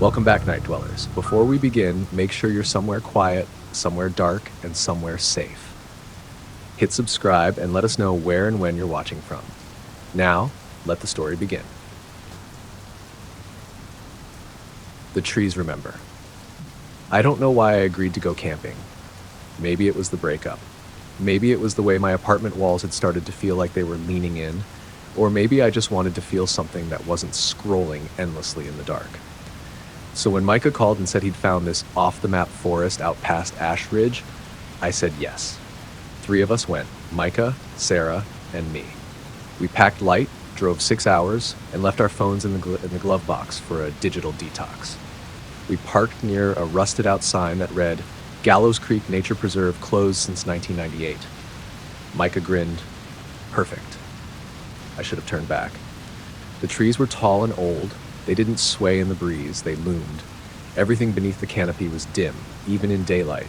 Welcome back, Night Dwellers. Before we begin, make sure you're somewhere quiet, somewhere dark, and somewhere safe. Hit subscribe and let us know where and when you're watching from. Now, let the story begin. The trees remember. I don't know why I agreed to go camping. Maybe it was the breakup. Maybe it was the way my apartment walls had started to feel like they were leaning in. Or maybe I just wanted to feel something that wasn't scrolling endlessly in the dark. So when Micah called and said he'd found this off-the-map forest out past Ash Ridge, I said yes. 3 of us went, Micah, Sarah, and me. We packed light, drove 6 hours, and left our phones in the glove box for a digital detox. We parked near a rusted-out sign that read, Gallows Creek Nature Preserve closed since 1998. Micah grinned. Perfect. I should have turned back. The trees were tall and old. They didn't sway in the breeze, they loomed. Everything beneath the canopy was dim, even in daylight.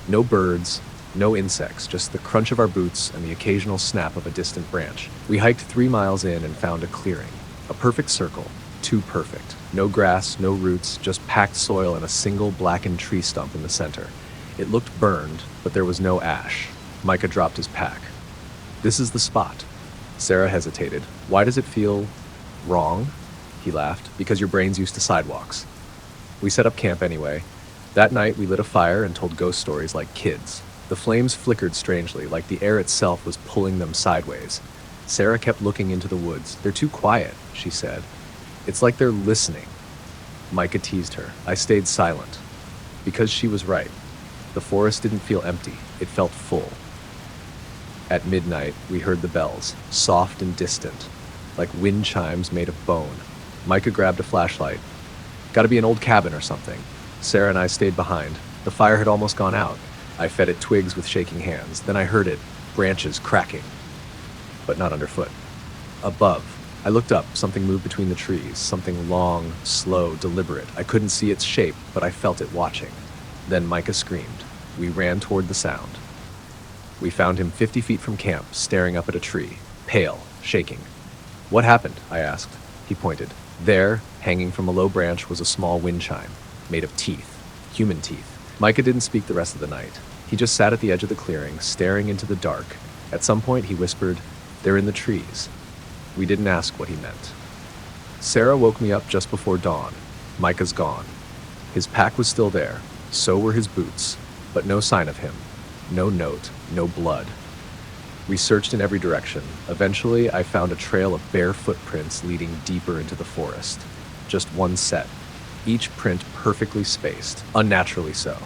No birds, no insects, just the crunch of our boots and the occasional snap of a distant branch. We hiked 3 miles in and found a clearing. A perfect circle. Too perfect. No grass, no roots, just packed soil and a single blackened tree stump in the center. It looked burned, but there was no ash. Micah dropped his pack. This is the spot. Sarah hesitated. Why does it feel wrong? He laughed. Because your brain's used to sidewalks. We set up camp anyway. That night we lit a fire and told ghost stories like kids. The flames flickered strangely, like the air itself was pulling them sideways. Sarah kept looking into the woods. They're too quiet, she said. It's like they're listening. Micah teased her. I stayed silent. Because she was right. The forest didn't feel empty. It felt full. At midnight, we heard the bells, soft and distant, like wind chimes made of bone. Micah grabbed a flashlight. Gotta be an old cabin or something. Sarah and I stayed behind. The fire had almost gone out. I fed it twigs with shaking hands. Then I heard it, branches cracking. But not underfoot. Above. I looked up. Something moved between the trees. Something long, slow, deliberate. I couldn't see its shape, but I felt it watching. Then Micah screamed. We ran toward the sound. We found him 50 feet from camp, staring up at a tree, pale, shaking. What happened? I asked. He pointed. There, hanging from a low branch, was a small wind chime, made of teeth, human teeth. Micah didn't speak the rest of the night. He just sat at the edge of the clearing, staring into the dark. At some point, he whispered, They're in the trees. We didn't ask what he meant. Sarah woke me up just before dawn. Micah's gone. His pack was still there. So were his boots, but no sign of him. No note, no blood. We searched in every direction. Eventually, I found a trail of bare footprints leading deeper into the forest. Just one set. Each print perfectly spaced, unnaturally so.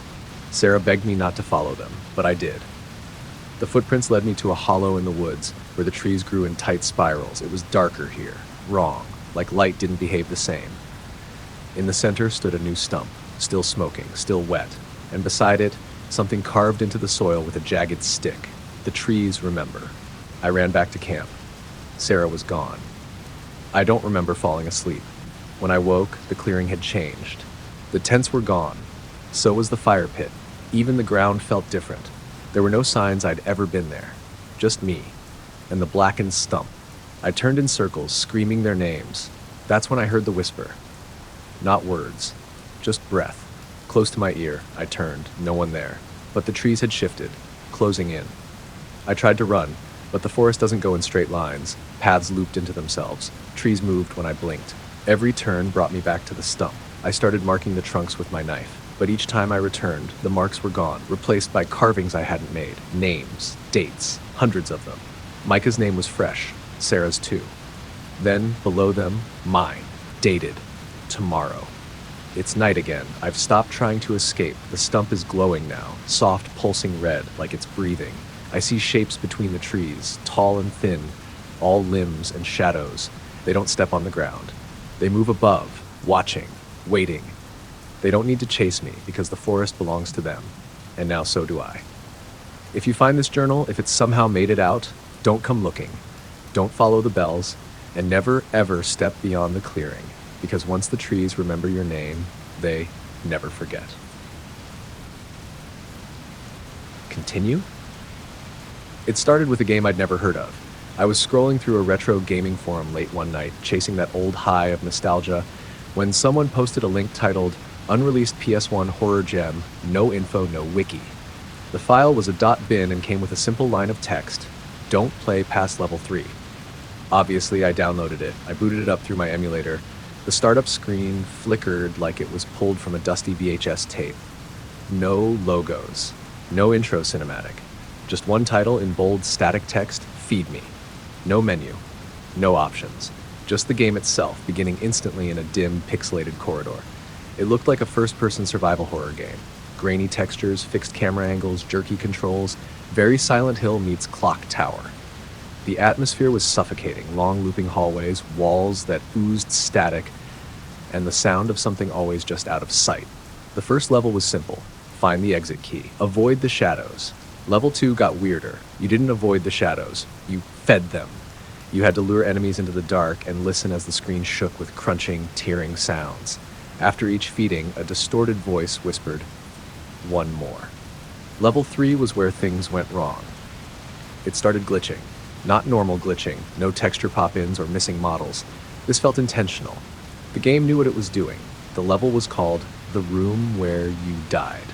Sarah begged me not to follow them, but I did. The footprints led me to a hollow in the woods, where the trees grew in tight spirals. It was darker here, wrong, like light didn't behave the same. In the center stood a new stump, still smoking, still wet, and beside it, something carved into the soil with a jagged stick. The trees remember. I ran back to camp. Sarah was gone. I don't remember falling asleep. When I woke, the clearing had changed. The tents were gone. So was the fire pit. Even the ground felt different. There were no signs I'd ever been there. Just me. And the blackened stump. I turned in circles, screaming their names. That's when I heard the whisper. Not words. Just breath. Close to my ear, I turned. No one there. But the trees had shifted, closing in. I tried to run, but the forest doesn't go in straight lines. Paths looped into themselves. Trees moved when I blinked. Every turn brought me back to the stump. I started marking the trunks with my knife, but each time I returned, the marks were gone, replaced by carvings I hadn't made. Names, dates, hundreds of them. Micah's name was fresh, Sarah's too. Then, below them, mine, dated, tomorrow. It's night again. I've stopped trying to escape. The stump is glowing now, soft, pulsing red, like it's breathing. I see shapes between the trees, tall and thin, all limbs and shadows. They don't step on the ground. They move above, watching, waiting. They don't need to chase me because the forest belongs to them, and now so do I. If you find this journal, if it's somehow made it out, don't come looking. Don't follow the bells, and never ever step beyond the clearing, because once the trees remember your name, they never forget. Continue? It started with a game I'd never heard of. I was scrolling through a retro gaming forum late one night, chasing that old high of nostalgia, when someone posted a link titled Unreleased PS1 Horror Gem, no info, no wiki. The file was a .bin and came with a simple line of text, "Don't play past level 3." Obviously, I downloaded it. I booted it up through my emulator. The startup screen flickered like it was pulled from a dusty VHS tape. No logos. No intro cinematic. Just one title in bold static text, "Feed Me." No menu. No options. Just the game itself, beginning instantly in a dim, pixelated corridor. It looked like a first-person survival horror game. Grainy textures, fixed camera angles, jerky controls. Very Silent Hill meets Clock Tower. The atmosphere was suffocating, long looping hallways, walls that oozed static, and the sound of something always just out of sight. The first level was simple. Find the exit key. Avoid the shadows. Level 2 got weirder. You didn't avoid the shadows. You fed them. You had to lure enemies into the dark and listen as the screen shook with crunching, tearing sounds. After each feeding, a distorted voice whispered, "One more." Level 3 was where things went wrong. It started glitching. Not normal glitching, no texture pop-ins or missing models. This felt intentional. The game knew what it was doing. The level was called The Room Where You Died.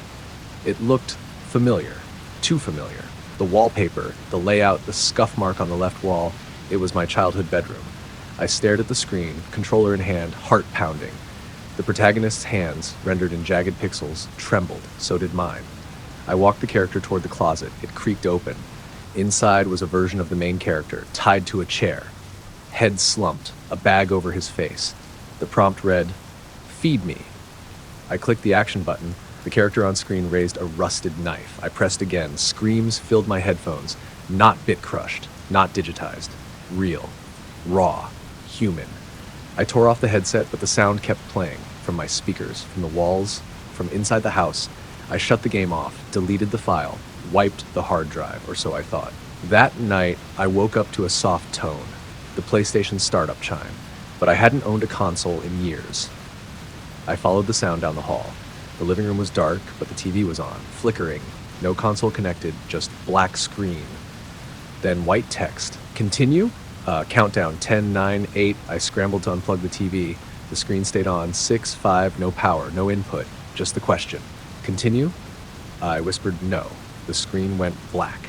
It looked familiar, too familiar. The wallpaper, the layout, the scuff mark on the left wall, it was my childhood bedroom. I stared at the screen, controller in hand, heart pounding. The protagonist's hands, rendered in jagged pixels, trembled, so did mine. I walked the character toward the closet. It creaked open. Inside was a version of the main character, tied to a chair. Head slumped, a bag over his face. The prompt read, "Feed me." I clicked the action button. The character on screen raised a rusted knife. I pressed again. Screams filled my headphones. Not bit-crushed, not digitized. Real. Raw. Human. I tore off the headset, but the sound kept playing. From my speakers, from the walls, from inside the house. I shut the game off, deleted the file, wiped the hard drive, or so I thought. That night, I woke up to a soft tone. The PlayStation startup chime. But I hadn't owned a console in years. I followed the sound down the hall. The living room was dark, but the TV was on, flickering. No console connected, just black screen. Then white text. Continue? Countdown, 10, 9, 8. I scrambled to unplug the TV. The screen stayed on. 6, 5, no power, no input. Just the question. Continue? I whispered no. The screen went black.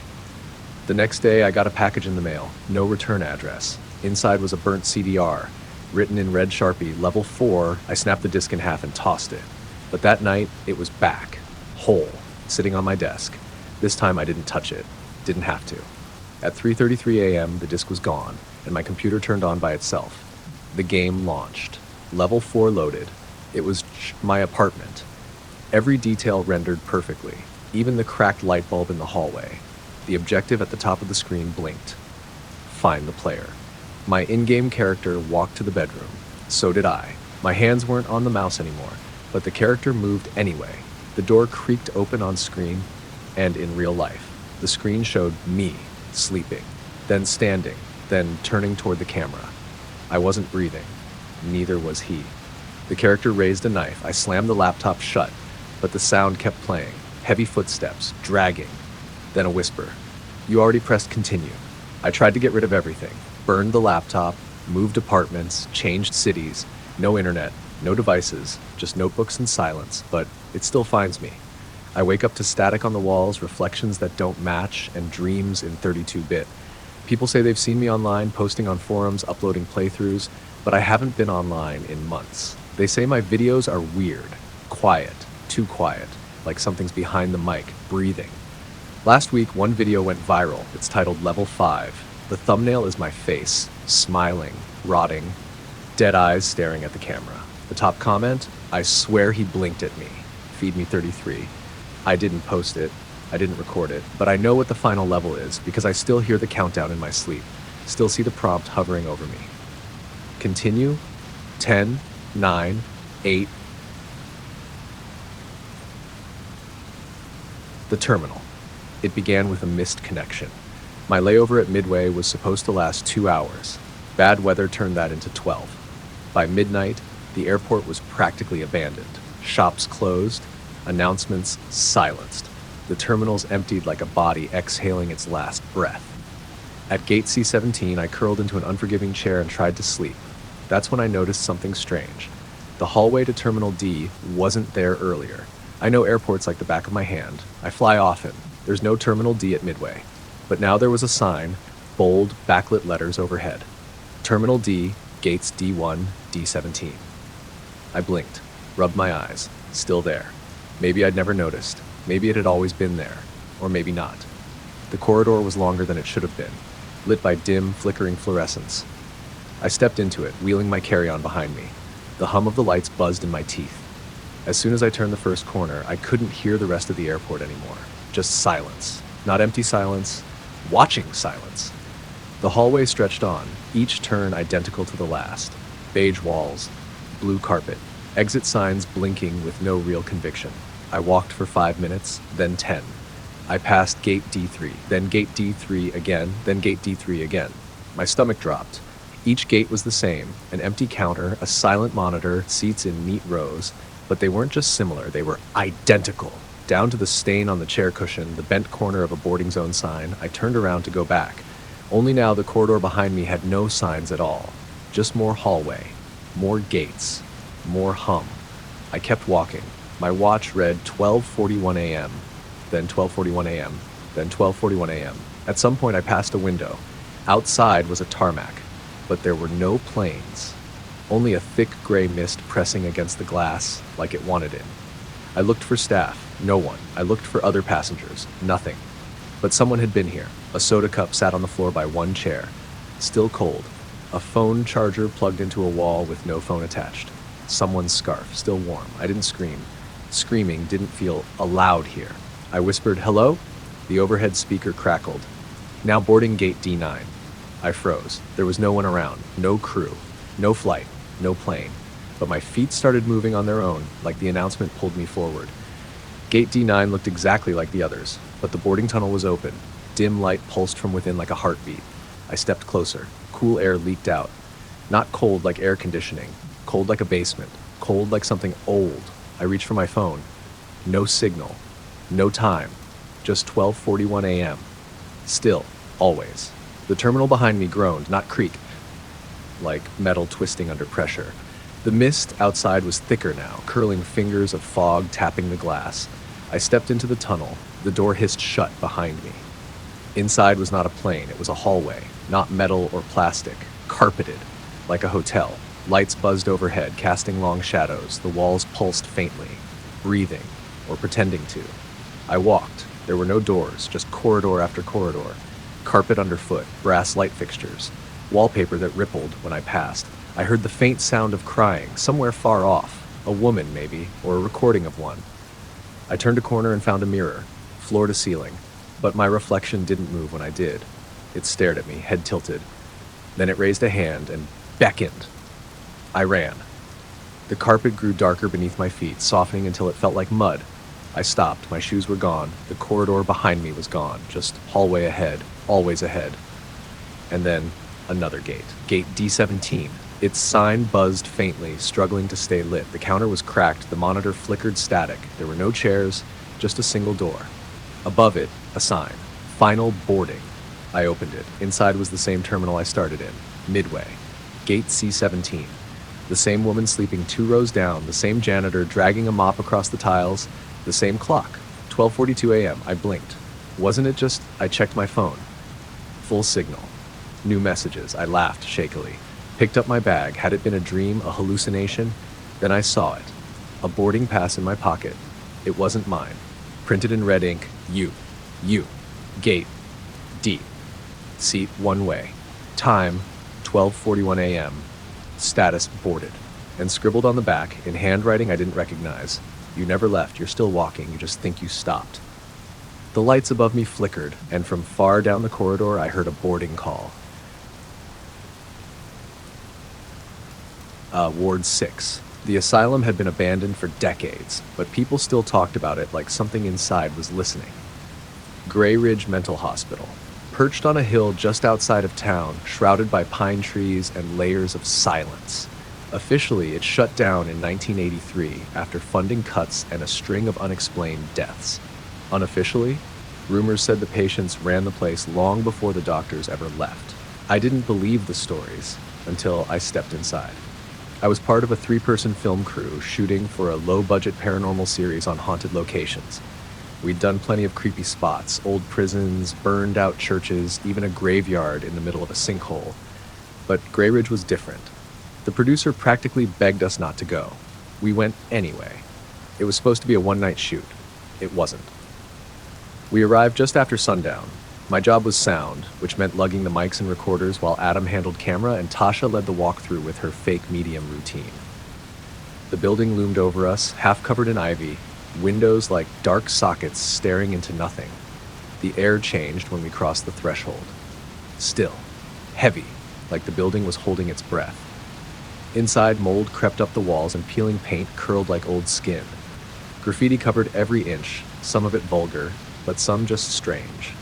The next day, I got a package in the mail. No return address. Inside was a burnt CDR. Written in red Sharpie, level 4. I snapped the disc in half and tossed it. But that night, it was back. Whole. Sitting on my desk. This time I didn't touch it. Didn't have to. At 3:33 a.m., the disc was gone, and my computer turned on by itself. The game launched. Level 4 loaded. It was my apartment. Every detail rendered perfectly, even the cracked light bulb in the hallway. The objective at the top of the screen blinked. Find the player. My in-game character walked to the bedroom. So did I. My hands weren't on the mouse anymore, but the character moved anyway. The door creaked open on screen, and in real life. The screen showed me, sleeping, then standing, then turning toward the camera. I wasn't breathing. Neither was he. The character raised a knife. I slammed the laptop shut, but the sound kept playing. Heavy footsteps, dragging. Then a whisper. "You already pressed continue." I tried to get rid of everything. Burned the laptop, moved apartments, changed cities. No internet, no devices, just notebooks and silence, but it still finds me. I wake up to static on the walls, reflections that don't match, and dreams in 32-bit. People say they've seen me online, posting on forums, uploading playthroughs, but I haven't been online in months. They say my videos are weird, quiet, too quiet, like something's behind the mic, breathing. Last week, one video went viral. It's titled Level 5. The thumbnail is my face, smiling, rotting, dead eyes staring at the camera. The top comment, "I swear he blinked at me. Feed me 33. I didn't post it, I didn't record it, but I know what the final level is because I still hear the countdown in my sleep, still see the prompt hovering over me. Continue, 10, 9, 8. The terminal. It began with a missed connection. My layover at Midway was supposed to last 2 hours. Bad weather turned that into 12. By midnight, the airport was practically abandoned. Shops closed, announcements silenced. The terminals emptied like a body exhaling its last breath. At gate C-17, I curled into an unforgiving chair and tried to sleep. That's when I noticed something strange. The hallway to Terminal D wasn't there earlier. I know airports like the back of my hand. I fly often. There's no Terminal D at Midway. But now there was a sign, bold, backlit letters overhead. Terminal D, gates D1, D17. I blinked, rubbed my eyes. Still there. Maybe I'd never noticed. Maybe it had always been there. Or maybe not. The corridor was longer than it should have been, lit by dim, flickering fluorescence. I stepped into it, wheeling my carry-on behind me. The hum of the lights buzzed in my teeth. As soon as I turned the first corner, I couldn't hear the rest of the airport anymore. Just silence. Not empty silence, watching silence. The hallway stretched on, each turn identical to the last. Beige walls, blue carpet, exit signs blinking with no real conviction. I walked for 5 minutes, then 10. I passed gate D3, then gate D3 again, then gate D3 again. My stomach dropped. Each gate was the same, an empty counter, a silent monitor, seats in neat rows, but they weren't just similar, they were identical. Down to the stain on the chair cushion, the bent corner of a boarding zone sign, I turned around to go back. Only now the corridor behind me had no signs at all. Just more hallway, more gates, more hum. I kept walking. My watch read 12:41 a.m., then 12:41 a.m., then 12:41 a.m. At some point I passed a window. Outside was a tarmac, but there were no planes. Only a thick gray mist pressing against the glass like it wanted in. I looked for staff. No one. I looked for other passengers. Nothing. But someone had been here. A soda cup sat on the floor by one chair. Still cold. A phone charger plugged into a wall with no phone attached. Someone's scarf. Still warm. I didn't scream. Screaming didn't feel allowed here. I whispered, "Hello?" The overhead speaker crackled. "Now boarding gate D9. I froze. There was no one around. No crew. No flight. No plane. But my feet started moving on their own, like the announcement pulled me forward. Gate D9 looked exactly like the others, but the boarding tunnel was open. Dim light pulsed from within like a heartbeat. I stepped closer. Cool air leaked out. Not cold like air conditioning. Cold like a basement. Cold like something old. I reached for my phone. No signal. No time. Just 12:41 a.m. Still. Always. The terminal behind me groaned, not creaked, like metal twisting under pressure. The mist outside was thicker now, curling fingers of fog tapping the glass. I stepped into the tunnel. The door hissed shut behind me. Inside was not a plane, it was a hallway, not metal or plastic, carpeted, like a hotel. Lights buzzed overhead, casting long shadows. The walls pulsed faintly, breathing, or pretending to. I walked. There were no doors, just corridor after corridor. Carpet underfoot, brass light fixtures, wallpaper that rippled when I passed. I heard the faint sound of crying, somewhere far off, a woman maybe, or a recording of one. I turned a corner and found a mirror, floor to ceiling, but my reflection didn't move when I did. It stared at me, head tilted. Then it raised a hand and beckoned. I ran. The carpet grew darker beneath my feet, softening until it felt like mud. I stopped, my shoes were gone, the corridor behind me was gone, just hallway ahead, always ahead. And then another gate, gate D17. Its sign buzzed faintly, struggling to stay lit. The counter was cracked, the monitor flickered static. There were no chairs, just a single door. Above it, a sign, final boarding. I opened it. Inside was the same terminal I started in, Midway, gate C17. The same woman sleeping 2 rows down, the same janitor dragging a mop across the tiles, the same clock, 12:42 a.m. I blinked. Wasn't it just, I checked my phone. Full signal. New messages. I laughed shakily. Picked up my bag. Had it been a dream, a hallucination? Then I saw it. A boarding pass in my pocket. It wasn't mine. Printed in red ink, U. Gate. D. Seat one way. Time, 12:41 a.m. Status boarded. And scribbled on the back, in handwriting I didn't recognize. You never left, you're still walking, you just think you stopped. The lights above me flickered, and from far down the corridor I heard a boarding call. Ward 6. The asylum had been abandoned for decades, but people still talked about it like something inside was listening. Gray Ridge Mental Hospital. Perched on a hill just outside of town, shrouded by pine trees and layers of silence. Officially, it shut down in 1983 after funding cuts and a string of unexplained deaths. Unofficially, rumors said the patients ran the place long before the doctors ever left. I didn't believe the stories until I stepped inside. I was part of a three-person film crew shooting for a low-budget paranormal series on haunted locations. We'd done plenty of creepy spots, old prisons, burned-out churches, even a graveyard in the middle of a sinkhole. But Grey Ridge was different. The producer practically begged us not to go. We went anyway. It was supposed to be a one-night shoot. It wasn't. We arrived just after sundown. My job was sound, which meant lugging the mics and recorders while Adam handled camera and Tasha led the walkthrough with her fake medium routine. The building loomed over us, half covered in ivy, windows like dark sockets staring into nothing. The air changed when we crossed the threshold. Still, heavy, like the building was holding its breath. Inside, mold crept up the walls and peeling paint curled like old skin. Graffiti covered every inch, some of it vulgar, but some just strange.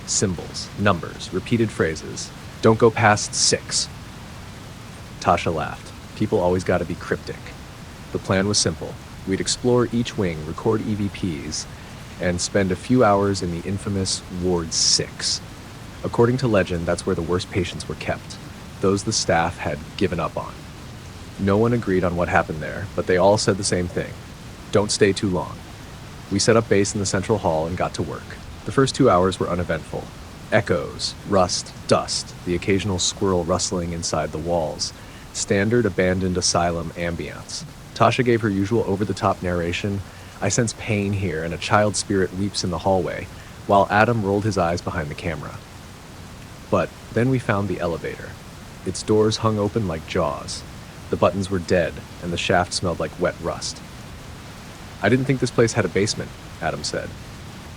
Symbols, numbers, repeated phrases. Don't go past 6. Tasha laughed. People always gotta be cryptic. The plan was simple. We'd explore each wing, record EVPs, and spend a few hours in the infamous Ward 6. According to legend, that's where the worst patients were kept, those the staff had given up on. No one agreed on what happened there, but they all said the same thing. Don't stay too long. We set up base in the central hall and got to work. The first 2 hours were uneventful. Echoes, rust, dust, the occasional squirrel rustling inside the walls. Standard abandoned asylum ambience. Tasha gave her usual over-the-top narration. I sense pain here and a child spirit weeps in the hallway, while Adam rolled his eyes behind the camera. But then we found the elevator. Its doors hung open like jaws. The buttons were dead, and the shaft smelled like wet rust. I didn't think this place had a basement, Adam said.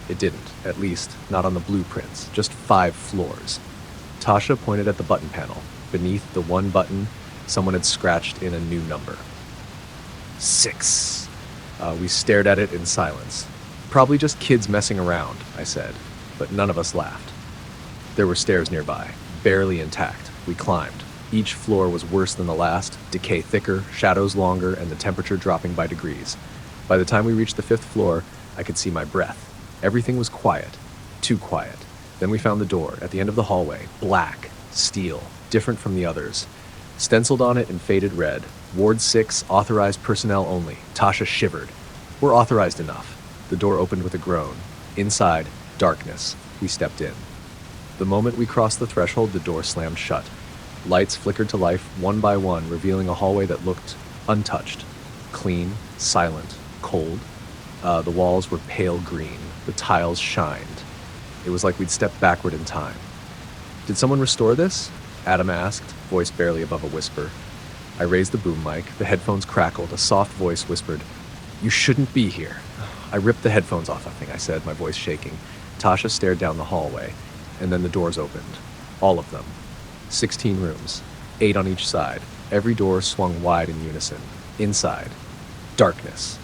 It didn't, at least, not on the blueprints, just 5 floors. Tasha pointed at the button panel. Beneath the one button, someone had scratched in a new number. 6. We stared at it in silence. Probably just kids messing around, I said, but none of us laughed. There were stairs nearby, barely intact. We climbed. Each floor was worse than the last, decay thicker, shadows longer, and the temperature dropping by degrees. By the time we reached the 5th floor, I could see my breath. Everything was quiet, too quiet. Then we found the door at the end of the hallway, black, steel, different from the others. Stenciled on it in faded red, Ward 6, authorized personnel only. Tasha shivered. We're authorized enough. The door opened with a groan. Inside, darkness. We stepped in. The moment we crossed the threshold, the door slammed shut. Lights flickered to life one by one, revealing a hallway that looked untouched. Clean, silent, cold. The walls were pale green. The tiles shined. It was like we'd stepped backward in time. Did someone restore this? Adam asked, voice barely above a whisper. I raised the boom mic. The headphones crackled. A soft voice whispered, "You shouldn't be here." I ripped the headphones off, I said, my voice shaking. Tasha stared down the hallway, and then the doors opened. All of them. 16 rooms, 8 on each side. Every door swung wide in unison. Inside, darkness.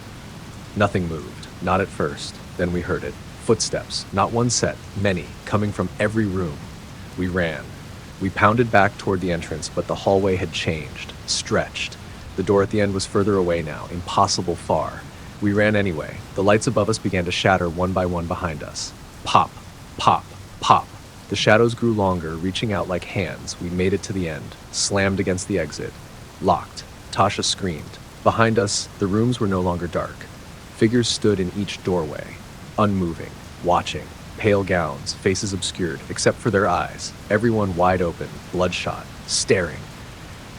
Nothing moved, not at first. Then we heard it. Footsteps, not one set, many, coming from every room. We ran. We pounded back toward the entrance, but the hallway had changed, stretched. The door at the end was further away now, impossible far. We ran anyway. The lights above us began to shatter one by one behind us. Pop, pop, pop. The shadows grew longer, reaching out like hands. We made it to the end, slammed against the exit. Locked. Tasha screamed. Behind us, the rooms were no longer dark. Figures stood in each doorway, unmoving, watching, pale gowns, faces obscured, except for their eyes, everyone wide open, bloodshot, staring.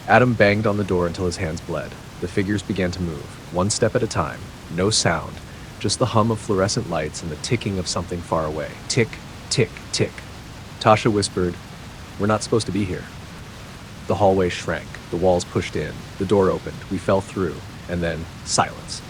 Adam banged on the door until his hands bled. The figures began to move, one step at a time, no sound, just the hum of fluorescent lights and the ticking of something far away. Tick, tick, tick. Tasha whispered, "We're not supposed to be here." The hallway shrank, the walls pushed in, the door opened, we fell through, and then silence.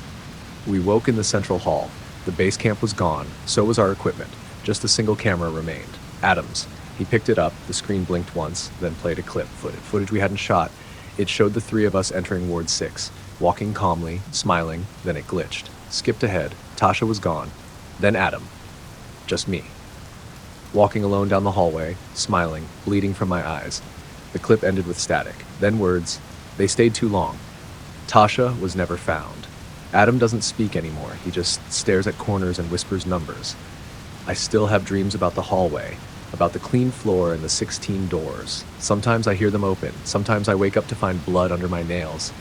We woke in the central hall. The base camp was gone, so was our equipment. Just a single camera remained. Adam's. He picked it up, the screen blinked once, then played a clip, footage we hadn't shot. It showed the 3 of us entering Ward 6, walking calmly, smiling, then it glitched. Skipped ahead, Tasha was gone. Then Adam. Just me. Walking alone down the hallway, smiling, bleeding from my eyes. The clip ended with static, then words. They stayed too long. Tasha was never found. Adam doesn't speak anymore, he just stares at corners and whispers numbers. I still have dreams about the hallway, about the clean floor and the 16 doors. Sometimes I hear them open, sometimes I wake up to find blood under my nails,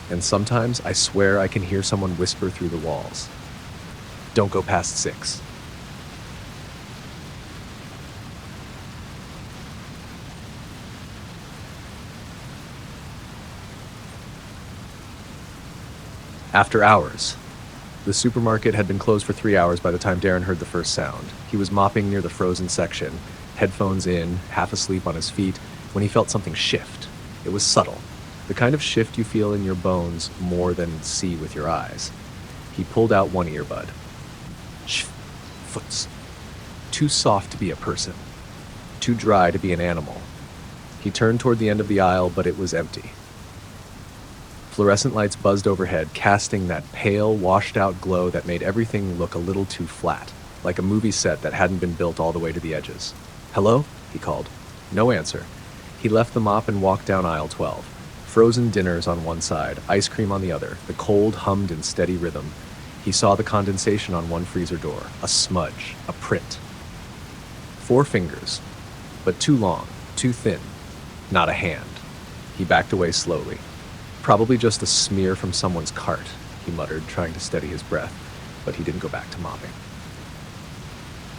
and sometimes I swear I can hear someone whisper through the walls. Don't go past 6. After hours. The supermarket had been closed for 3 hours by the time Darren heard the first sound. He was mopping near the frozen section, headphones in, half asleep on his feet, when he felt something shift. It was subtle, the kind of shift you feel in your bones more than see with your eyes. He pulled out one earbud. Shh, foots. Too soft to be a person. Too dry to be an animal. He turned toward the end of the aisle, but it was empty. Fluorescent lights buzzed overhead, casting that pale, washed-out glow that made everything look a little too flat, like a movie set that hadn't been built all the way to the edges. "Hello?" he called. No answer. He left the mop and walked down aisle 12. Frozen dinners on one side, ice cream on the other. The cold hummed in steady rhythm. He saw the condensation on one freezer door, a smudge, a print. 4 fingers, but too long, too thin, not a hand. He backed away slowly. Probably just a smear from someone's cart, he muttered, trying to steady his breath, but he didn't go back to mopping.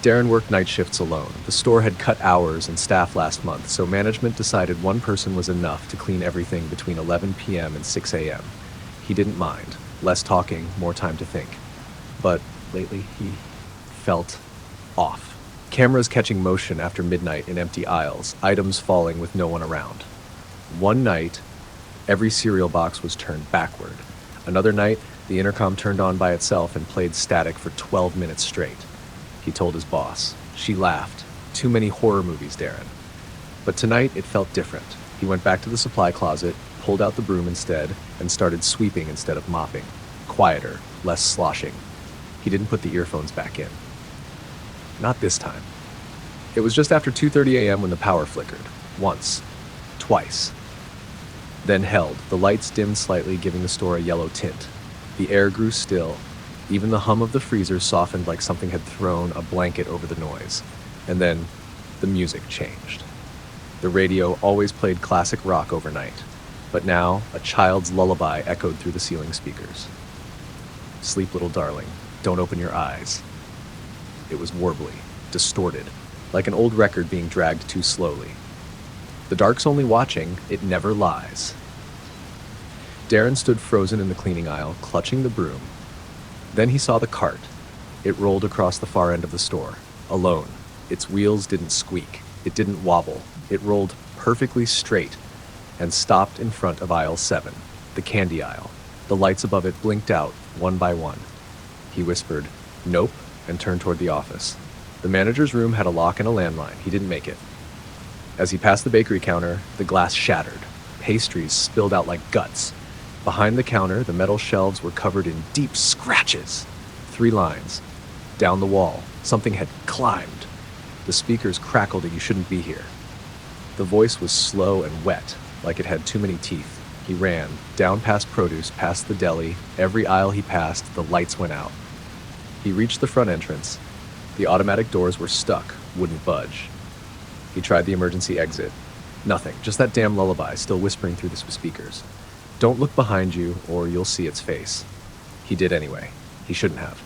Darren worked night shifts alone. The store had cut hours and staff last month, so management decided one person was enough to clean everything between 11 p.m. and 6 a.m. He didn't mind. Less talking, more time to think. But lately, he felt off. Cameras catching motion after midnight in empty aisles, items falling with no one around. One night, every cereal box was turned backward. Another night, the intercom turned on by itself and played static for 12 minutes straight. He told his boss. She laughed. Too many horror movies, Darren. But tonight, it felt different. He went back to the supply closet, pulled out the broom instead, and started sweeping instead of mopping. Quieter, less sloshing. He didn't put the earphones back in. Not this time. It was just after 2:30 a.m. when the power flickered. Once. Twice. Then held. The lights dimmed slightly, giving the store a yellow tint. The air grew still. Even the hum of the freezer softened like something had thrown a blanket over the noise. And then the music changed. The radio always played classic rock overnight, but now a child's lullaby echoed through the ceiling speakers. Sleep, little darling. Don't open your eyes. It was warbly, distorted, like an old record being dragged too slowly. The dark's only watching, it never lies. Darren stood frozen in the cleaning aisle, clutching the broom. Then he saw the cart. It rolled across the far end of the store, alone. Its wheels didn't squeak. It didn't wobble. It rolled perfectly straight and stopped in front of aisle 7, the candy aisle. The lights above it blinked out, one by one. He whispered, "Nope," and turned toward the office. The manager's room had a lock and a landline. He didn't make it. As he passed the bakery counter, the glass shattered. Pastries spilled out like guts. Behind the counter, the metal shelves were covered in deep scratches. 3 lines. Down the wall, something had climbed. The speakers crackled a "you shouldn't be here." The voice was slow and wet, like it had too many teeth. He ran, down past produce, past the deli. Every aisle he passed, the lights went out. He reached the front entrance. The automatic doors were stuck, wouldn't budge. He tried the emergency exit. Nothing, just that damn lullaby still whispering through the speakers. Don't look behind you, or you'll see its face. He did anyway. He shouldn't have.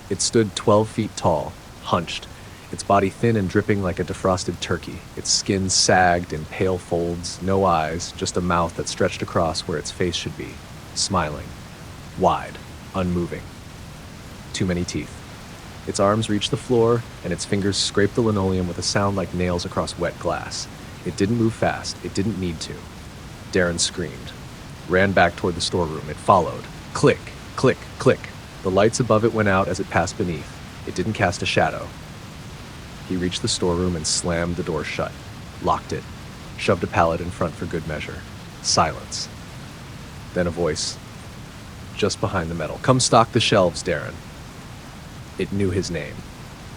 It stood 12 feet tall, hunched, its body thin and dripping like a defrosted turkey. Its skin sagged in pale folds, no eyes, just a mouth that stretched across where its face should be, smiling, wide, unmoving. Too many teeth. Its arms reached the floor, and its fingers scraped the linoleum with a sound like nails across wet glass. It didn't move fast. It didn't need to. Darren screamed. Ran back toward the storeroom. It followed. Click, click, click. The lights above it went out as it passed beneath. It didn't cast a shadow. He reached the storeroom and slammed the door shut. Locked it. Shoved a pallet in front for good measure. Silence. Then a voice. Just behind the metal. "Come stock the shelves, Darren." It knew his name.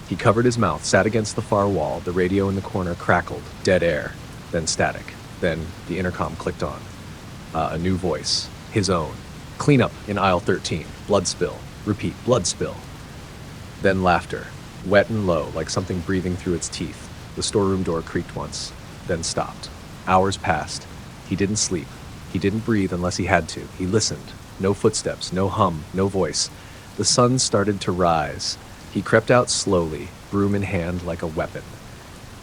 He covered his mouth, sat against the far wall. The radio in the corner crackled. Dead air. Then static. Then the intercom clicked on. A new voice. His own. "Clean up in aisle 13. Blood spill." Repeat. "Blood spill." Then laughter. Wet and low, like something breathing through its teeth. The storeroom door creaked once, then stopped. Hours passed. He didn't sleep. He didn't breathe unless he had to. He listened. No footsteps, no hum, no voice. The sun started to rise. He crept out slowly, broom in hand like a weapon.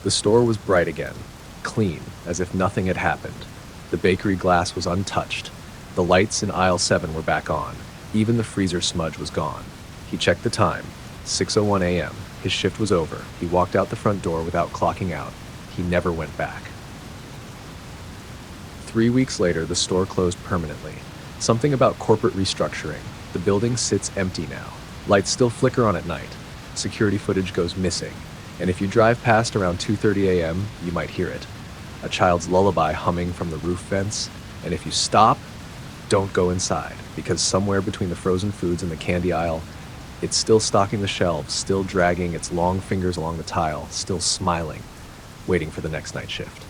The store was bright again, clean, as if nothing had happened. The bakery glass was untouched. The lights in aisle 7 were back on. Even the freezer smudge was gone. He checked the time. 6:01 a.m. His shift was over. He walked out the front door without clocking out. He never went back. 3 weeks later, the store closed permanently. Something about corporate restructuring. The building sits empty now. Lights still flicker on at night. Security footage goes missing. And if you drive past around 2:30 a.m., you might hear it. A child's lullaby humming from the roof vents. And if you stop, don't go inside, because somewhere between the frozen foods and the candy aisle, it's still stocking the shelves, still dragging its long fingers along the tile, still smiling, waiting for the next night shift.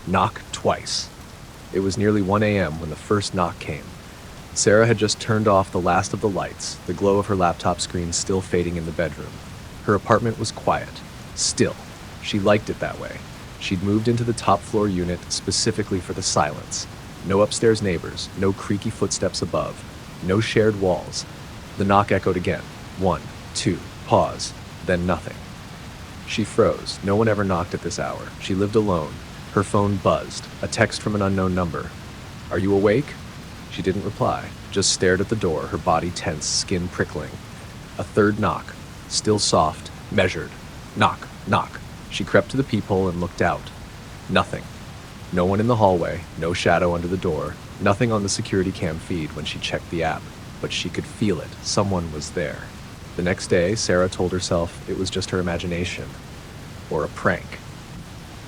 Knock twice. It was nearly 1 a.m. when the first knock came. Sarah had just turned off the last of the lights, the glow of her laptop screen still fading in the bedroom. Her apartment was quiet, still. She liked it that way. She'd moved into the top floor unit specifically for the silence. No upstairs neighbors, no creaky footsteps above, no shared walls. The knock echoed again. 1, 2, pause, then nothing. She froze. No one ever knocked at this hour. She lived alone. Her phone buzzed, a text from an unknown number. "Are you awake?" She didn't reply, just stared at the door, her body tense, skin prickling. A third knock, still soft, measured. Knock, knock. She crept to the peephole and looked out. Nothing. No one in the hallway, no shadow under the door, nothing on the security cam feed when she checked the app, but she could feel it. Someone was there. The next day, Sarah told herself it was just her imagination, or a prank.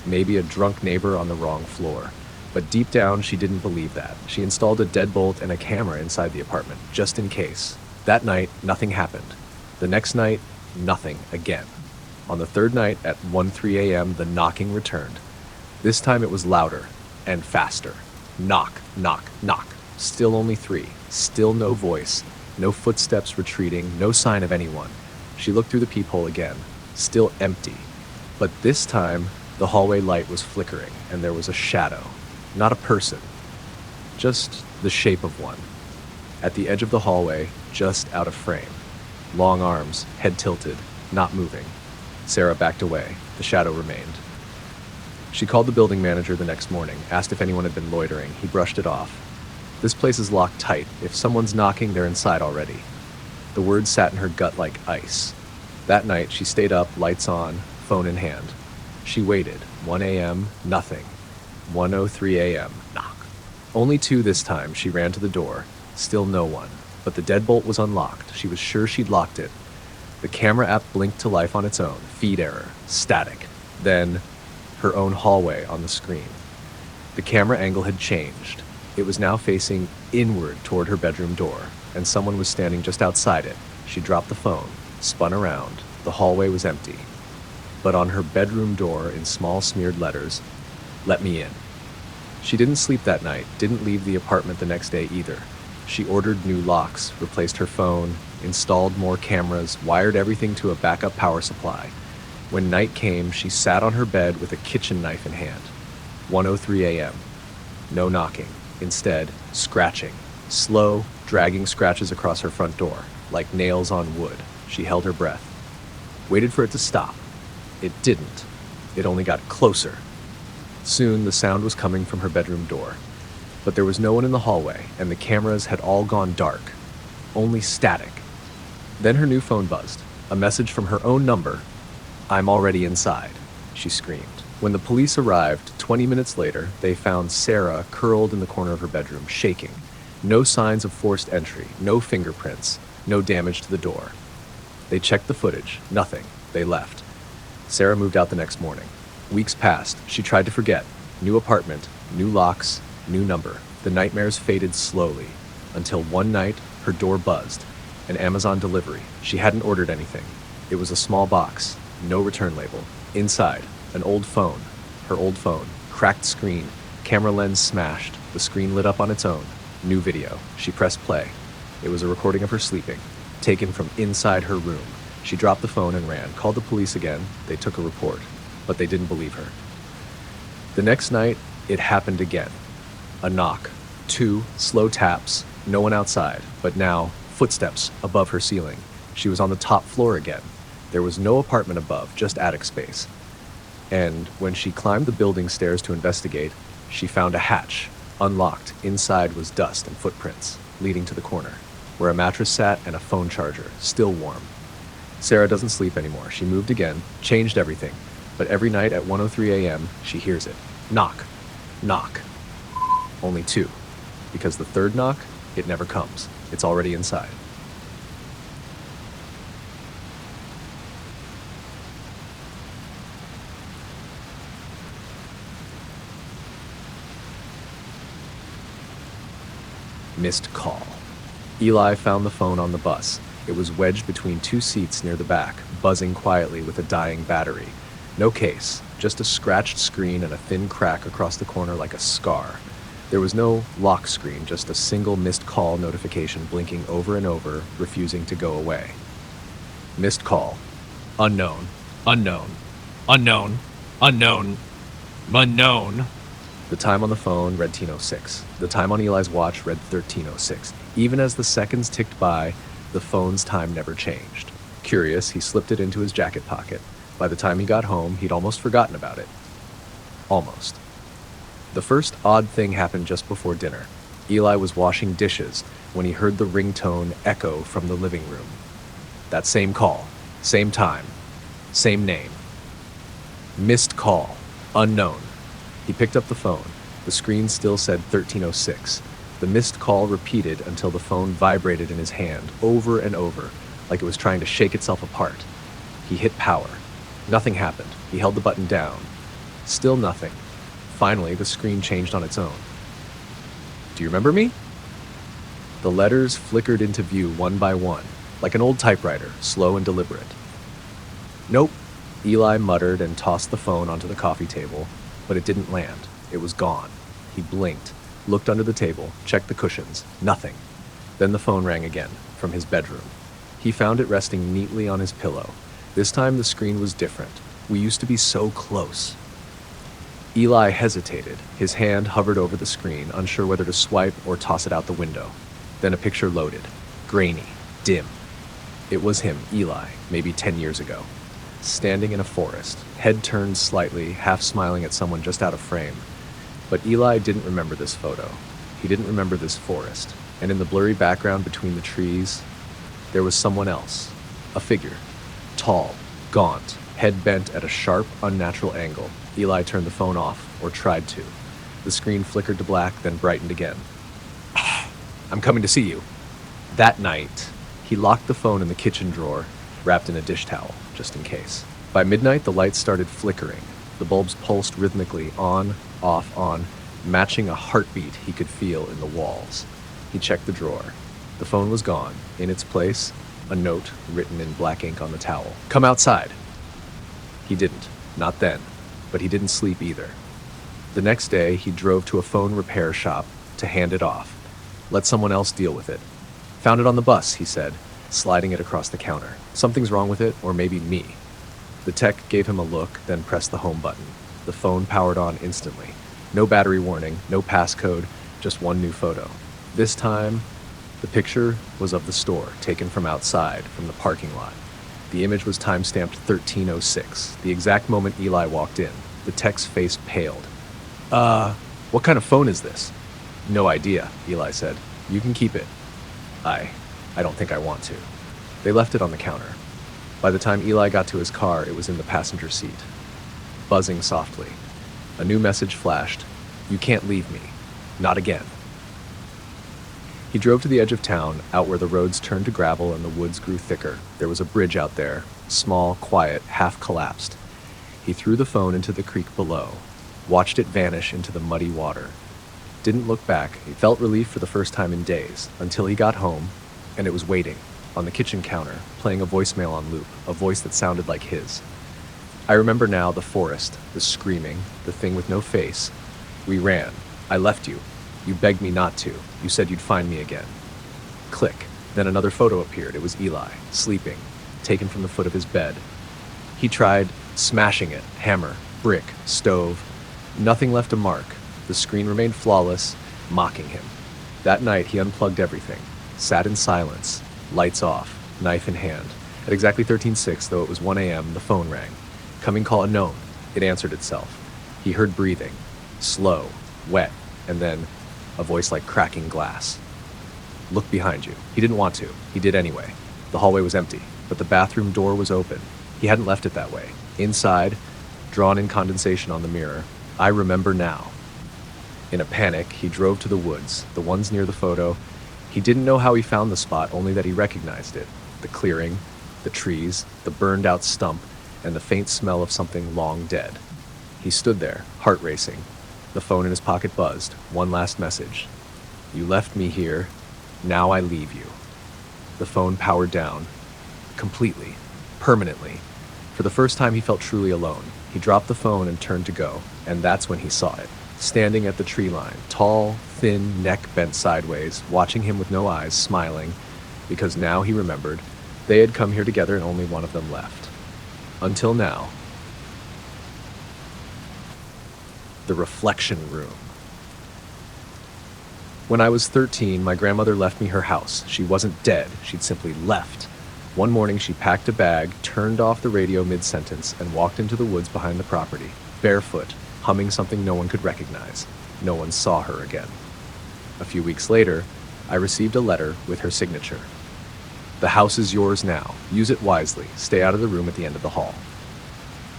Maybe a drunk neighbor on the wrong floor. But deep down, she didn't believe that. She installed a deadbolt and a camera inside the apartment, just in case. That night, nothing happened. The next night, nothing again. On the third night, at 1:03 a.m., the knocking returned. This time it was louder and faster. Knock, knock, knock. Still only 3. Still no voice. No footsteps retreating. No sign of anyone. She looked through the peephole again. Still empty. But this time, the hallway light was flickering, and there was a shadow. Not a person. Just the shape of one. At the edge of the hallway, just out of frame. Long arms, head tilted, not moving. Sarah backed away. The shadow remained. She called the building manager the next morning, asked if anyone had been loitering. He brushed it off. "This place is locked tight. If someone's knocking, they're inside already." The words sat in her gut like ice. That night, she stayed up, lights on, phone in hand. She waited. 1 a.m., nothing. 1:03 a.m., knock. Only 2 this time. She ran to the door. Still no one. But the deadbolt was unlocked. She was sure she'd locked it. The camera app blinked to life on its own. Feed error. Static. Then, her own hallway on the screen. The camera angle had changed. It was now facing inward toward her bedroom door, and someone was standing just outside it. She dropped the phone, spun around. The hallway was empty. But on her bedroom door, in small smeared letters, "Let me in." She didn't sleep that night, didn't leave the apartment the next day either. She ordered new locks, replaced her phone, installed more cameras, wired everything to a backup power supply. When night came, she sat on her bed with a kitchen knife in hand. 1:03 a.m. No knocking. Instead, scratching. Slow, dragging scratches across her front door, like nails on wood. She held her breath. Waited for it to stop. It didn't. It only got closer. Soon, the sound was coming from her bedroom door. But there was no one in the hallway, and the cameras had all gone dark. Only static. Then her new phone buzzed. A message from her own number. "I'm already inside," she screamed. When the police arrived, 20 minutes later, they found Sarah curled in the corner of her bedroom, shaking. No signs of forced entry, no fingerprints, no damage to the door. They checked the footage. Nothing. They left. Sarah moved out the next morning. Weeks passed. She tried to forget. New apartment, new locks, new number. The nightmares faded slowly, until one night, her door buzzed. An Amazon delivery. She hadn't ordered anything. It was a small box, no return label. Inside, an old phone. Her old phone. Cracked screen. Camera lens smashed. The screen lit up on its own. New video. She pressed play. It was a recording of her sleeping. taken from inside her room. She dropped the phone and ran, called the police again. They took a report, but they didn't believe her. The next night, it happened again. A knock, 2 slow taps, no one outside, but now footsteps above her ceiling. She was on the top floor again. There was no apartment above, just attic space. And when she climbed the building stairs to investigate, she found a hatch, unlocked. Inside was dust and footprints, leading to the corner, where a mattress sat and a phone charger, still warm. Sarah doesn't sleep anymore. She moved again, changed everything, but every night at 1:03 a.m., she hears it. Knock, knock. Only 2, because the third knock, it never comes. It's already inside. Missed call. Eli found the phone on the bus. It was wedged between 2 seats near the back, buzzing quietly with a dying battery. No case, just a scratched screen and a thin crack across the corner like a scar. There was no lock screen, just a single missed call notification blinking over and over, refusing to go away. Missed call. Unknown. Unknown. Unknown. Unknown. Unknown. The time on the phone read 13:06. The time on Eli's watch read 13:06. Even as the seconds ticked by, the phone's time never changed. Curious, he slipped it into his jacket pocket. By the time he got home, he'd almost forgotten about it. Almost. The first odd thing happened just before dinner. Eli was washing dishes when he heard the ringtone echo from the living room. That same call, same time, same name. Missed call. Unknown. He picked up the phone. The screen still said 13:06. The missed call repeated until the phone vibrated in his hand, over and over, like it was trying to shake itself apart. He hit power. Nothing happened. He held the button down. Still nothing. Finally, the screen changed on its own. Do you remember me? The letters flickered into view one by one, like an old typewriter, slow and deliberate. Nope. Eli muttered and tossed the phone onto the coffee table, but it didn't land. It was gone. He blinked, looked under the table, checked the cushions. Nothing. Then the phone rang again, from his bedroom. He found it resting neatly on his pillow. This time the screen was different. We used to be so close. Eli hesitated. His hand hovered over the screen, unsure whether to swipe or toss it out the window. Then a picture loaded. Grainy. Dim. It was him, Eli, maybe 10 years ago. Standing in a forest, head turned slightly, half smiling at someone just out of frame. But Eli didn't remember this photo. He didn't remember this forest. And in the blurry background between the trees, there was someone else. A figure. Tall, gaunt, head bent at a sharp, unnatural angle. Eli turned the phone off, or tried to. The screen flickered to black, then brightened again. I'm coming to see you. That night, he locked the phone in the kitchen drawer, wrapped in a dish towel, just in case. By midnight, the lights started flickering. The bulbs pulsed rhythmically, on, off, on, matching a heartbeat he could feel in the walls. He checked the drawer. The phone was gone. In its place, a note written in black ink on the towel. Come outside. He didn't. Not then. But he didn't sleep either. The next day, he drove to a phone repair shop to hand it off. Let someone else deal with it. Found it on the bus, he said, sliding it across the counter. Something's wrong with it, or maybe me. The tech gave him a look, then pressed the home button. The phone powered on instantly. No battery warning, no passcode, just one new photo. This time, the picture was of the store, taken from outside, from the parking lot. The image was time-stamped 13:06, the exact moment Eli walked in. The tech's face paled. What kind of phone is this? No idea, Eli said. You can keep it. I don't think I want to. They left it on the counter. By the time Eli got to his car, it was in the passenger seat. Buzzing softly. A new message flashed. You can't leave me. Not again. He drove to the edge of town, out where the roads turned to gravel and the woods grew thicker. There was a bridge out there, small, quiet, half collapsed. He threw the phone into the creek below, watched it vanish into the muddy water. Didn't look back. He felt relief for the first time in days, until he got home, and it was waiting, on the kitchen counter, playing a voicemail on loop, a voice that sounded like his. I remember now the forest, the screaming, the thing with no face. We ran. I left you. You begged me not to. You said you'd find me again. Click. Then another photo appeared. It was Eli, sleeping, taken from the foot of his bed. He tried smashing it, hammer, brick, stove. Nothing left a mark. The screen remained flawless, mocking him. That night, he unplugged everything, sat in silence, lights off, knife in hand. At exactly 13:06, though it was 1 a.m., the phone rang. Coming call unknown. It answered itself. He heard breathing, slow, wet, and then a voice like cracking glass. Look behind you. He didn't want to. He did anyway. The hallway was empty, but the bathroom door was open. He hadn't left it that way. Inside, drawn in condensation on the mirror, I remember now. In a panic, he drove to the woods, the ones near the photo. He didn't know how he found the spot, only that he recognized it. The clearing, the trees, the burned out stump, and the faint smell of something long dead. He stood there, heart racing. The phone in his pocket buzzed. One last message. You left me here. Now I leave you. The phone powered down. Completely. Permanently. For the first time, he felt truly alone. He dropped the phone and turned to go, and that's when he saw it. Standing at the tree line, tall, thin, neck bent sideways, watching him with no eyes, smiling, because now he remembered they had come here together and only one of them left. Until now. The reflection room. When I was 13, my grandmother left me her house. She wasn't dead, she'd simply left. One morning, she packed a bag, turned off the radio mid-sentence, and walked into the woods behind the property, barefoot, humming something no one could recognize. No one saw her again. A few weeks later, I received a letter with her signature. The house is yours now. Use it wisely. Stay out of the room at the end of the hall.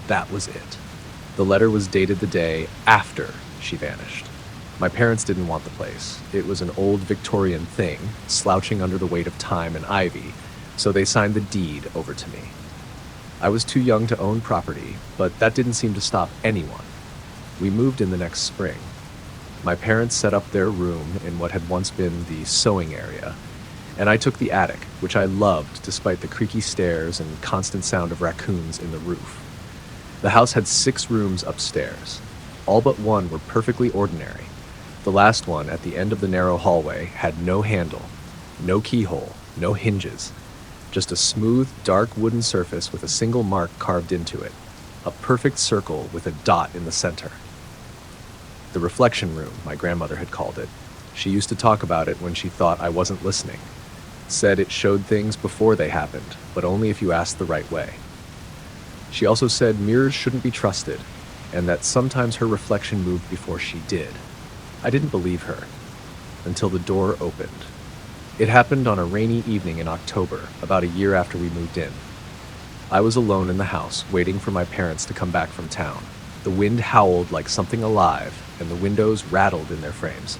That was it. The letter was dated the day after she vanished. My parents didn't want the place. It was an old Victorian thing, slouching under the weight of time and ivy, so they signed the deed over to me. I was too young to own property, but that didn't seem to stop anyone. We moved in the next spring. My parents set up their room in what had once been the sewing area, and I took the attic, which I loved despite the creaky stairs and constant sound of raccoons in the roof. The house had 6 rooms upstairs. All but one were perfectly ordinary. The last one, at the end of the narrow hallway, had no handle, no keyhole, no hinges, just a smooth, dark wooden surface with a single mark carved into it, a perfect circle with a dot in the center. The reflection room, my grandmother had called it. She used to talk about it when she thought I wasn't listening. Said it showed things before they happened, but only if you asked the right way. She also said mirrors shouldn't be trusted, and that sometimes her reflection moved before she did. I didn't believe her, until the door opened. It happened on a rainy evening in October, about a year after we moved in. I was alone in the house, waiting for my parents to come back from town. The wind howled like something alive, and the windows rattled in their frames.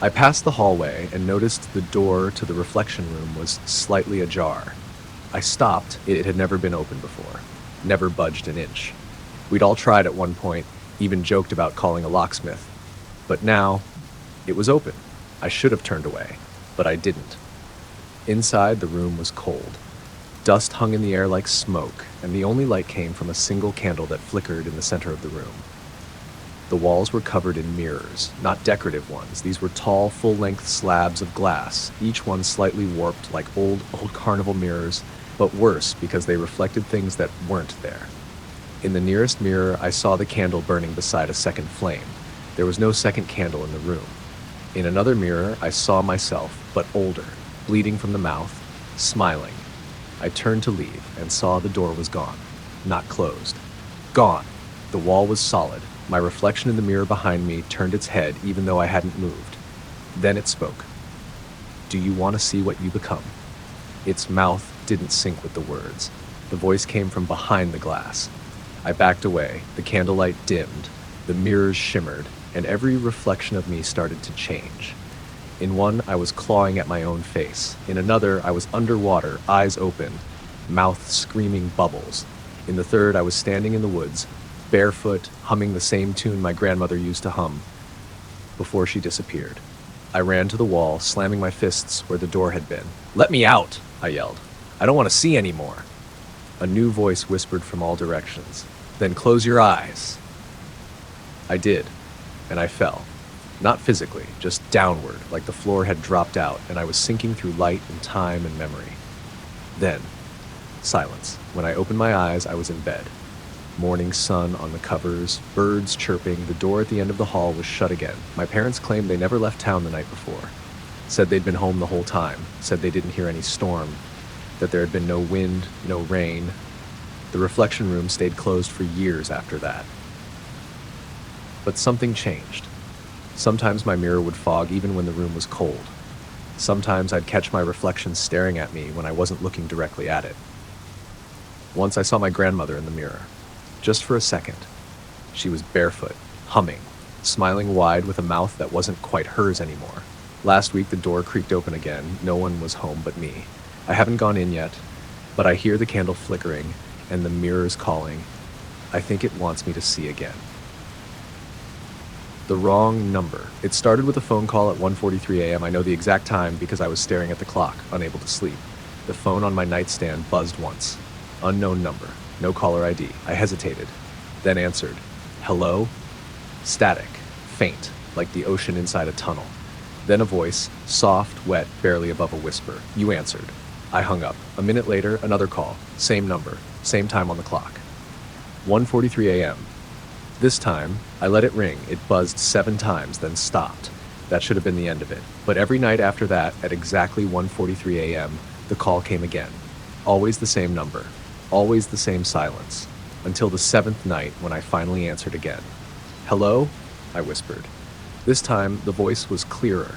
I passed the hallway and noticed the door to the reflection room was slightly ajar. I stopped. It had never been opened before, never budged an inch. We'd all tried at one point, even joked about calling a locksmith. But now, it was open. I should have turned away, but I didn't. Inside, the room was cold. Dust hung in the air like smoke, and the only light came from a single candle that flickered in the center of the room. The walls were covered in mirrors, not decorative ones. These were tall, full-length slabs of glass, each one slightly warped like old carnival mirrors, but worse because they reflected things that weren't there. In the nearest mirror, I saw the candle burning beside a second flame. There was no second candle in the room. In another mirror, I saw myself, but older, bleeding from the mouth, smiling. I turned to leave and saw the door was gone, not closed. Gone. The wall was solid. My reflection in the mirror behind me turned its head even though I hadn't moved. Then it spoke. Do you want to see what you become? Its mouth didn't sync with the words. The voice came from behind the glass. I backed away. The candlelight dimmed. The mirrors shimmered, and every reflection of me started to change. In one, I was clawing at my own face. In another, I was underwater, eyes open, mouth screaming bubbles. In the third, I was standing in the woods, barefoot, humming the same tune my grandmother used to hum, before she disappeared. I ran to the wall, slamming my fists where the door had been. Let me out, I yelled. I don't want to see anymore. A new voice whispered from all directions. Then close your eyes. I did, and I fell. Not physically, just downward, like the floor had dropped out and I was sinking through light and time and memory. Then, silence. When I opened my eyes, I was in bed. Morning sun on the covers, birds chirping, the door at the end of the hall was shut again. My parents claimed they never left town the night before. Said they'd been home the whole time. Said they didn't hear any storm. That there had been no wind, no rain. The reflection room stayed closed for years after that. But something changed. Sometimes my mirror would fog even when the room was cold. Sometimes I'd catch my reflection staring at me when I wasn't looking directly at it. Once I saw my grandmother in the mirror. Just for a second. She was barefoot, humming, smiling wide with a mouth that wasn't quite hers anymore. Last week the door creaked open again. No one was home but me. I haven't gone in yet, but I hear the candle flickering and the mirror's calling. I think it wants me to see again. The wrong number. It started with a phone call at 1:43 a.m. I know the exact time because I was staring at the clock, unable to sleep. The phone on my nightstand buzzed once. Unknown number. No caller ID. I hesitated, then answered. Hello? Static. Faint, like the ocean inside a tunnel. Then a voice, soft, wet, barely above a whisper. You answered. I hung up. A minute later, another call. Same number. Same time on the clock. 1:43 a.m. This time, I let it ring. It buzzed 7 times, then stopped. That should have been the end of it. But every night after that, at exactly 1:43 a.m., the call came again. Always the same number. Always the same silence. Until the 7th night when I finally answered again. Hello? I whispered. This time, the voice was clearer.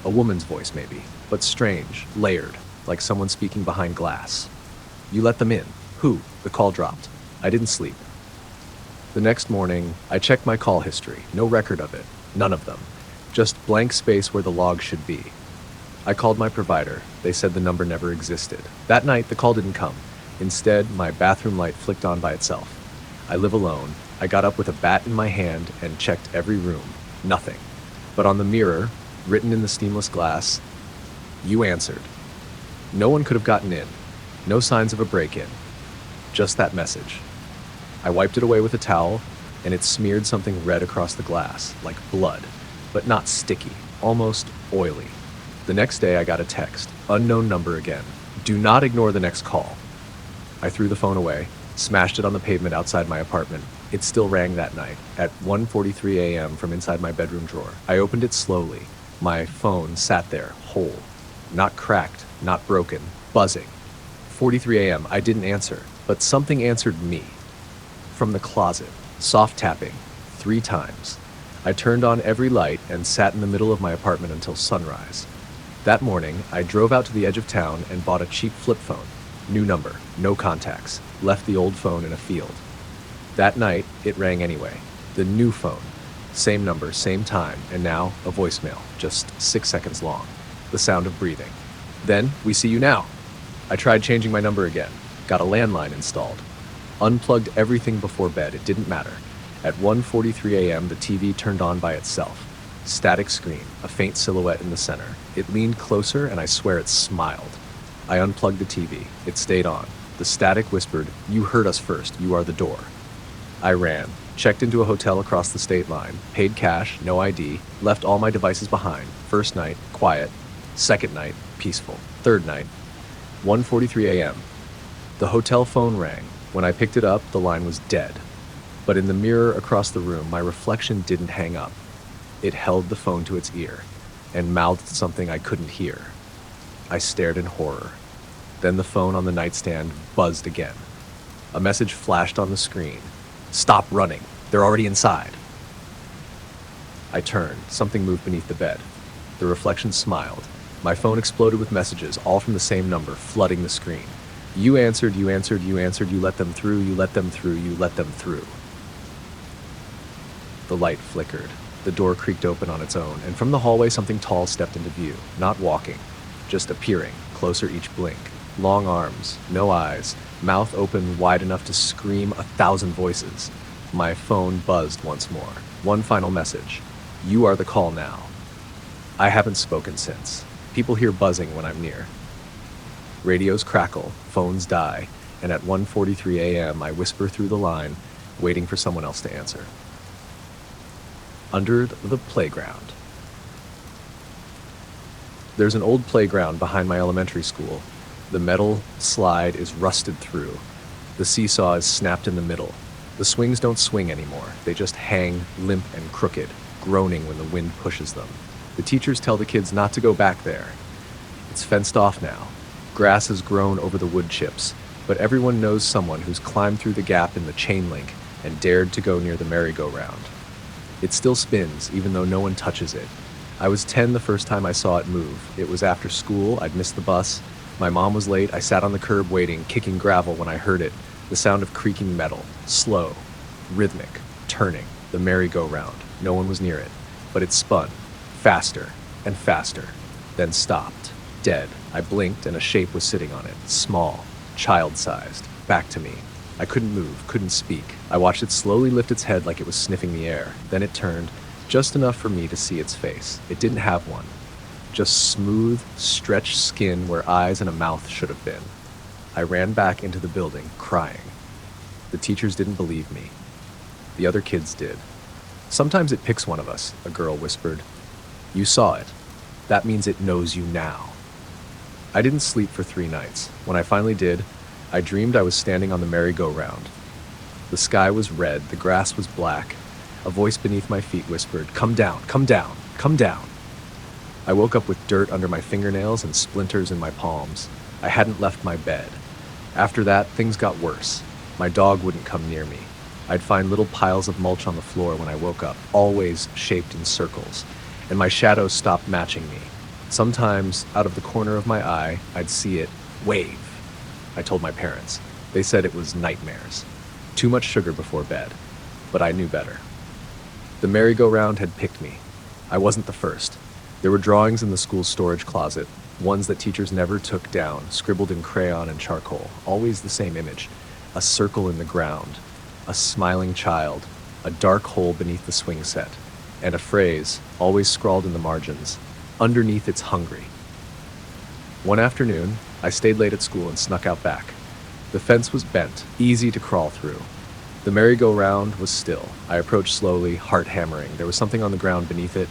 A woman's voice, maybe, but strange, layered, like someone speaking behind glass. You let them in. Who? The call dropped. I didn't sleep. The next morning, I checked my call history. No record of it. None of them. Just blank space where the log should be. I called my provider. They said the number never existed. That night, the call didn't come. Instead, my bathroom light flicked on by itself. I live alone. I got up with a bat in my hand and checked every room. Nothing. But on the mirror, written in the stainless glass, you answered. No one could have gotten in. No signs of a break-in. Just that message. I wiped it away with a towel, and it smeared something red across the glass, like blood, but not sticky, almost oily. The next day I got a text, unknown number again. Do not ignore the next call. I threw the phone away, smashed it on the pavement outside my apartment. It still rang that night, at 1:43 a.m. from inside my bedroom drawer. I opened it slowly. My phone sat there, whole. Not cracked, not broken, buzzing. 43 a.m. I didn't answer, but something answered me. From the closet, soft tapping, 3 times. I turned on every light and sat in the middle of my apartment until sunrise. That morning, I drove out to the edge of town and bought a cheap flip phone. New number, no contacts. Left the old phone in a field. That night, it rang anyway. The new phone. Same number, same time, and now a voicemail, just 6 seconds long. The sound of breathing. Then, we see you now. I tried changing my number again. Got a landline installed. Unplugged everything before bed, it didn't matter. At 1:43 a.m., the TV turned on by itself. Static screen, a faint silhouette in the center. It leaned closer, and I swear it smiled. I unplugged the TV. It stayed on. The static whispered, you heard us first, you are the door. I ran, checked into a hotel across the state line, paid cash, no ID, left all my devices behind. First night, quiet. Second night, peaceful. Third night, 1:43 a.m. The hotel phone rang. When I picked it up, the line was dead. But in the mirror across the room, my reflection didn't hang up. It held the phone to its ear and mouthed something I couldn't hear. I stared in horror. Then the phone on the nightstand buzzed again. A message flashed on the screen. Stop running. They're already inside. I turned. Something moved beneath the bed. The reflection smiled. My phone exploded with messages, all from the same number, flooding the screen. You answered, you answered, you answered, you let them through, you let them through, you let them through. The light flickered. The door creaked open on its own, and from the hallway something tall stepped into view, not walking, just appearing, closer each blink. Long arms, no eyes, mouth open wide enough to scream 1,000 voices. My phone buzzed once more. One final message. You are the call now. I haven't spoken since. People hear buzzing when I'm near. Radios crackle, phones die, and at 1:43 a.m. I whisper through the line, waiting for someone else to answer. Under the playground. There's an old playground behind my elementary school. The metal slide is rusted through. The seesaw is snapped in the middle. The swings don't swing anymore. They just hang limp and crooked, groaning when the wind pushes them. The teachers tell the kids not to go back there. It's fenced off now. Grass has grown over the wood chips, but everyone knows someone who's climbed through the gap in the chain link and dared to go near the merry-go-round. It still spins, even though no one touches it. I was 10 the first time I saw it move. It was after school. I'd missed the bus. My mom was late. I sat on the curb waiting, kicking gravel when I heard it. The sound of creaking metal. Slow. Rhythmic. Turning. The merry-go-round. No one was near it. But it spun. Faster. And faster. Then stopped. Dead. I blinked and a shape was sitting on it. Small. Child-sized. Back to me. I couldn't move. Couldn't speak. I watched it slowly lift its head like it was sniffing the air. Then it turned. Just enough for me to see its face. It didn't have one. Just smooth, stretched skin where eyes and a mouth should have been. I ran back into the building, crying. The teachers didn't believe me. The other kids did. "Sometimes it picks one of us," a girl whispered. "You saw it. That means it knows you now." I didn't sleep for 3 nights. When I finally did, I dreamed I was standing on the merry-go-round. The sky was red, the grass was black. A voice beneath my feet whispered, "Come down, come down, come down." I woke up with dirt under my fingernails and splinters in my palms. I hadn't left my bed. After that, things got worse. My dog wouldn't come near me. I'd find little piles of mulch on the floor when I woke up, always shaped in circles, and my shadow stopped matching me. Sometimes, out of the corner of my eye, I'd see it wave. I told my parents. They said it was nightmares. Too much sugar before bed. But I knew better. The merry-go-round had picked me. I wasn't the first. There were drawings in the school's storage closet, ones that teachers never took down, scribbled in crayon and charcoal, always the same image. A circle in the ground, a smiling child, a dark hole beneath the swing set, and a phrase, always scrawled in the margins, "Underneath it's hungry." One afternoon, I stayed late at school and snuck out back. The fence was bent, easy to crawl through. The merry-go-round was still. I approached slowly, heart hammering. There was something on the ground beneath it.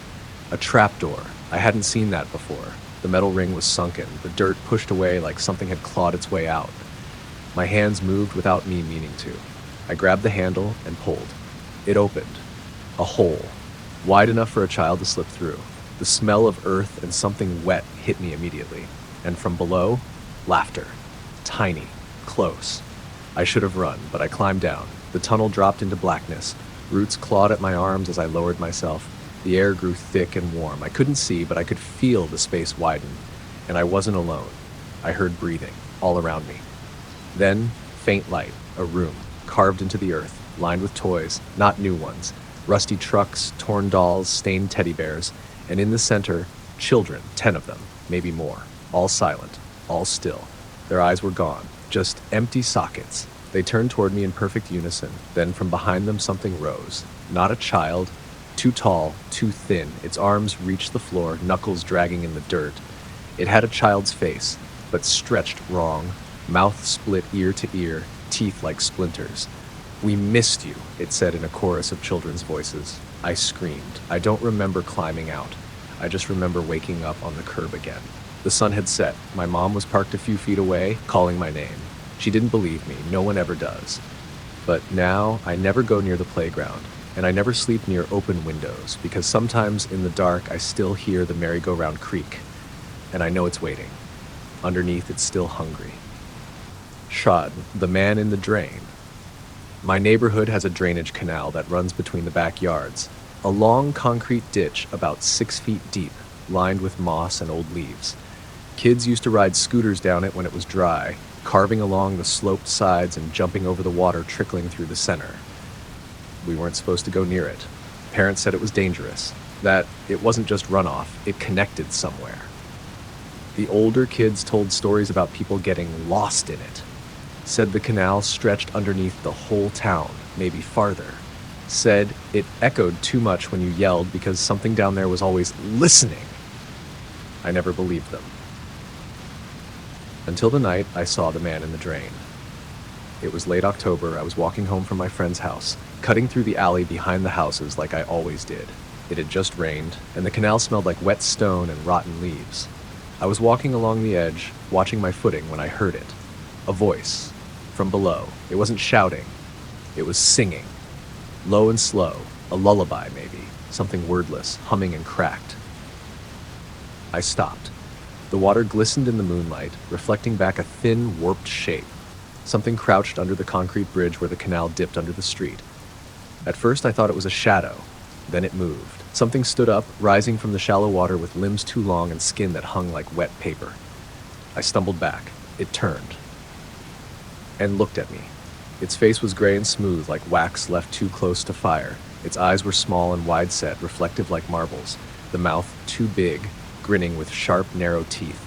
A trapdoor. I hadn't seen that before. The metal ring was sunken, the dirt pushed away like something had clawed its way out. My hands moved without me meaning to. I grabbed the handle and pulled. It opened. A hole, wide enough for a child to slip through. The smell of earth and something wet hit me immediately. And from below, laughter. Tiny, close. I should have run, but I climbed down. The tunnel dropped into blackness. Roots clawed at my arms as I lowered myself. The air grew thick and warm. I couldn't see, but I could feel the space widen. And I wasn't alone. I heard breathing, all around me. Then, faint light, a room, carved into the earth, lined with toys, not new ones. Rusty trucks, torn dolls, stained teddy bears. And in the center, children, 10 of them, maybe more. All silent, all still. Their eyes were gone, just empty sockets. They turned toward me in perfect unison. Then from behind them something rose. Not a child, too tall, too thin. Its arms reached the floor, knuckles dragging in the dirt. It had a child's face, but stretched wrong. Mouth split ear to ear, teeth like splinters. "We missed you," it said in a chorus of children's voices. I screamed. I don't remember climbing out. I just remember waking up on the curb again. The sun had set. My mom was parked a few feet away, calling my name. She didn't believe me. No one ever does. But now, I never go near the playground, and I never sleep near open windows, because sometimes in the dark I still hear the merry-go-round creak, and I know it's waiting. Underneath, it's still hungry. Shad, the man in the drain. My neighborhood has a drainage canal that runs between the backyards. A long concrete ditch about 6 feet deep, lined with moss and old leaves. Kids used to ride scooters down it when it was dry, carving along the sloped sides and jumping over the water trickling through the center. We weren't supposed to go near it. Parents said it was dangerous, that it wasn't just runoff, it connected somewhere. The older kids told stories about people getting lost in it. Said the canal stretched underneath the whole town, maybe farther. Said it echoed too much when you yelled because something down there was always listening. I never believed them. Until the night I saw the man in the drain. It was late October. I was walking home from my friend's house, cutting through the alley behind the houses like I always did. It had just rained, and the canal smelled like wet stone and rotten leaves. I was walking along the edge, watching my footing, when I heard it. A voice. From below. It wasn't shouting. It was singing. Low and slow. A lullaby, maybe. Something wordless, humming and cracked. I stopped. The water glistened in the moonlight, reflecting back a thin, warped shape. Something crouched under the concrete bridge where the canal dipped under the street. At first I thought it was a shadow. Then it moved. Something stood up, rising from the shallow water with limbs too long and skin that hung like wet paper. I stumbled back. It turned and looked at me. Its face was gray and smooth, like wax left too close to fire. Its eyes were small and wide-set, reflective like marbles. The mouth too big, grinning with sharp, narrow teeth.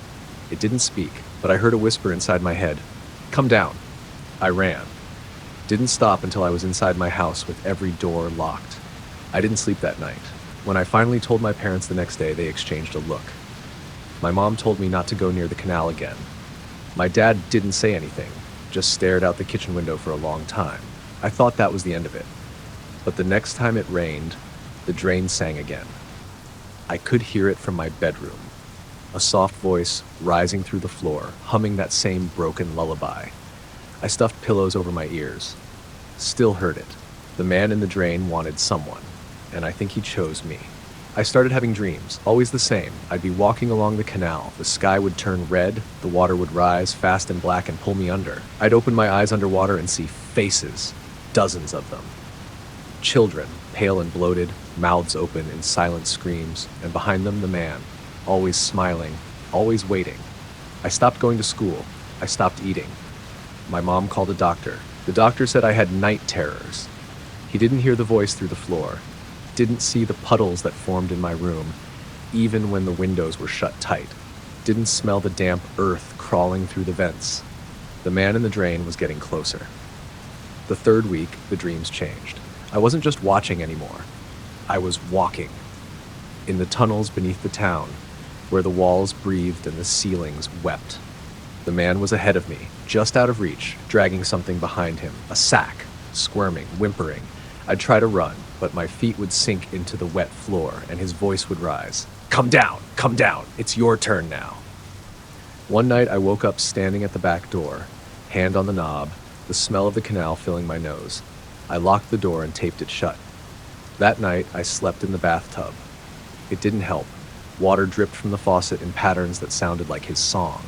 It didn't speak, but I heard a whisper inside my head. "Come down." I ran. Didn't stop until I was inside my house with every door locked. I didn't sleep that night. When I finally told my parents the next day, they exchanged a look. My mom told me not to go near the canal again. My dad didn't say anything, just stared out the kitchen window for a long time. I thought that was the end of it. But the next time it rained, the drain sang again. I could hear it from my bedroom. A soft voice rising through the floor, humming that same broken lullaby. I stuffed pillows over my ears. Still heard it. The man in the drain wanted someone, and I think he chose me. I started having dreams, always the same. I'd be walking along the canal. The sky would turn red, the water would rise, fast and black, and pull me under. I'd open my eyes underwater and see faces, dozens of them. Children, pale and bloated, mouths open in silent screams, and behind them the man, always smiling, always waiting. I stopped going to school. I stopped eating. My mom called a doctor. The doctor said I had night terrors. He didn't hear the voice through the floor, didn't see the puddles that formed in my room, even when the windows were shut tight, didn't smell the damp earth crawling through the vents. The man in the drain was getting closer. The third week, the dreams changed. I wasn't just watching anymore. I was walking. In the tunnels beneath the town, where the walls breathed and the ceilings wept. The man was ahead of me, just out of reach, dragging something behind him, a sack, squirming, whimpering. I'd try to run, but my feet would sink into the wet floor, and his voice would rise. Come down, it's your turn now." One night I woke up standing at the back door, hand on the knob, the smell of the canal filling my nose. I locked the door and taped it shut. That night I slept in the bathtub. It didn't help. Water dripped from the faucet in patterns that sounded like his song.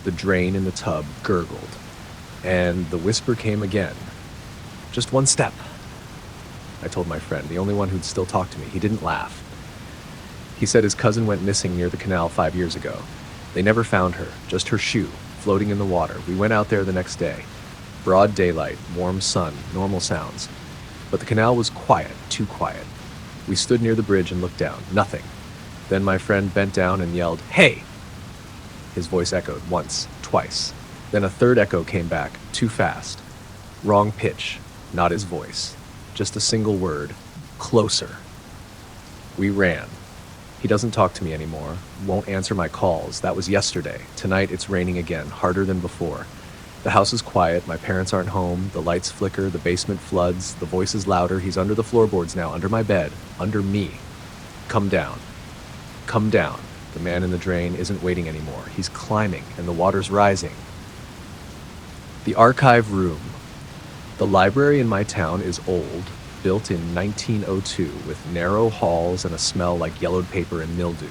The drain in the tub gurgled. And the whisper came again. "Just one step." I told my friend, the only one who'd still talk to me. He didn't laugh. He said his cousin went missing near the canal 5 years ago. They never found her, just her shoe, floating in the water. We went out there the next day. Broad daylight, warm sun, normal sounds. But the canal was quiet, too quiet. We stood near the bridge and looked down. Nothing. Then my friend bent down and yelled, "Hey!" His voice echoed once, twice. Then a third echo came back, too fast. Wrong pitch, not his voice. Just a single word, "Closer." We ran. He doesn't talk to me anymore, won't answer my calls. That was yesterday. Tonight it's raining again, harder than before. The house is quiet, my parents aren't home, the lights flicker, the basement floods, the voice is louder. He's under the floorboards now, under my bed, under me. Come down. Come down. The man in the drain isn't waiting anymore. He's climbing, and the water's rising. The archive room. The library in my town is old, built in 1902, with narrow halls and a smell like yellowed paper and mildew.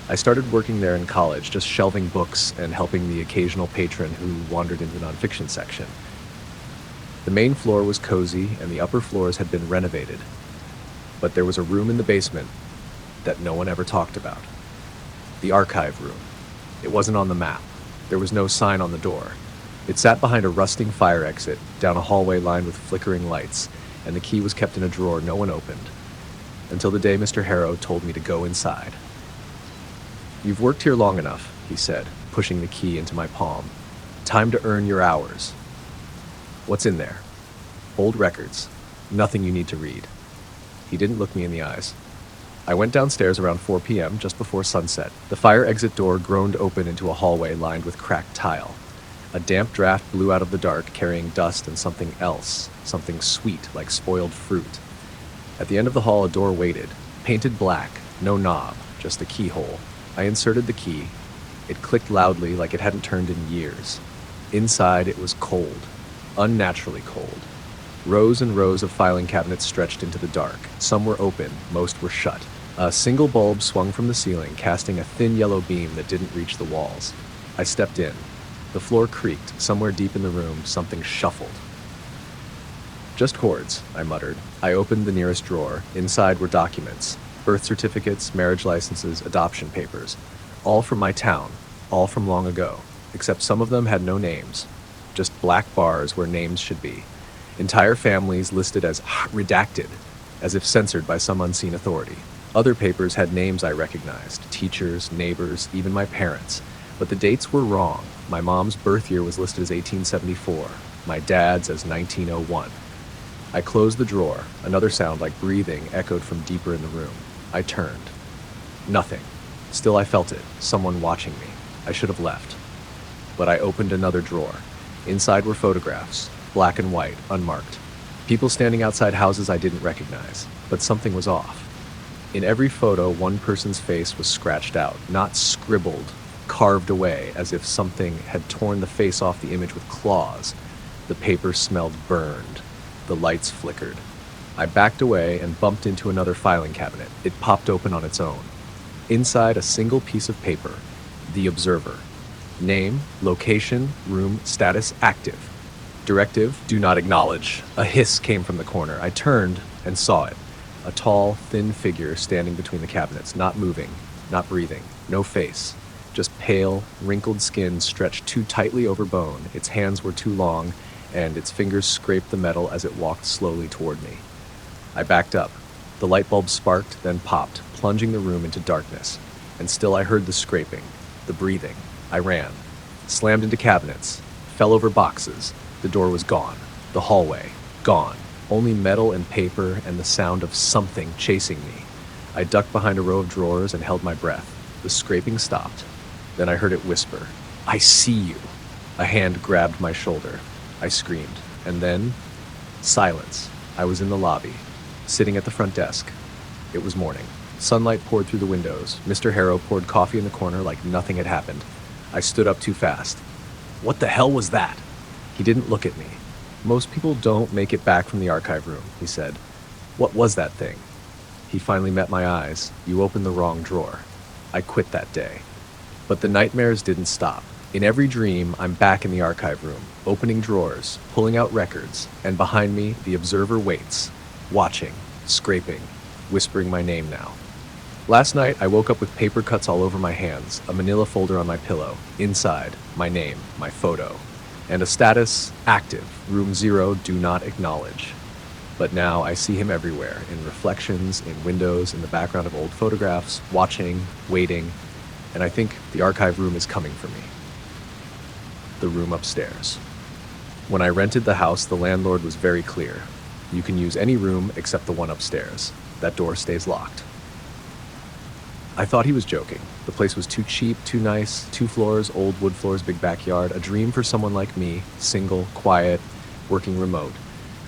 I started working there in college, just shelving books and helping the occasional patron who wandered into the nonfiction section. The main floor was cozy, and the upper floors had been renovated. But there was a room in the basement that no one ever talked about. The archive room. It wasn't on the map. There was no sign on the door. It sat behind a rusting fire exit, down a hallway lined with flickering lights, and the key was kept in a drawer no one opened, until the day Mr. Harrow told me to go inside. "You've worked here long enough," he said, pushing the key into my palm. "Time to earn your hours." "What's in there?" "Old records. Nothing you need to read." He didn't look me in the eyes. I went downstairs around 4 p.m., just before sunset. The fire exit door groaned open into a hallway lined with cracked tile. A damp draft blew out of the dark, carrying dust and something else, something sweet like spoiled fruit. At the end of the hall, a door waited, painted black, no knob, just a keyhole. I inserted the key, It clicked loudly like it hadn't turned in years. Inside, it was cold, unnaturally cold. Rows and rows of filing cabinets stretched into the dark. Some were open, most were shut. A single bulb swung from the ceiling, casting a thin yellow beam that didn't reach the walls. I stepped in. The floor creaked. Somewhere deep in the room, something shuffled. "Just hoards," I muttered. I opened the nearest drawer. Inside were documents. Birth certificates, marriage licenses, adoption papers. All from my town. All from long ago. Except some of them had no names. Just black bars where names should be. Entire families listed as redacted, as if censored by some unseen authority. Other papers had names I recognized. Teachers, neighbors, even my parents. But the dates were wrong. My mom's birth year was listed as 1874. My dad's as 1901. I closed the drawer. Another sound like breathing echoed from deeper in the room. I turned. Nothing. Still I felt it. Someone watching me. I should have left. But I opened another drawer. Inside were photographs. Black and white, unmarked. People standing outside houses I didn't recognize. But something was off. In every photo, one person's face was scratched out, not scribbled, carved away, as if something had torn the face off the image with claws. The paper smelled burned. The lights flickered. I backed away and bumped into another filing cabinet. It popped open on its own. Inside, a single piece of paper. The Observer. Name, location, room, status, active. Directive, do not acknowledge. A hiss came from the corner. I turned and saw it. A tall, thin figure standing between the cabinets, not moving, not breathing, no face. Just pale, wrinkled skin stretched too tightly over bone. Its hands were too long, and its fingers scraped the metal as it walked slowly toward me. I backed up. The light bulb sparked, then popped, plunging the room into darkness. And still I heard the scraping, the breathing. I ran, slammed into cabinets, fell over boxes. The door was gone. The hallway, gone. Only metal and paper and the sound of something chasing me. I ducked behind a row of drawers and held my breath. The scraping stopped. Then I heard it whisper, "I see you." A hand grabbed my shoulder. I screamed. And then, silence. I was in the lobby, sitting at the front desk. It was morning. Sunlight poured through the windows. Mr. Harrow poured coffee in the corner like nothing had happened. I stood up too fast. "What the hell was that?" He didn't look at me. "Most people don't make it back from the archive room," he said. "What was that thing?" He finally met my eyes. "You opened the wrong drawer." I quit that day. But the nightmares didn't stop. In every dream, I'm back in the archive room, opening drawers, pulling out records, and behind me, the Observer waits, watching, scraping, whispering my name now. Last night, I woke up with paper cuts all over my hands, a manila folder on my pillow, inside, my name, my photo, and a status, active, room 0, do not acknowledge. But now I see him everywhere, in reflections, in windows, in the background of old photographs, watching, waiting, and I think the archive room is coming for me. The room upstairs. When I rented the house, the landlord was very clear. You can use any room except the one upstairs. That door stays locked. I thought he was joking. The place was too cheap, too nice, 2 floors, old wood floors, big backyard, a dream for someone like me, single, quiet, working remote.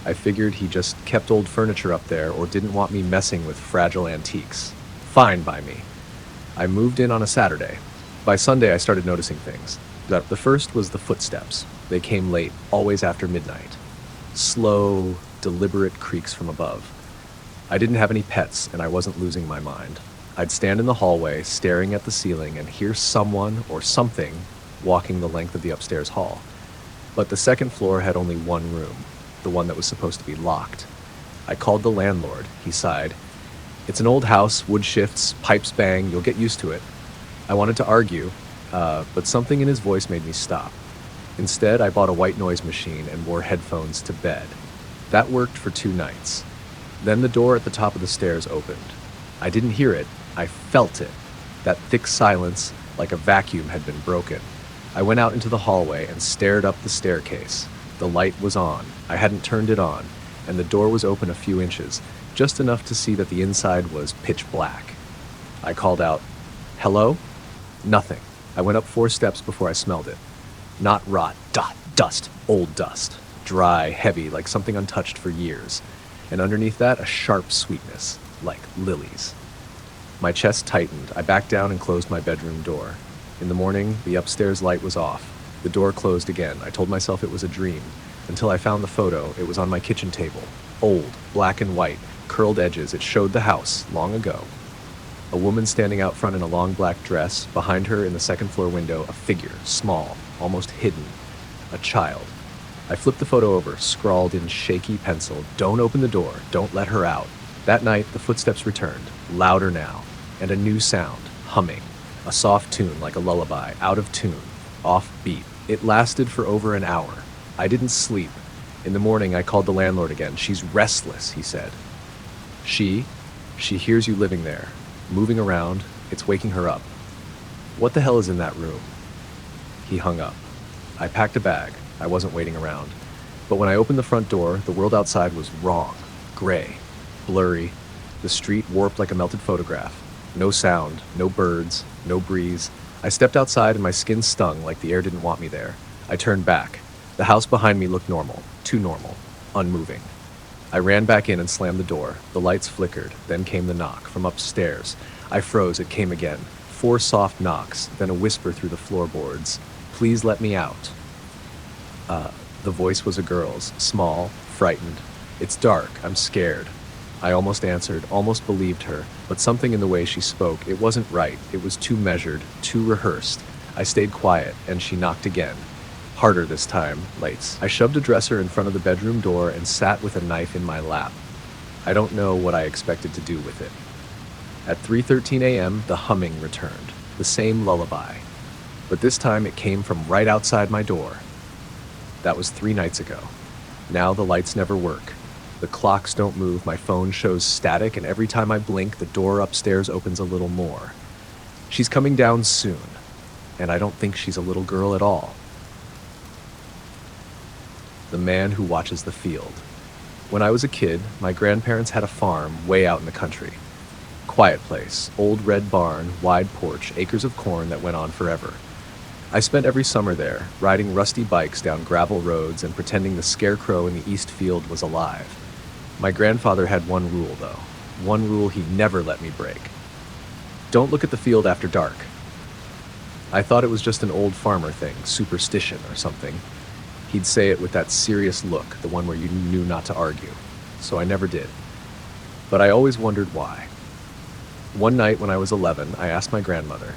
I figured he just kept old furniture up there or didn't want me messing with fragile antiques. Fine by me. I moved in on a Saturday. By Sunday, I started noticing things. The first was the footsteps. They came late, always after midnight. Slow, deliberate creaks from above. I didn't have any pets, and I wasn't losing my mind. I'd stand in the hallway, staring at the ceiling, and hear someone or something walking the length of the upstairs hall. But the second floor had only one room, the one that was supposed to be locked. I called the landlord. He sighed. "It's an old house, wood shifts, pipes bang, you'll get used to it." I wanted to argue, but something in his voice made me stop. Instead, I bought a white noise machine and wore headphones to bed. That worked for 2 nights. Then the door at the top of the stairs opened. I didn't hear it. I felt it. That thick silence, like a vacuum, had been broken. I went out into the hallway and stared up the staircase. The light was on. I hadn't turned it on, and the door was open a few inches, just enough to see that the inside was pitch black. I called out, "Hello?" Nothing. I went up 4 steps before I smelled it. Not rot, dust, old dust. Dry, heavy, like something untouched for years. And underneath that, a sharp sweetness, like lilies. My chest tightened. I backed down and closed my bedroom door. In the morning, the upstairs light was off. The door closed again. I told myself it was a dream, until I found the photo. It was on my kitchen table. Old, black and white, curled edges. It showed the house, long ago. A woman standing out front in a long black dress. Behind her, in the second floor window, a figure, small, almost hidden. A child. I flipped the photo over, scrawled in shaky pencil, "Don't open the door, don't let her out." That night, the footsteps returned, louder now, and a new sound, humming. A soft tune like a lullaby, out of tune, off beat. It lasted for over an hour. I didn't sleep. In the morning, I called the landlord again. "She's restless," he said. She hears you living there, moving around. It's waking her up. "What the hell is in that room?" He hung up. I packed a bag. I wasn't waiting around. But when I opened the front door, the world outside was wrong. Gray. Blurry. The street warped like a melted photograph. No sound, no birds, no breeze. I stepped outside and my skin stung like the air didn't want me there. I turned back. The house behind me looked normal. Too normal. Unmoving. I ran back in and slammed the door. The lights flickered. Then came the knock from upstairs. I froze. It came again. 4 soft knocks, then a whisper through the floorboards. "Please let me out." The voice was a girl's, small, frightened. "It's dark. I'm scared." I almost answered, almost believed her, but something in the way she spoke, it wasn't right. It was too measured, too rehearsed. I stayed quiet, and she knocked again. Harder this time, lights. I shoved a dresser in front of the bedroom door and sat with a knife in my lap. I don't know what I expected to do with it. At 3:13 a.m., the humming returned, the same lullaby. But this time it came from right outside my door. That was 3 nights ago. Now the lights never work. The clocks don't move, my phone shows static, and every time I blink, the door upstairs opens a little more. She's coming down soon, and I don't think she's a little girl at all. The man who watches the field. When I was a kid, my grandparents had a farm way out in the country. Quiet place, old red barn, wide porch, acres of corn that went on forever. I spent every summer there, riding rusty bikes down gravel roads and pretending the scarecrow in the east field was alive. My grandfather had one rule, though. One rule he never let me break. "Don't look at the field after dark." I thought it was just an old farmer thing, superstition or something. He'd say it with that serious look, the one where you knew not to argue. So I never did. But I always wondered why. One night when I was 11, I asked my grandmother.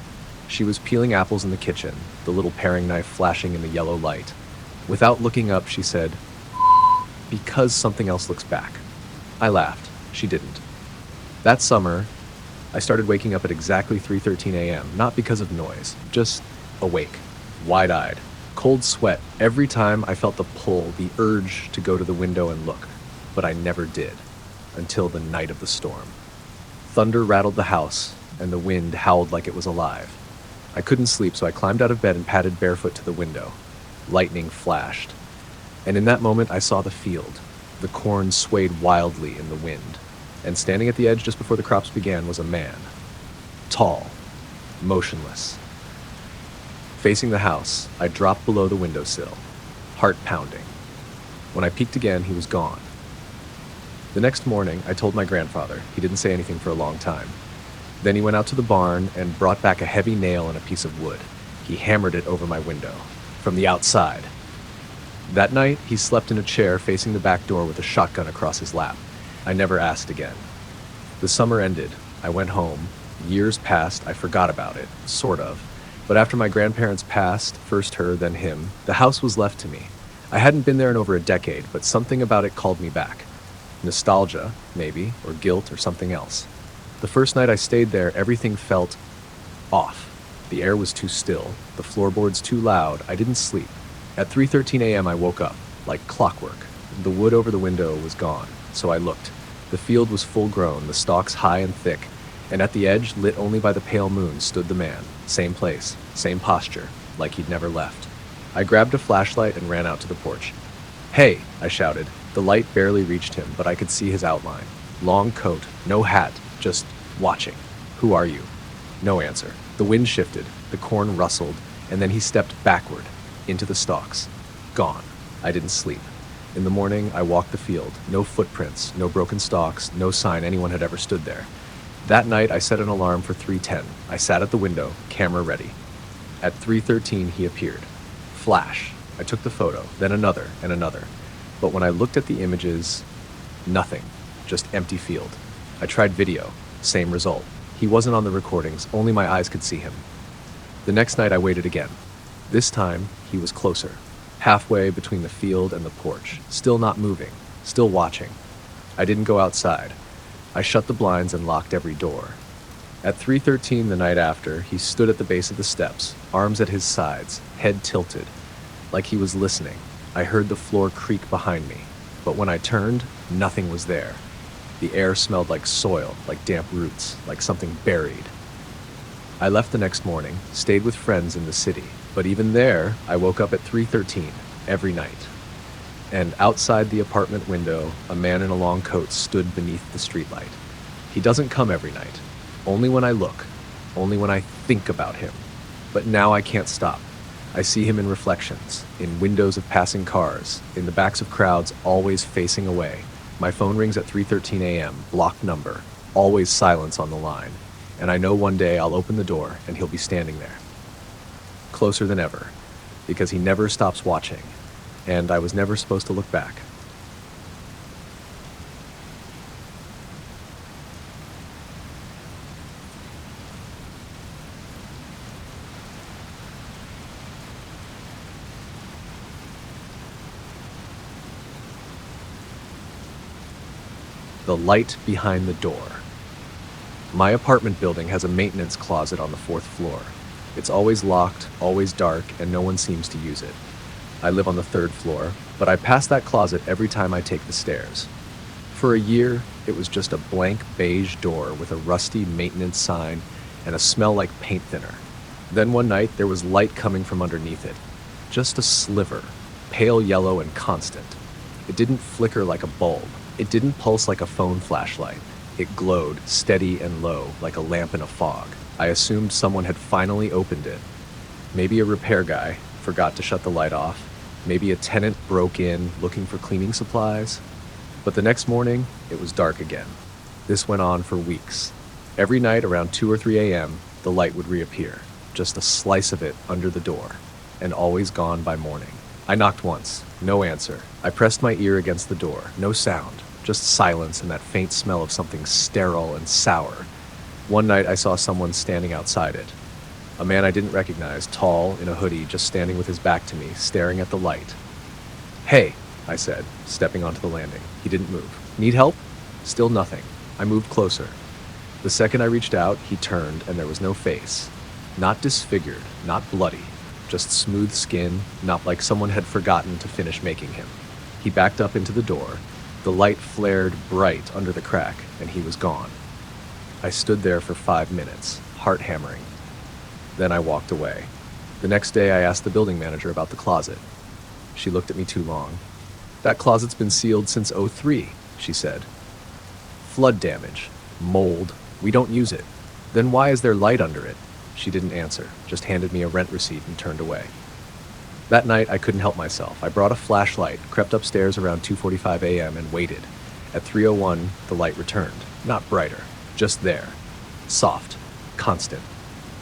She was peeling apples in the kitchen, the little paring knife flashing in the yellow light. Without looking up, she said, "Because something else looks back." I laughed. She didn't. That summer, I started waking up at exactly 3:13 a.m., not because of noise, just awake, wide-eyed, cold sweat every time I felt the pull, the urge to go to the window and look. But I never did, until the night of the storm. Thunder rattled the house, and the wind howled like it was alive. I couldn't sleep, so I climbed out of bed and padded barefoot to the window. Lightning flashed. And in that moment, I saw the field. The corn swayed wildly in the wind. And standing at the edge just before the crops began was a man. Tall. Motionless. Facing the house, I dropped below the windowsill. Heart pounding. When I peeked again, he was gone. The next morning, I told my grandfather. He didn't say anything for a long time. Then he went out to the barn and brought back a heavy nail and a piece of wood. He hammered it over my window, from the outside. That night, he slept in a chair facing the back door with a shotgun across his lap. I never asked again. The summer ended. I went home. Years passed. I forgot about it, sort of. But after my grandparents passed, first her, then him, the house was left to me. I hadn't been there in over a decade, but something about it called me back. Nostalgia, maybe, or guilt, or something else. The first night I stayed there, everything felt off. The air was too still, the floorboards too loud. I didn't sleep. At 3:13 a.m. I woke up, like clockwork. The wood over the window was gone, so I looked. The field was full grown, the stalks high and thick, and at the edge, lit only by the pale moon, stood the man. Same place, same posture, like he'd never left. I grabbed a flashlight and ran out to the porch. "Hey," I shouted. The light barely reached him, but I could see his outline. Long coat, no hat, just watching. "Who are you?" No answer. The wind shifted, the corn rustled, and then he stepped backward, into the stalks. Gone. I didn't sleep. In the morning, I walked the field. No footprints, no broken stalks, no sign anyone had ever stood there. That night, I set an alarm for 3:10. I sat at the window, camera ready. At 3:13, he appeared. Flash. I took the photo, then another and another. But when I looked at the images, nothing. Just empty field. I tried video. Same result. He wasn't on the recordings, only my eyes could see him. The next night I waited again. This time, he was closer. Halfway between the field and the porch. Still not moving. Still watching. I didn't go outside. I shut the blinds and locked every door. At 3:13 the night after, he stood at the base of the steps, arms at his sides, head tilted, like he was listening. I heard the floor creak behind me, but when I turned, nothing was there. The air smelled like soil, like damp roots, like something buried. I left the next morning, stayed with friends in the city, but even there, I woke up at 3:13 every night. And outside the apartment window, a man in a long coat stood beneath the streetlight. He doesn't come every night. Only when I look. Only when I think about him. But now I can't stop. I see him in reflections, in windows of passing cars, in the backs of crowds always facing away. My phone rings at 3:13 a.m., blocked number, always silence on the line. And I know one day I'll open the door and he'll be standing there. Closer than ever, because he never stops watching, and I was never supposed to look back. The light behind the door. My apartment building has a maintenance closet on the 4th floor. It's always locked, always dark, and no one seems to use it. I live on the 3rd floor, but I pass that closet every time I take the stairs. For a year, it was just a blank beige door with a rusty maintenance sign and a smell like paint thinner. Then one night, there was light coming from underneath it. Just a sliver, pale yellow and constant. It didn't flicker like a bulb. It didn't pulse like a phone flashlight. It glowed, steady and low, like a lamp in a fog. I assumed someone had finally opened it. Maybe a repair guy forgot to shut the light off. Maybe a tenant broke in looking for cleaning supplies. But the next morning, it was dark again. This went on for weeks. Every night around 2 or 3 a.m., the light would reappear. Just a slice of it under the door, and always gone by morning. I knocked once. No answer. I pressed my ear against the door. No sound. Just silence and that faint smell of something sterile and sour. One night I saw someone standing outside it. A man I didn't recognize, tall, in a hoodie, just standing with his back to me, staring at the light. "Hey," I said, stepping onto the landing. He didn't move. "Need help?" Still nothing. I moved closer. The second I reached out, he turned, and there was no face. Not disfigured, not bloody, just smooth skin, not like someone had forgotten to finish making him. He backed up into the door. The light flared bright under the crack, and he was gone. I stood there for 5 minutes, heart hammering. Then I walked away. The next day I asked the building manager about the closet. She looked at me too long. "That closet's been sealed since '03, she said. "Flood damage, mold, we don't use it. Then why is there light under it?" She didn't answer, just handed me a rent receipt and turned away. That night, I couldn't help myself. I brought a flashlight, crept upstairs around 2:45 a.m. and waited. At 3:01, the light returned. Not brighter, just there. Soft, constant.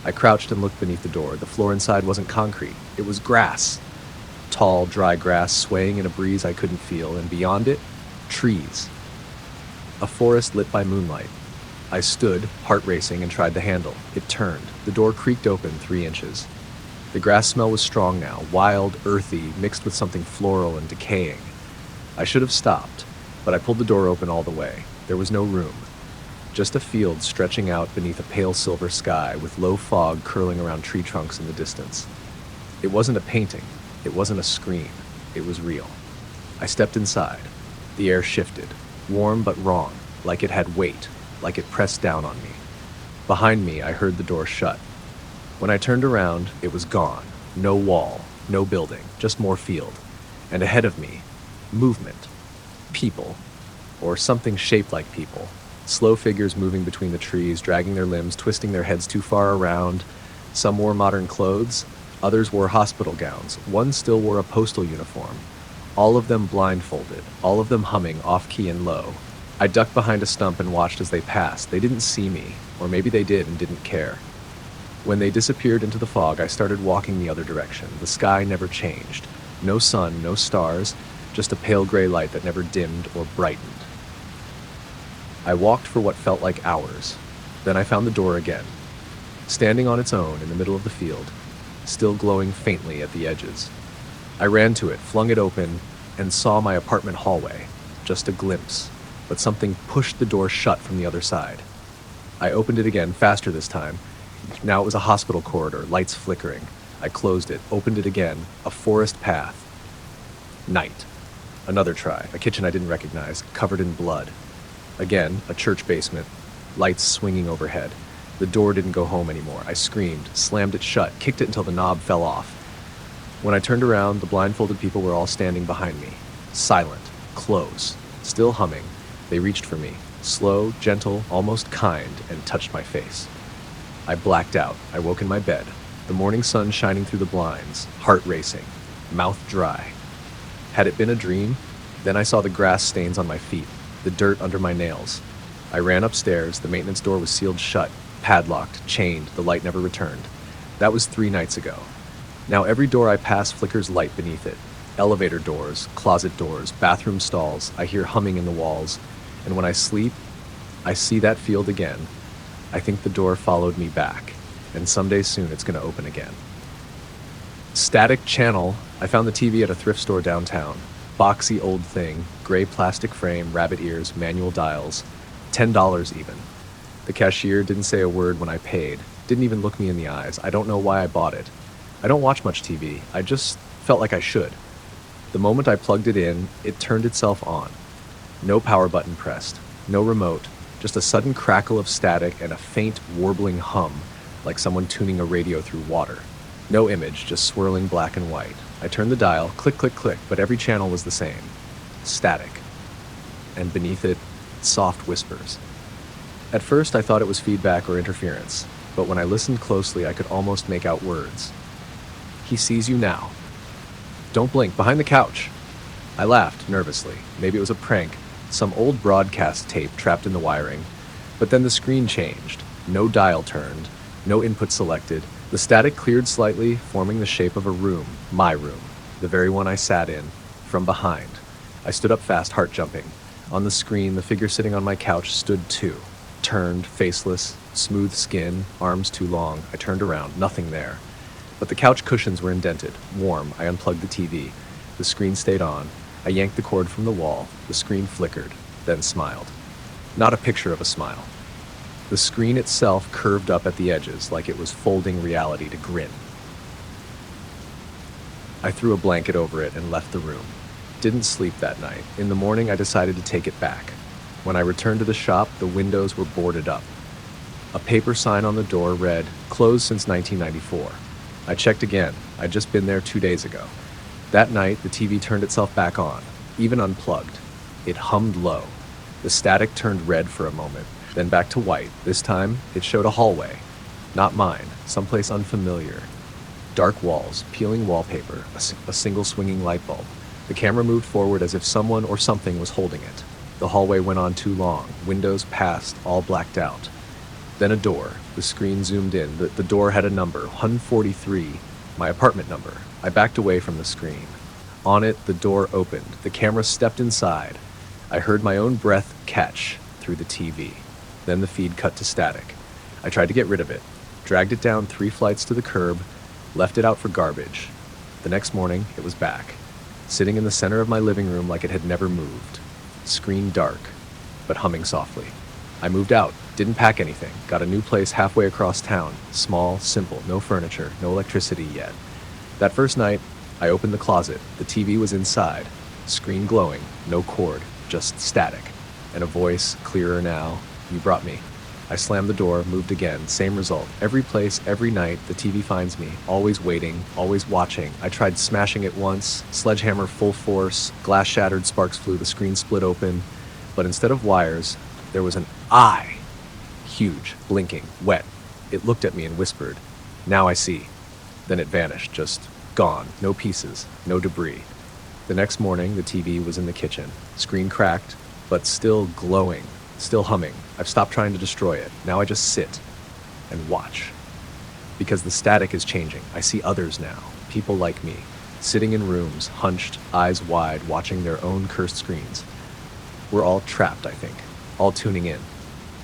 I crouched and looked beneath the door. The floor inside wasn't concrete. It was grass. Tall, dry grass swaying in a breeze I couldn't feel, and beyond it, trees. A forest lit by moonlight. I stood, heart racing, and tried the handle. It turned. The door creaked open 3 inches. The grass smell was strong now, wild, earthy, mixed with something floral and decaying. I should have stopped, but I pulled the door open all the way. There was no room. Just a field stretching out beneath a pale silver sky with low fog curling around tree trunks in the distance. It wasn't a painting. It wasn't a screen. It was real. I stepped inside. The air shifted, warm but wrong, like it had weight, like it pressed down on me. Behind me, I heard the door shut. When I turned around, it was gone. No wall, no building, just more field. And ahead of me, movement. People. Or something shaped like people. Slow figures moving between the trees, dragging their limbs, twisting their heads too far around. Some wore modern clothes. Others wore hospital gowns. One still wore a postal uniform. All of them blindfolded, all of them humming off-key and low. I ducked behind a stump and watched as they passed. They didn't see me, or maybe they did and didn't care. When they disappeared into the fog, I started walking the other direction. The sky never changed. No sun, no stars, just a pale gray light that never dimmed or brightened. I walked for what felt like hours. Then I found the door again, standing on its own in the middle of the field, still glowing faintly at the edges. I ran to it, flung it open, and saw my apartment hallway. Just a glimpse, but something pushed the door shut from the other side. I opened it again, faster this time. Now it was a hospital corridor, lights flickering. I closed it, opened it again, a forest path. Night. Another try, a kitchen I didn't recognize, covered in blood. Again, a church basement, lights swinging overhead. The door didn't go home anymore. I screamed, slammed it shut, kicked it until the knob fell off. When I turned around, the blindfolded people were all standing behind me. Silent, close, still humming. They reached for me, slow, gentle, almost kind, and touched my face. I blacked out. I woke in my bed, the morning sun shining through the blinds, heart racing, mouth dry. Had it been a dream? Then I saw the grass stains on my feet, the dirt under my nails. I ran upstairs. The maintenance door was sealed shut, padlocked, chained. The light never returned. That was 3 nights ago. Now every door I pass flickers light beneath it. Elevator doors, closet doors, bathroom stalls. I hear humming in the walls. And when I sleep, I see that field again. I think the door followed me back, and someday soon it's going to open again. Static channel. I found the TV at a thrift store downtown. Boxy old thing, gray plastic frame, rabbit ears, manual dials. $10 even. The cashier didn't say a word when I paid, didn't even look me in the eyes. I don't know why I bought it. I don't watch much TV. I just felt like I should. The moment I plugged it in, it turned itself on. No power button pressed, no remote, just a sudden crackle of static and a faint warbling hum, like someone tuning a radio through water. No image, just swirling black and white. I turned the dial, click, click, click, but every channel was the same. Static. And beneath it, soft whispers. At first, I thought it was feedback or interference, but when I listened closely, I could almost make out words. He sees you now. Don't blink, behind the couch. I laughed nervously. Maybe it was a prank, some old broadcast tape trapped in the wiring. But then the screen changed. No dial turned, no input selected. The static cleared slightly, forming the shape of a room, my room, the very one I sat in, from behind. I stood up fast, heart jumping. On the screen, the figure sitting on my couch stood too. Turned, faceless, smooth skin, arms too long. I turned around, nothing there. But the couch cushions were indented, warm. I unplugged the TV. The screen stayed on. I yanked the cord from the wall. The screen flickered, then smiled. Not a picture of a smile. The screen itself curved up at the edges, like it was folding reality to grin. I threw a blanket over it and left the room. Didn't sleep that night. In the morning, I decided to take it back. When I returned to the shop, the windows were boarded up. A paper sign on the door read, "Closed since 1994. I checked again. I'd just been there 2 days ago. That night, the TV turned itself back on, even unplugged. It hummed low. The static turned red for a moment, then back to white. This time, it showed a hallway. Not mine, someplace unfamiliar. Dark walls, peeling wallpaper, a single swinging light bulb. The camera moved forward as if someone or something was holding it. The hallway went on too long. Windows passed, all blacked out. Then a door. The screen zoomed in. The door had a number, 143, my apartment number. I backed away from the screen. On it, the door opened. The camera stepped inside. I heard my own breath catch through the TV. Then the feed cut to static. I tried to get rid of it, dragged it down 3 flights to the curb, left it out for garbage. The next morning, it was back, sitting in the center of my living room like it had never moved. Screen dark, but humming softly. I moved out, didn't pack anything, got a new place halfway across town. Small, simple, no furniture, no electricity yet. That first night, I opened the closet. The TV was inside, screen glowing, no cord, just static. And a voice, clearer now, "You brought me." I slammed the door, moved again, same result. Every place, every night, the TV finds me, always waiting, always watching. I tried smashing it once, sledgehammer full force, glass shattered, sparks flew, the screen split open. But instead of wires, there was an eye. Huge, blinking, wet. It looked at me and whispered, "Now I see." Then it vanished, just gone, no pieces, no debris. The next morning, the TV was in the kitchen, screen cracked, but still glowing. Still humming. I've stopped trying to destroy it. Now I just sit and watch. because the static is changing. I see others now, people like me, sitting in rooms, hunched, eyes wide, watching their own cursed screens. We're all trapped, I think, all tuning in.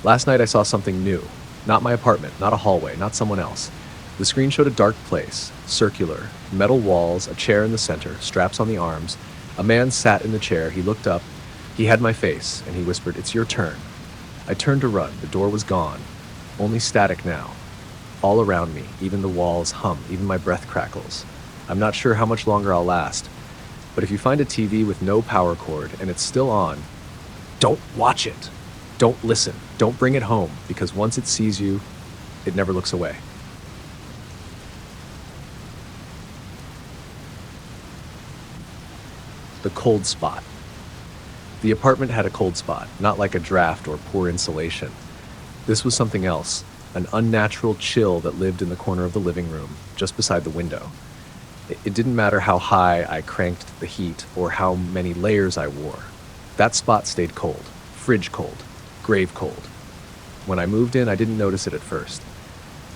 Last night I saw something new. Not my apartment, not a hallway, not someone else. The screen showed a dark place, circular, metal walls, a chair in the center, straps on the arms. A man sat in the chair, he looked up, he had my face, and he whispered, "It's your turn." I turned to run, the door was gone. Only static now. All around me, even the walls hum, even my breath crackles. I'm not sure how much longer I'll last, but if you find a TV with no power cord and it's still on, don't watch it. Don't listen. Don't bring it home, because once it sees you, it never looks away. The cold spot. The apartment had a cold spot, not like a draft or poor insulation. This was something else, an unnatural chill that lived in the corner of the living room, just beside the window. It didn't matter how high I cranked the heat or how many layers I wore. That spot stayed cold, fridge cold, grave cold. When I moved in, I didn't notice it at first.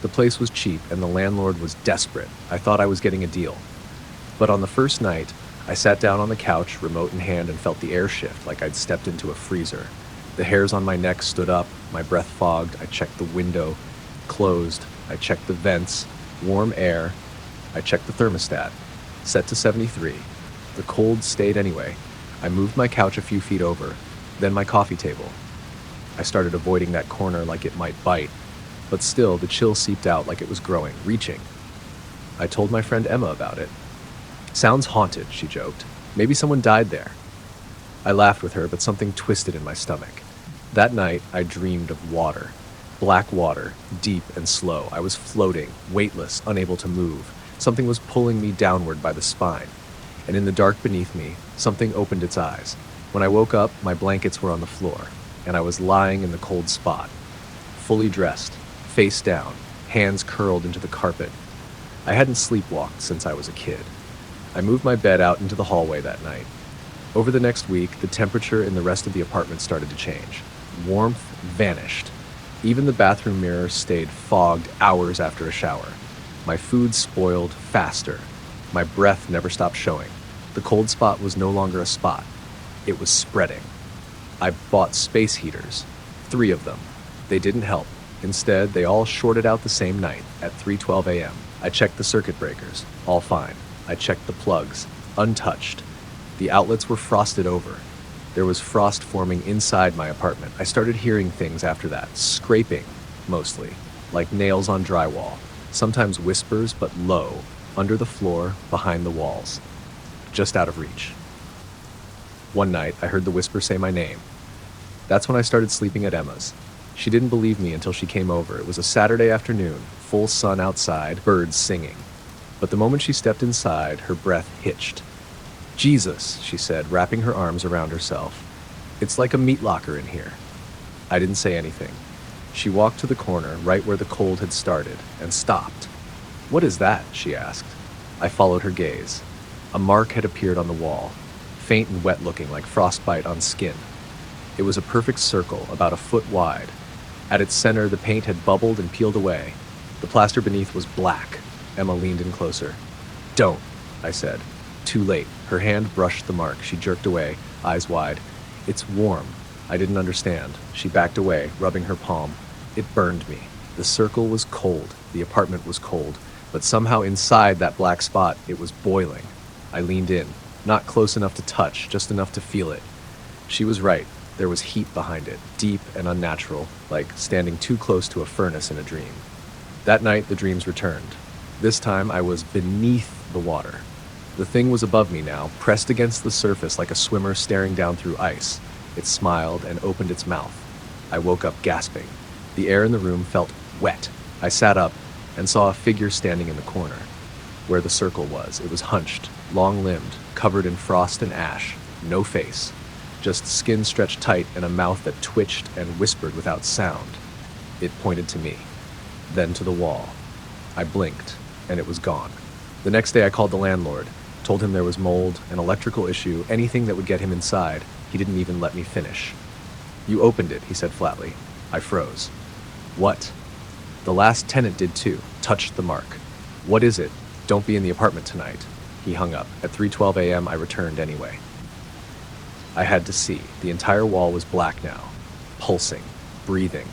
The place was cheap and the landlord was desperate. I thought I was getting a deal. But on the first night, I sat down on the couch, remote in hand, and felt the air shift like I'd stepped into a freezer. The hairs on my neck stood up, my breath fogged. I checked the window, closed. I checked the vents, warm air. I checked the thermostat, set to 73. The cold stayed anyway. I moved my couch a few feet over, then my coffee table. I started avoiding that corner like it might bite, but still the chill seeped out like it was growing, reaching. I told my friend Emma about it. "Sounds haunted," she joked. "Maybe someone died there." I laughed with her, but something twisted in my stomach. That night, I dreamed of water. Black water, deep and slow. I was floating, weightless, unable to move. Something was pulling me downward by the spine. And in the dark beneath me, something opened its eyes. When I woke up, my blankets were on the floor, and I was lying in the cold spot, fully dressed, face down, hands curled into the carpet. I hadn't sleepwalked since I was a kid. I moved my bed out into the hallway that night. Over the next week, the temperature in the rest of the apartment started to change. Warmth vanished. Even the bathroom mirror stayed fogged hours after a shower. My food spoiled faster. My breath never stopped showing. The cold spot was no longer a spot. It was spreading. I bought space heaters, 3 of them. They didn't help. Instead, they all shorted out the same night at 3:12 a.m. I checked the circuit breakers, all fine. I checked the plugs, untouched. The outlets were frosted over. There was frost forming inside my apartment. I started hearing things after that, scraping, mostly, like nails on drywall. Sometimes whispers, but low, under the floor, behind the walls, just out of reach. One night, I heard the whisper say my name. That's when I started sleeping at Emma's. She didn't believe me until she came over. It was a Saturday afternoon, full sun outside, birds singing. But the moment she stepped inside, her breath hitched. "Jesus," she said, wrapping her arms around herself. "It's like a meat locker in here." I didn't say anything. She walked to the corner, right where the cold had started, and stopped. "What is that?" she asked. I followed her gaze. A mark had appeared on the wall, faint and wet looking like frostbite on skin. It was a perfect circle, about a foot wide. At its center, the paint had bubbled and peeled away. The plaster beneath was black. Emma leaned in closer. "Don't," I said. Too late. Her hand brushed the mark. She jerked away, eyes wide. "It's warm." I didn't understand. She backed away, rubbing her palm. It burned me. The circle was cold. The apartment was cold. But somehow inside that black spot, it was boiling. I leaned in. Not close enough to touch, just enough to feel it. She was right. There was heat behind it, deep and unnatural, like standing too close to a furnace in a dream. That night, the dreams returned. This time, I was beneath the water. The thing was above me now, pressed against the surface like a swimmer staring down through ice. It smiled and opened its mouth. I woke up gasping. The air in the room felt wet. I sat up and saw a figure standing in the corner. Where the circle was, it was hunched, long-limbed, covered in frost and ash. No face. Just skin stretched tight and a mouth that twitched and whispered without sound. It pointed to me, then to the wall. I blinked, and it was gone. The next day I called the landlord, told him there was mold, an electrical issue, anything that would get him inside. He didn't even let me finish. "You opened it," he said flatly. I froze. "What?" "The last tenant did too. touched the mark. What is it? Don't be in the apartment tonight. He hung up. At 3:12 a.m., I returned anyway. I had to see. The entire wall was black now, pulsing, breathing.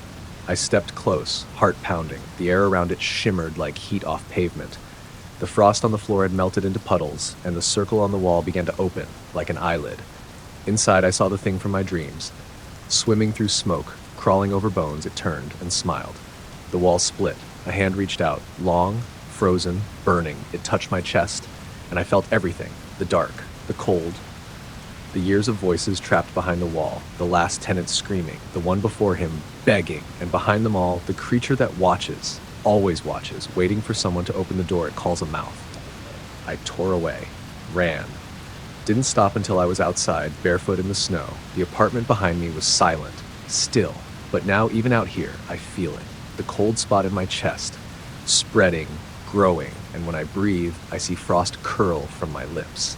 I stepped close, heart pounding. The air around it shimmered like heat off pavement. The frost on the floor had melted into puddles, and the circle on the wall began to open, like an eyelid. Inside, I saw the thing from my dreams. Swimming through smoke, crawling over bones, it turned and smiled. The wall split. A hand reached out, long, frozen, burning. It touched my chest, and I felt everything. The dark, the cold, the years of voices trapped behind the wall, the last tenant screaming, the one before him begging, and behind them all, the creature that watches, always watches, waiting for someone to open the door it calls a mouth. I tore away, ran. Didn't stop until I was outside, barefoot in the snow. The apartment behind me was silent, still, but now even out here, I feel it. The cold spot in my chest, spreading, growing, and when I breathe, I see frost curl from my lips.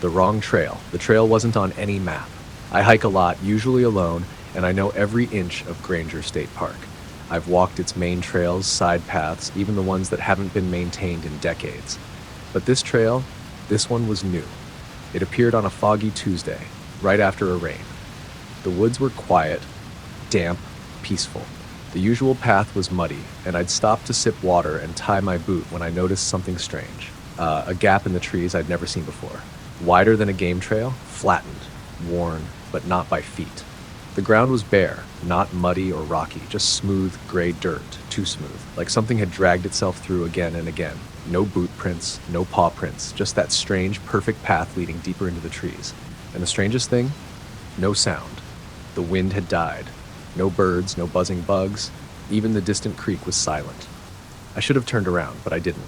The wrong trail. The trail wasn't on any map. I hike a lot, usually alone, and I know every inch of Granger State Park. I've walked its main trails, side paths, even the ones that haven't been maintained in decades. But this trail, this one was new. It appeared on a foggy Tuesday, right after a rain. The woods were quiet, damp, peaceful. The usual path was muddy, and I'd stop to sip water and tie my boot when I noticed something strange. A gap in the trees I'd never seen before. Wider than a game trail, flattened, worn, but not by feet. The ground was bare, not muddy or rocky, just smooth, gray dirt, too smooth, like something had dragged itself through again and again. No boot prints, no paw prints, just that strange, perfect path leading deeper into the trees. And the strangest thing? No sound. The wind had died. No birds, no buzzing bugs. Even the distant creek was silent. I should have turned around, but I didn't.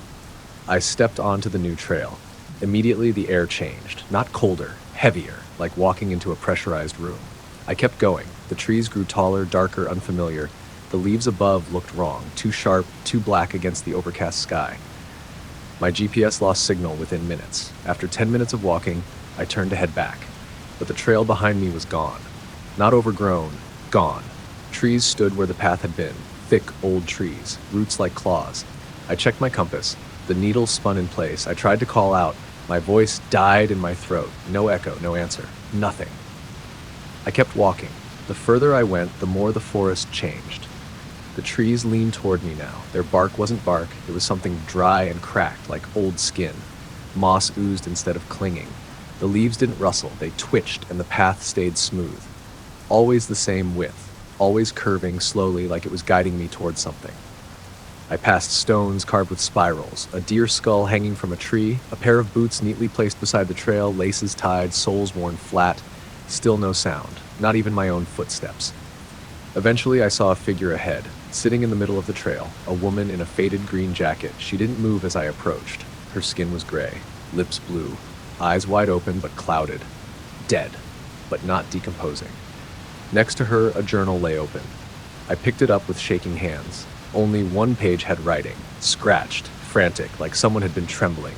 I stepped onto the new trail. Immediately, the air changed, not colder, heavier, like walking into a pressurized room. I kept going. The trees grew taller, darker, unfamiliar. The leaves above looked wrong, too sharp, too black against the overcast sky. My GPS lost signal within minutes. After 10 minutes of walking, I turned to head back. But the trail behind me was gone. Not overgrown, gone. Trees stood where the path had been, thick, old trees, roots like claws. I checked my compass. The needle spun in place. I tried to call out. My voice died in my throat. No echo, no answer. Nothing. I kept walking. The further I went, the more the forest changed. The trees leaned toward me now. Their bark wasn't bark. It was something dry and cracked, like old skin. Moss oozed instead of clinging. The leaves didn't rustle. They twitched, and the path stayed smooth. Always the same width. Always curving slowly like it was guiding me toward something. I passed stones carved with spirals, a deer skull hanging from a tree, a pair of boots neatly placed beside the trail, laces tied, soles worn flat. Still no sound, not even my own footsteps. Eventually, I saw a figure ahead, sitting in the middle of the trail, a woman in a faded green jacket. She didn't move as I approached. Her skin was gray, lips blue, eyes wide open but clouded. Dead, but not decomposing. Next to her, a journal lay open. I picked it up with shaking hands. Only one page had writing, scratched, frantic, like someone had been trembling.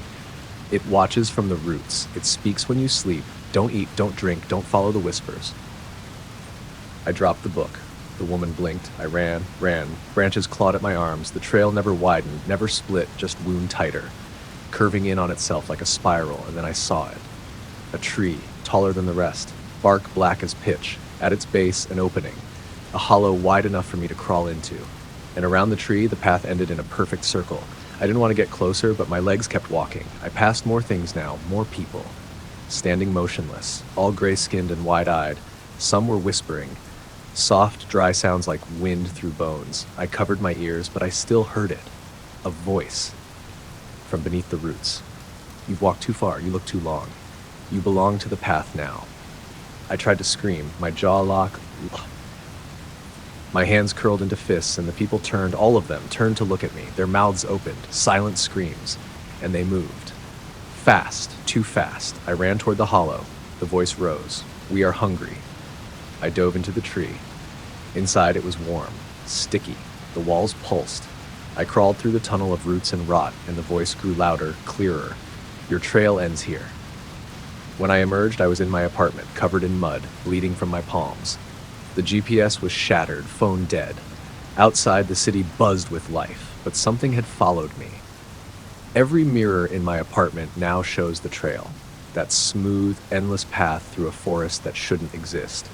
It watches from the roots. It speaks when you sleep. Don't eat, don't drink, don't follow the whispers. I dropped the book. The woman blinked. I ran. Branches clawed at my arms. The trail never widened, never split, just wound tighter, curving in on itself like a spiral, and then I saw it. A tree, taller than the rest, bark black as pitch, at its base an opening, a hollow wide enough for me to crawl into. And around the tree, the path ended in a perfect circle. I didn't want to get closer, but my legs kept walking. I passed more things now, more people. Standing motionless, all gray-skinned and wide-eyed. Some were whispering. Soft, dry sounds like wind through bones. I covered my ears, but I still heard it. A voice. From beneath the roots. You've walked too far, you look too long. You belong to the path now. I tried to scream, my jaw locked. My hands curled into fists, and the people turned, all of them, turned to look at me, their mouths opened, silent screams, and they moved. Fast, too fast. I ran toward the hollow. The voice rose. We are hungry. I dove into the tree. Inside it was warm, sticky. The walls pulsed. I crawled through the tunnel of roots and rot, and the voice grew louder, clearer. Your trail ends here. When I emerged, I was in my apartment, covered in mud, bleeding from my palms. The GPS was shattered, phone dead. Outside, the city buzzed with life, but something had followed me. Every mirror in my apartment now shows the trail, that smooth, endless path through a forest that shouldn't exist.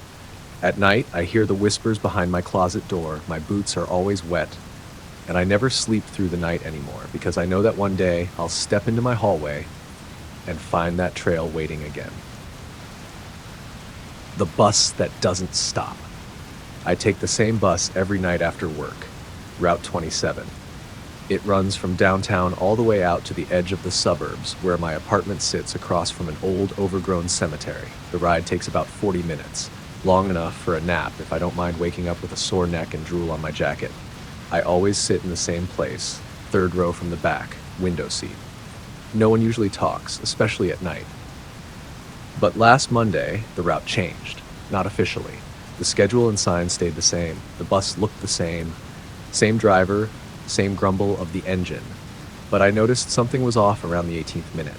At night, I hear the whispers behind my closet door, my boots are always wet, and I never sleep through the night anymore because I know that one day I'll step into my hallway and find that trail waiting again. The bus that doesn't stop. I take the same bus every night after work, Route 27. It runs from downtown all the way out to the edge of the suburbs where my apartment sits across from an old, overgrown cemetery. The ride takes about 40 minutes, long enough for a nap if I don't mind waking up with a sore neck and drool on my jacket. I always sit in the same place, third row from the back, window seat. No one usually talks, especially at night. But last Monday, the route changed, not officially. The schedule and signs stayed the same. The bus looked the same. Same driver, same grumble of the engine. But I noticed something was off around the 18th minute.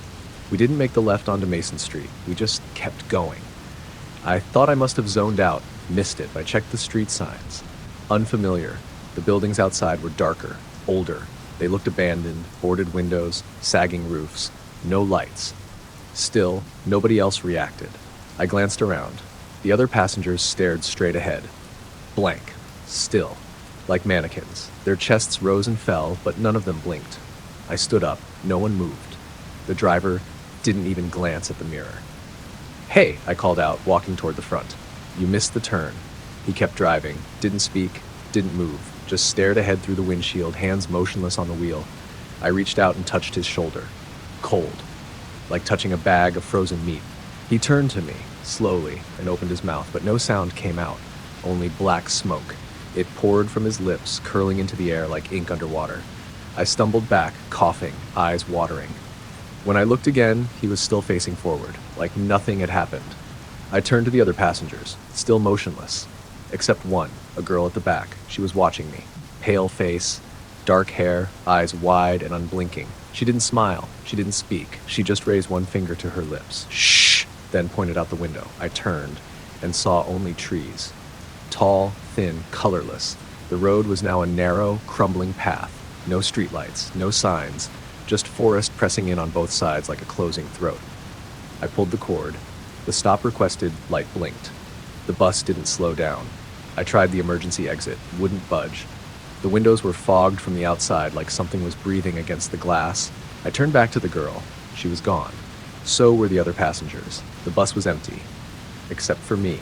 We didn't make the left onto Mason Street. We just kept going. I thought I must have zoned out, missed it. I checked the street signs. Unfamiliar. The buildings outside were darker, older. They looked abandoned, boarded windows, sagging roofs, no lights. Still, nobody else reacted. I glanced around. The other passengers stared straight ahead. Blank. Still. Like mannequins. Their chests rose and fell, but none of them blinked. I stood up. No one moved. The driver didn't even glance at the mirror. "Hey," I called out, walking toward the front. "You missed the turn." He kept driving, didn't speak, didn't move, just stared ahead through the windshield, hands motionless on the wheel. I reached out and touched his shoulder. Cold. Like touching a bag of frozen meat. He turned to me, slowly, and opened his mouth, but no sound came out, only black smoke. It poured from his lips, curling into the air like ink underwater. I stumbled back, coughing, eyes watering. When I looked again, he was still facing forward, like nothing had happened. I turned to the other passengers, still motionless. Except one, a girl at the back. She was watching me. Pale face, dark hair, eyes wide and unblinking. She didn't smile. She didn't speak. She just raised one finger to her lips. "Shh!" Then pointed out the window. I turned and saw only trees. Tall, thin, colorless. The road was now a narrow, crumbling path. No streetlights, no signs, just forest pressing in on both sides like a closing throat. I pulled the cord. The stop requested light blinked. The bus didn't slow down. I tried the emergency exit, wouldn't budge. The windows were fogged from the outside like something was breathing against the glass. I turned back to the girl. She was gone. So were the other passengers. The bus was empty, except for me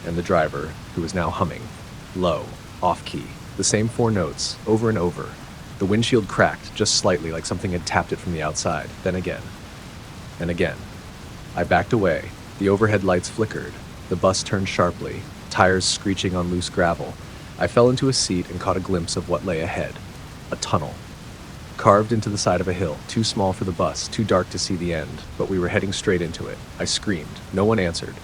and the driver, who was now humming. Low, off-key, the same 4 notes, over and over. The windshield cracked, just slightly, like something had tapped it from the outside, then again, and again. I backed away. The overhead lights flickered. The bus turned sharply, tires screeching on loose gravel. I fell into a seat and caught a glimpse of what lay ahead. A tunnel. Carved into the side of a hill, too small for the bus, too dark to see the end, but we were heading straight into it. I screamed. No one answered.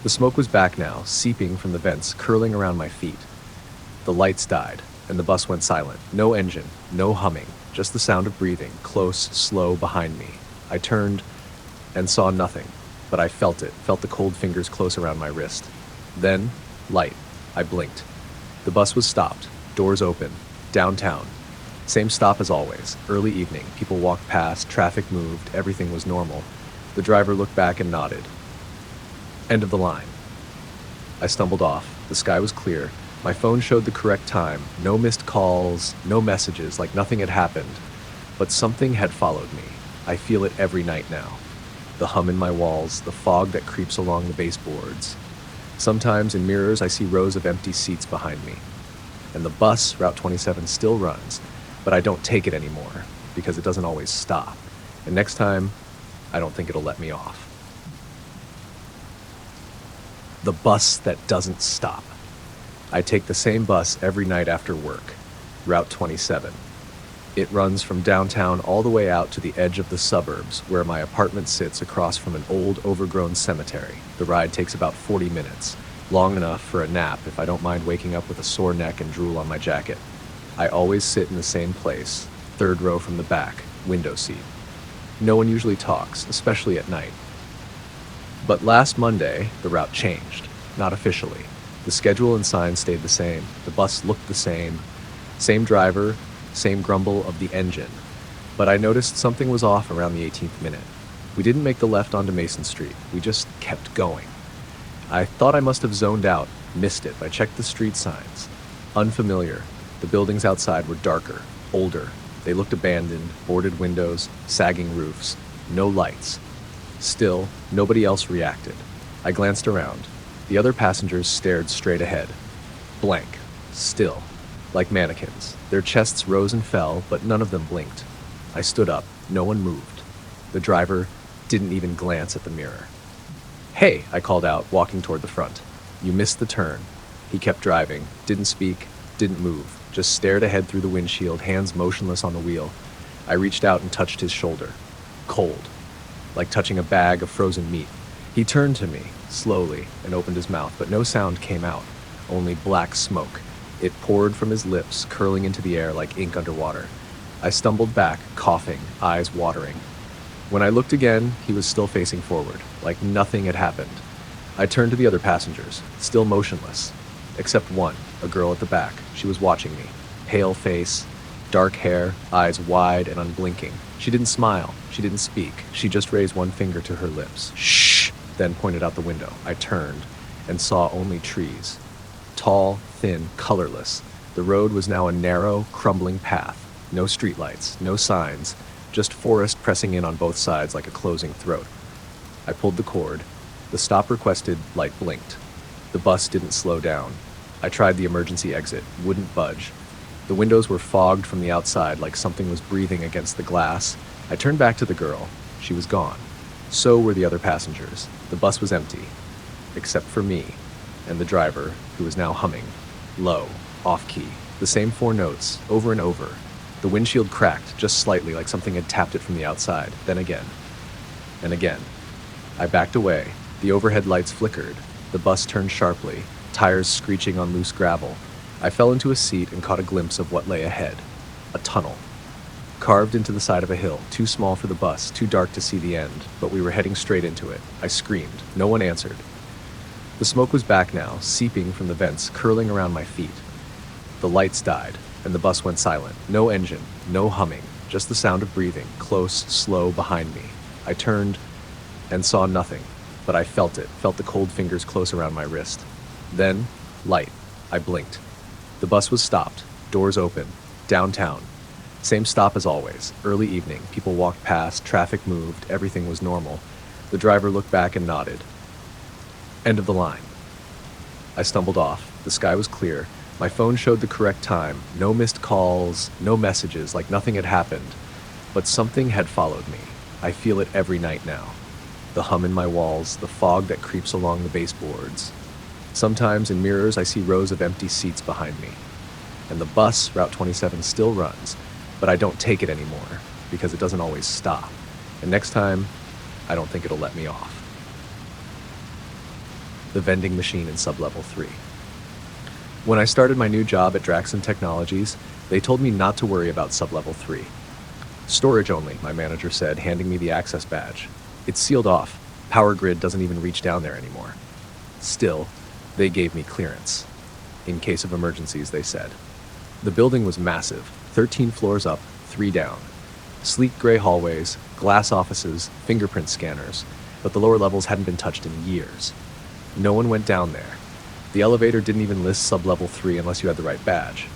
The smoke was back now, seeping from the vents, curling around my feet. The lights died, and the bus went silent. No engine, no humming, just the sound of breathing, close, slow, behind me. I turned and saw nothing, but I felt it, felt the cold fingers close around my wrist. Then, light. I blinked. The bus was stopped, doors open, downtown. Same stop as always, early evening. People walked past, traffic moved, everything was normal. The driver looked back and nodded. End of the line. I stumbled off. The sky was clear. My phone showed the correct time. No missed calls, no messages, like nothing had happened. But something had followed me. I feel it every night now. The hum in my walls, the fog that creeps along the baseboards. Sometimes in mirrors I see rows of empty seats behind me. And the bus, Route 27, still runs, but I don't take it anymore because it doesn't always stop. And next time, I don't think it'll let me off. The bus that doesn't stop. I take the same bus every night after work, Route 27. It runs from downtown all the way out to the edge of the suburbs, where my apartment sits across from an old, overgrown cemetery. The ride takes about 40 minutes, long enough for a nap if I don't mind waking up with a sore neck and drool on my jacket. I always sit in the same place, third row from the back, window seat. No one usually talks, especially at night. But last Monday, the route changed. Not officially. The schedule and signs stayed the same. The bus looked the same. Same driver, same grumble of the engine. But I noticed something was off around the 18th minute. We didn't make the left onto Mason Street. We just kept going. I thought I must have zoned out, missed it. I checked the street signs. Unfamiliar. The buildings outside were darker, older. They looked abandoned, boarded windows, sagging roofs. No lights. Still, nobody else reacted. I glanced around. The other passengers stared straight ahead. Blank. Still. Like mannequins. Their chests rose and fell, but none of them blinked. I stood up. No one moved. The driver didn't even glance at the mirror. "Hey," I called out, walking toward the front. "You missed the turn." He kept driving, didn't speak, didn't move, just stared ahead through the windshield, hands motionless on the wheel. I reached out and touched his shoulder. Cold. Like touching a bag of frozen meat. He turned to me, slowly, and opened his mouth, but no sound came out, only black smoke. It poured from his lips, curling into the air like ink underwater. I stumbled back, coughing, eyes watering. When I looked again, he was still facing forward, like nothing had happened. I turned to the other passengers, still motionless. Except one, a girl at the back. She was watching me. Pale face, dark hair, eyes wide and unblinking. She didn't smile. She didn't speak. She just raised one finger to her lips. "Shh!" Then pointed out the window. I turned and saw only trees. Tall, thin, colorless. The road was now a narrow, crumbling path. No streetlights, no signs, just forest pressing in on both sides like a closing throat. I pulled the cord. The stop requested light blinked. The bus didn't slow down. I tried the emergency exit, wouldn't budge. The windows were fogged from the outside like something was breathing against the glass. I turned back to the girl. She was gone. So were the other passengers. The bus was empty, except for me and the driver, who was now humming. Low, off-key, the same 4 notes, over and over. The windshield cracked, just slightly, like something had tapped it from the outside. Then again. And again. I backed away. The overhead lights flickered. The bus turned sharply, tires screeching on loose gravel. I fell into a seat and caught a glimpse of what lay ahead. A tunnel. Carved into the side of a hill, too small for the bus, too dark to see the end, but we were heading straight into it. I screamed. No one answered. The smoke was back now, seeping from the vents, curling around my feet. The lights died, and the bus went silent. No engine, no humming, just the sound of breathing, close, slow, behind me. I turned and saw nothing, but I felt it, felt the cold fingers close around my wrist. Then, light. I blinked. The bus was stopped, doors open, downtown. Same stop as always, early evening. People walked past, traffic moved, everything was normal. The driver looked back and nodded. End of the line. I stumbled off. The sky was clear. My phone showed the correct time. No missed calls, no messages, like nothing had happened. But something had followed me. I feel it every night now. The hum in my walls, the fog that creeps along the baseboards. Sometimes in mirrors I see rows of empty seats behind me. And the bus, Route 27, still runs, but I don't take it anymore because it doesn't always stop. And next time, I don't think it'll let me off. The vending machine in Sublevel 3. When I started my new job at Draxon Technologies, they told me not to worry about Sublevel 3. Storage only, my manager said, handing me the access badge. It's sealed off. Power grid doesn't even reach down there anymore. Still, they gave me clearance. In case of emergencies, they said. The building was massive, 13 floors up, 3 down. Sleek gray hallways, glass offices, fingerprint scanners, but the lower levels hadn't been touched in years. No one went down there. The elevator didn't even list Sublevel 3 unless you had the right badge.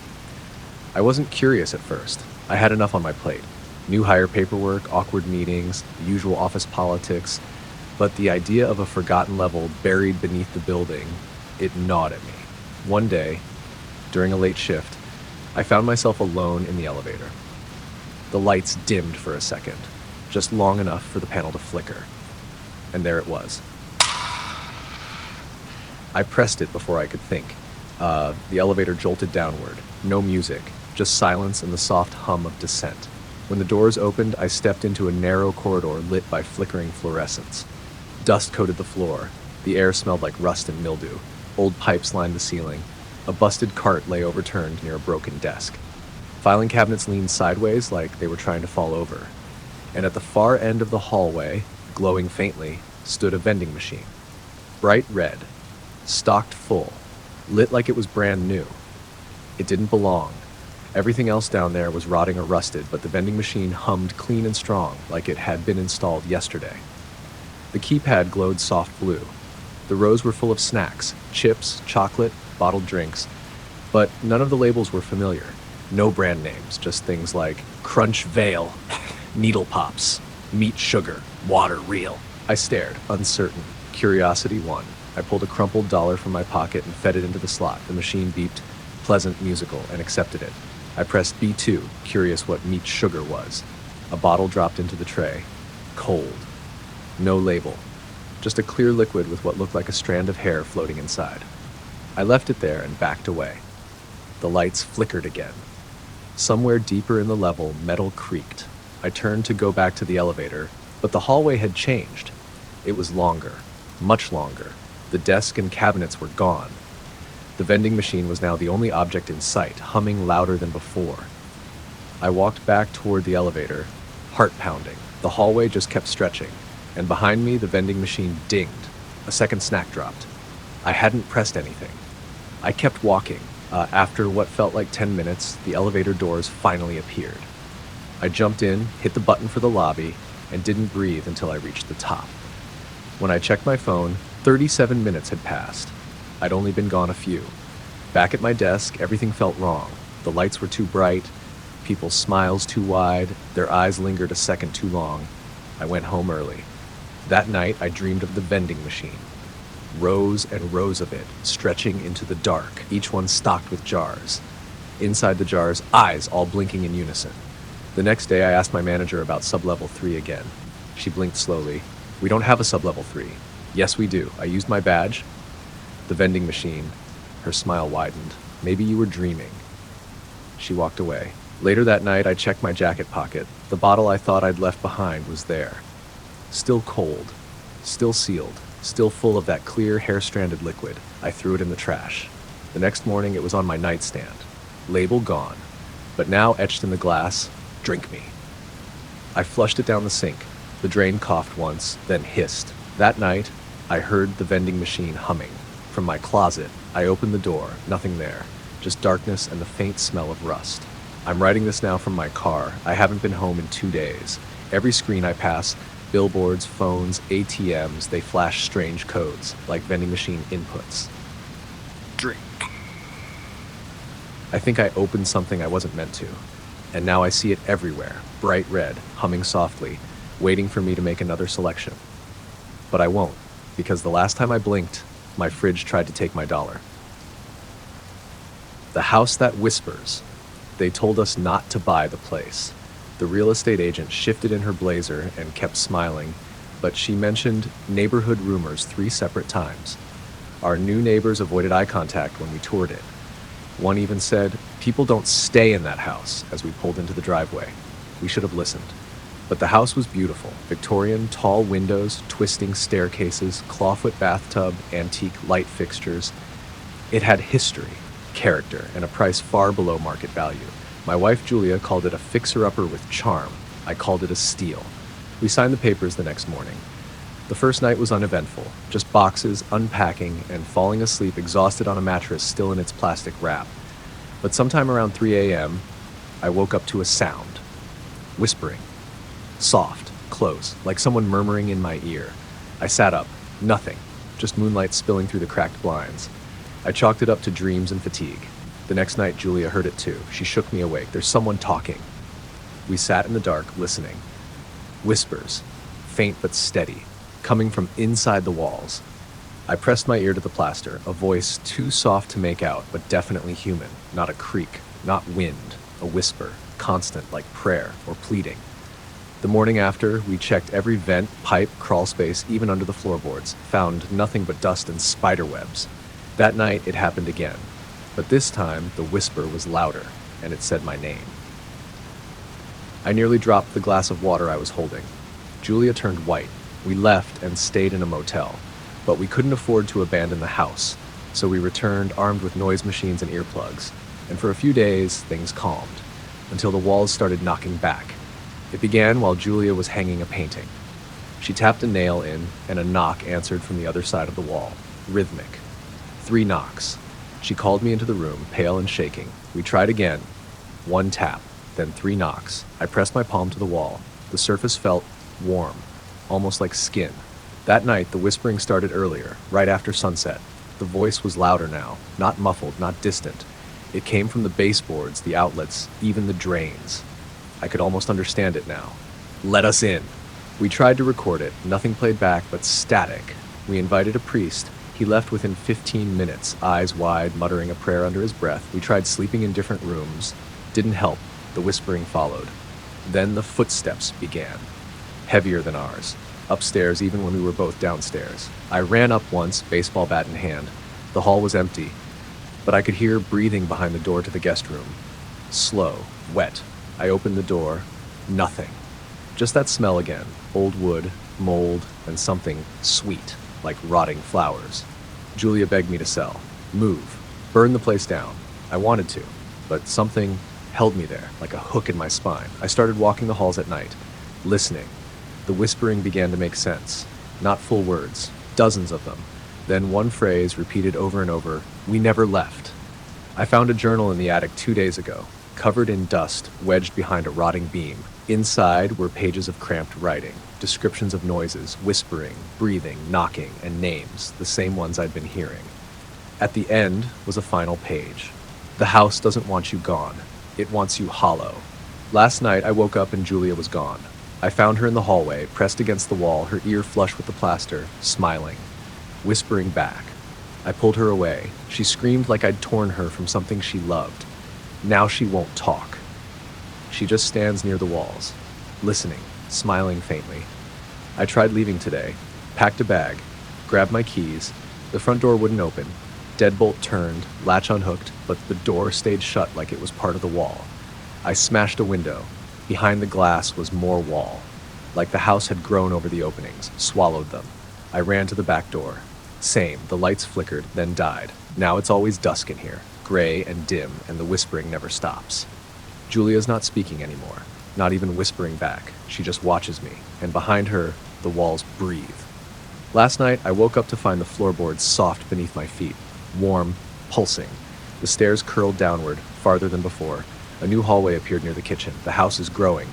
I wasn't curious at first. I had enough on my plate. New hire paperwork, awkward meetings, the usual office politics. But the idea of a forgotten level buried beneath the building, it gnawed at me. One day, during a late shift, I found myself alone in the elevator. The lights dimmed for a second, just long enough for the panel to flicker. And there it was. I pressed it before I could think. The elevator jolted downward. No music, just silence and the soft hum of descent. When the doors opened, I stepped into a narrow corridor lit by flickering fluorescents. Dust coated the floor. The air smelled like rust and mildew. Old pipes lined the ceiling. A busted cart lay overturned near a broken desk. Filing cabinets leaned sideways like they were trying to fall over. And at the far end of the hallway, glowing faintly, stood a vending machine. Bright red, stocked full, lit like it was brand new. It didn't belong. Everything else down there was rotting or rusted, but the vending machine hummed clean and strong, like it had been installed yesterday. The keypad glowed soft blue. The rows were full of snacks, chips, chocolate, bottled drinks, but none of the labels were familiar. No brand names, just things like Crunch Vale, Needle Pops, Meat Sugar, Water Real. I stared, uncertain. Curiosity won. I pulled a crumpled dollar from my pocket and fed it into the slot. The machine beeped, pleasant, musical, and accepted it. I pressed B2, curious what Meat Sugar was. A bottle dropped into the tray. Cold. No label. Just a clear liquid with what looked like a strand of hair floating inside. I left it there and backed away. The lights flickered again. Somewhere deeper in the level, metal creaked. I turned to go back to the elevator, but the hallway had changed. It was longer, much longer. The desk and cabinets were gone. The vending machine was now the only object in sight, humming louder than before. I walked back toward the elevator, heart pounding. The hallway just kept stretching, and behind me the vending machine dinged. A second snack dropped. I hadn't pressed anything. I kept walking. After what felt like 10 minutes, the elevator doors finally appeared. I jumped in, hit the button for the lobby, and didn't breathe until I reached the top. When I checked my phone, 37 minutes had passed. I'd only been gone a few. Back at my desk, everything felt wrong. The lights were too bright, people's smiles too wide, their eyes lingered a second too long. I went home early. That night, I dreamed of the vending machine. Rows and rows of it, stretching into the dark, each one stocked with jars. Inside the jars, eyes all blinking in unison. The next day, I asked my manager about sub-level 3 again. She blinked slowly. "We don't have a sub-level 3. "Yes, we do. I used my badge." The vending machine. Her smile widened. "Maybe you were dreaming." She walked away. Later that night, I checked my jacket pocket. The bottle I thought I'd left behind was there. Still cold. Still sealed. Still full of that clear, hair-stranded liquid. I threw it in the trash. The next morning, it was on my nightstand. Label gone. But now etched in the glass, "Drink me." I flushed it down the sink. The drain coughed once, then hissed. That night, I heard the vending machine humming. From my closet, I opened the door. Nothing there. Just darkness and the faint smell of rust. I'm writing this now from my car. I haven't been home in 2 days. Every screen I pass, billboards, phones, ATMs, they flash strange codes, like vending machine inputs. Drink. I think I opened something I wasn't meant to. And now I see it everywhere, bright red, humming softly, waiting for me to make another selection. But I won't, because the last time I blinked, my fridge tried to take my dollar. The house that whispers. They told us not to buy the place. The real estate agent shifted in her blazer and kept smiling, but she mentioned neighborhood rumors 3 separate times. Our new neighbors avoided eye contact when we toured it. One even said, "People don't stay in that house," as we pulled into the driveway. We should have listened. But the house was beautiful. Victorian, tall windows, twisting staircases, clawfoot bathtub, antique light fixtures. It had history, character, and a price far below market value. My wife Julia called it a fixer-upper with charm. I called it a steal. We signed the papers the next morning. The first night was uneventful, just boxes, unpacking, and falling asleep exhausted on a mattress still in its plastic wrap. But sometime around 3 a.m., I woke up to a sound. Whispering. Soft, close, like someone murmuring in my ear. I sat up. Nothing. Just moonlight spilling through the cracked blinds. I chalked it up to dreams and fatigue. The next night, Julia heard it too. She shook me awake. "There's someone talking." We sat in the dark, listening. Whispers, faint but steady, coming from inside the walls. I pressed my ear to the plaster, a voice too soft to make out, but definitely human. Not a creak, not wind, a whisper, constant like prayer or pleading. The morning after, we checked every vent, pipe, crawl space, even under the floorboards, found nothing but dust and spider webs. That night, it happened again. But this time, the whisper was louder. and it said my name. I nearly dropped the glass of water I was holding. Julia turned white. We left and stayed in a motel, but we couldn't afford to abandon the house, so we returned armed with noise machines and earplugs, and for a few days, things calmed, until the walls started knocking back. It began while Julia was hanging a painting. She tapped a nail in, and a knock answered from the other side of the wall, rhythmic. 3 knocks. She called me into the room, pale and shaking. We tried again. 1 tap, then 3 knocks. I pressed my palm to the wall. The surface felt warm, almost like skin. That night, the whispering started earlier, right after sunset. The voice was louder now, not muffled, not distant. It came from the baseboards, the outlets, even the drains. I could almost understand it now. Let us in. We tried to record it. Nothing played back, but static. We invited a priest. He left within 15 minutes, eyes wide, muttering a prayer under his breath. We tried sleeping in different rooms. Didn't help. The whispering followed. Then the footsteps began. Heavier than ours. Upstairs, even when we were both downstairs. I ran up once, baseball bat in hand. The hall was empty, but I could hear breathing behind the door to the guest room. Slow, wet. I opened the door. Nothing. Just that smell again. Old wood, mold, and something sweet, like rotting flowers. Julia begged me to sell. Move. Burn the place down. I wanted to, but something held me there, like a hook in my spine. I started walking the halls at night, listening. The whispering began to make sense. Not full words, dozens of them. Then one phrase repeated over and over, "We never left." I found a journal in the attic 2 days ago, covered in dust, wedged behind a rotting beam. Inside were pages of cramped writing, descriptions of noises, whispering, breathing, knocking, and names, the same ones I'd been hearing. At the end was a final page. The house doesn't want you gone. It wants you hollow. Last night I woke up and Julia was gone. I found her in the hallway, pressed against the wall, her ear flush with the plaster, smiling, whispering back. I pulled her away. She screamed like I'd torn her from something she loved. Now she won't talk. She just stands near the walls, listening, smiling faintly. I tried leaving today, packed a bag, grabbed my keys. The front door wouldn't open. Deadbolt turned, latch unhooked, but the door stayed shut like it was part of the wall. I smashed a window. Behind the glass was more wall, like the house had grown over the openings, swallowed them. I ran to the back door. Same, the lights flickered, then died. Now it's always dusk in here, gray and dim, and the whispering never stops. Julia's not speaking anymore, not even whispering back. She just watches me, and behind her, the walls breathe. Last night, I woke up to find the floorboards soft beneath my feet, warm, pulsing. The stairs curled downward, farther than before. A new hallway appeared near the kitchen. The house is growing,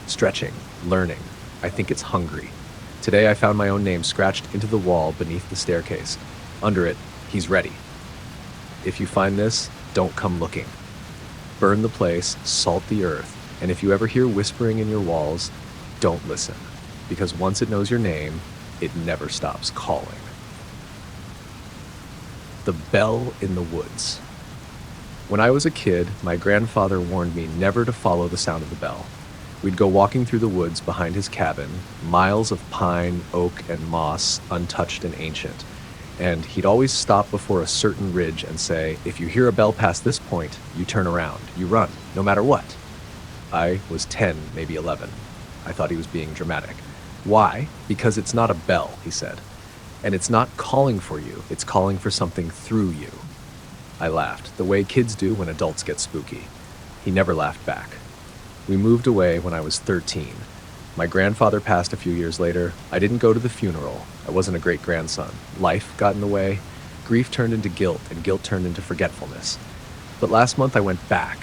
stretching, learning. I think it's hungry. Today I found my own name scratched into the wall beneath the staircase. Under it, he's ready. If you find this, don't come looking. Burn the place, salt the earth, and if you ever hear whispering in your walls, don't listen, because once it knows your name, it never stops calling. The Bell in the Woods. When I was a kid, my grandfather warned me never to follow the sound of the bell. We'd go walking through the woods behind his cabin, miles of pine, oak, and moss, untouched and ancient. And he'd always stop before a certain ridge and say, "If you hear a bell past this point, you turn around, you run, no matter what." I was 10, maybe 11. I thought he was being dramatic. Why? Because it's not a bell, he said. And it's not calling for you, it's calling for something through you. I laughed, the way kids do when adults get spooky. He never laughed back. We moved away when I was 13. My grandfather passed a few years later. I didn't go to the funeral. I wasn't a great-grandson. Life got in the way. Grief turned into guilt, and guilt turned into forgetfulness. But last month I went back.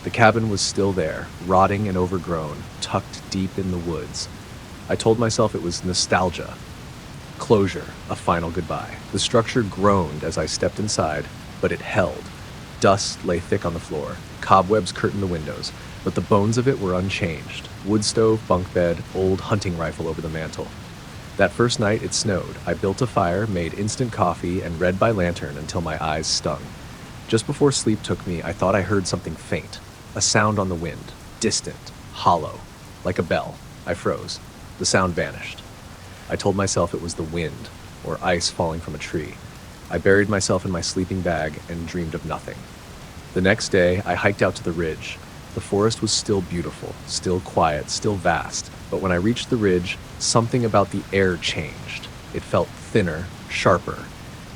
The cabin was still there, rotting and overgrown, tucked deep in the woods. I told myself it was nostalgia. Closure, a final goodbye. The structure groaned as I stepped inside, but it held. Dust lay thick on the floor. Cobwebs curtained the windows, but the bones of it were unchanged. Wood stove, bunk bed, old hunting rifle over the mantel. That first night it snowed. I built a fire, made instant coffee, and read by lantern until my eyes stung. Just before sleep took me, I thought I heard something faint. A sound on the wind, distant, hollow, like a bell. I froze. The sound vanished. I told myself it was the wind, or ice falling from a tree. I buried myself in my sleeping bag and dreamed of nothing. The next day, I hiked out to the ridge. The forest was still beautiful, still quiet, still vast, but when I reached the ridge, something about the air changed. It felt thinner, sharper,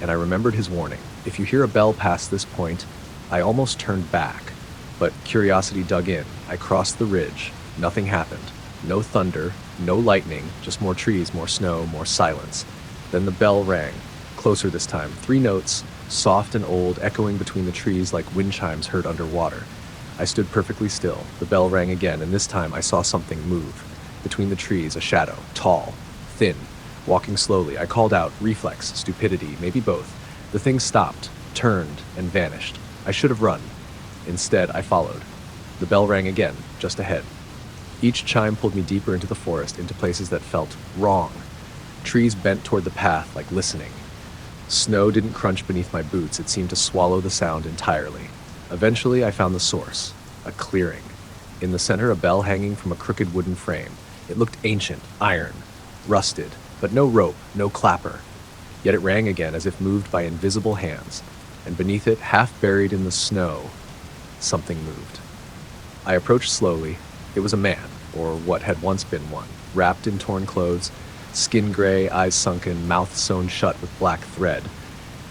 and I remembered his warning. If you hear a bell past this point, I almost turned back, but curiosity dug in. I crossed the ridge. Nothing happened. No thunder, no lightning, just more trees, more snow, more silence. Then the bell rang, closer this time, 3 notes, soft and old, echoing between the trees like wind chimes heard underwater. I stood perfectly still. The bell rang again, and this time I saw something move. Between the trees, a shadow, tall, thin, walking slowly. I called out, reflex, stupidity, maybe both. The thing stopped, turned, and vanished. I should have run. Instead, I followed. The bell rang again, just ahead. Each chime pulled me deeper into the forest, into places that felt wrong. Trees bent toward the path, like listening. Snow didn't crunch beneath my boots. It seemed to swallow the sound entirely. Eventually, I found the source, a clearing. In the center, a bell hanging from a crooked wooden frame. It looked ancient, iron, rusted, but no rope, no clapper. Yet it rang again as if moved by invisible hands, and beneath it, half buried in the snow, something moved. I approached slowly. It was a man, or what had once been one, wrapped in torn clothes, skin gray, eyes sunken, mouth sewn shut with black thread.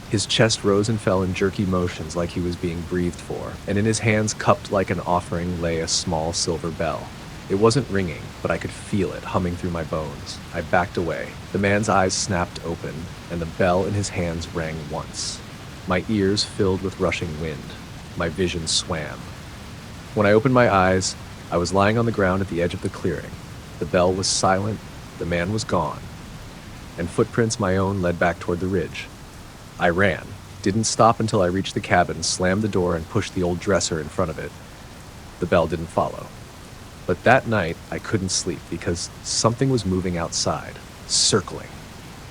His chest rose and fell in jerky motions like he was being breathed for, and in his hands, cupped like an offering, lay a small silver bell. It wasn't ringing, but I could feel it humming through my bones. I backed away. The man's eyes snapped open, and the bell in his hands rang once. My ears filled with rushing wind. My vision swam. When I opened my eyes, I was lying on the ground at the edge of the clearing. The bell was silent, the man was gone, and footprints my own led back toward the ridge. I ran, didn't stop until I reached the cabin, slammed the door, and pushed the old dresser in front of it. The bell didn't follow. But that night, I couldn't sleep because something was moving outside, circling.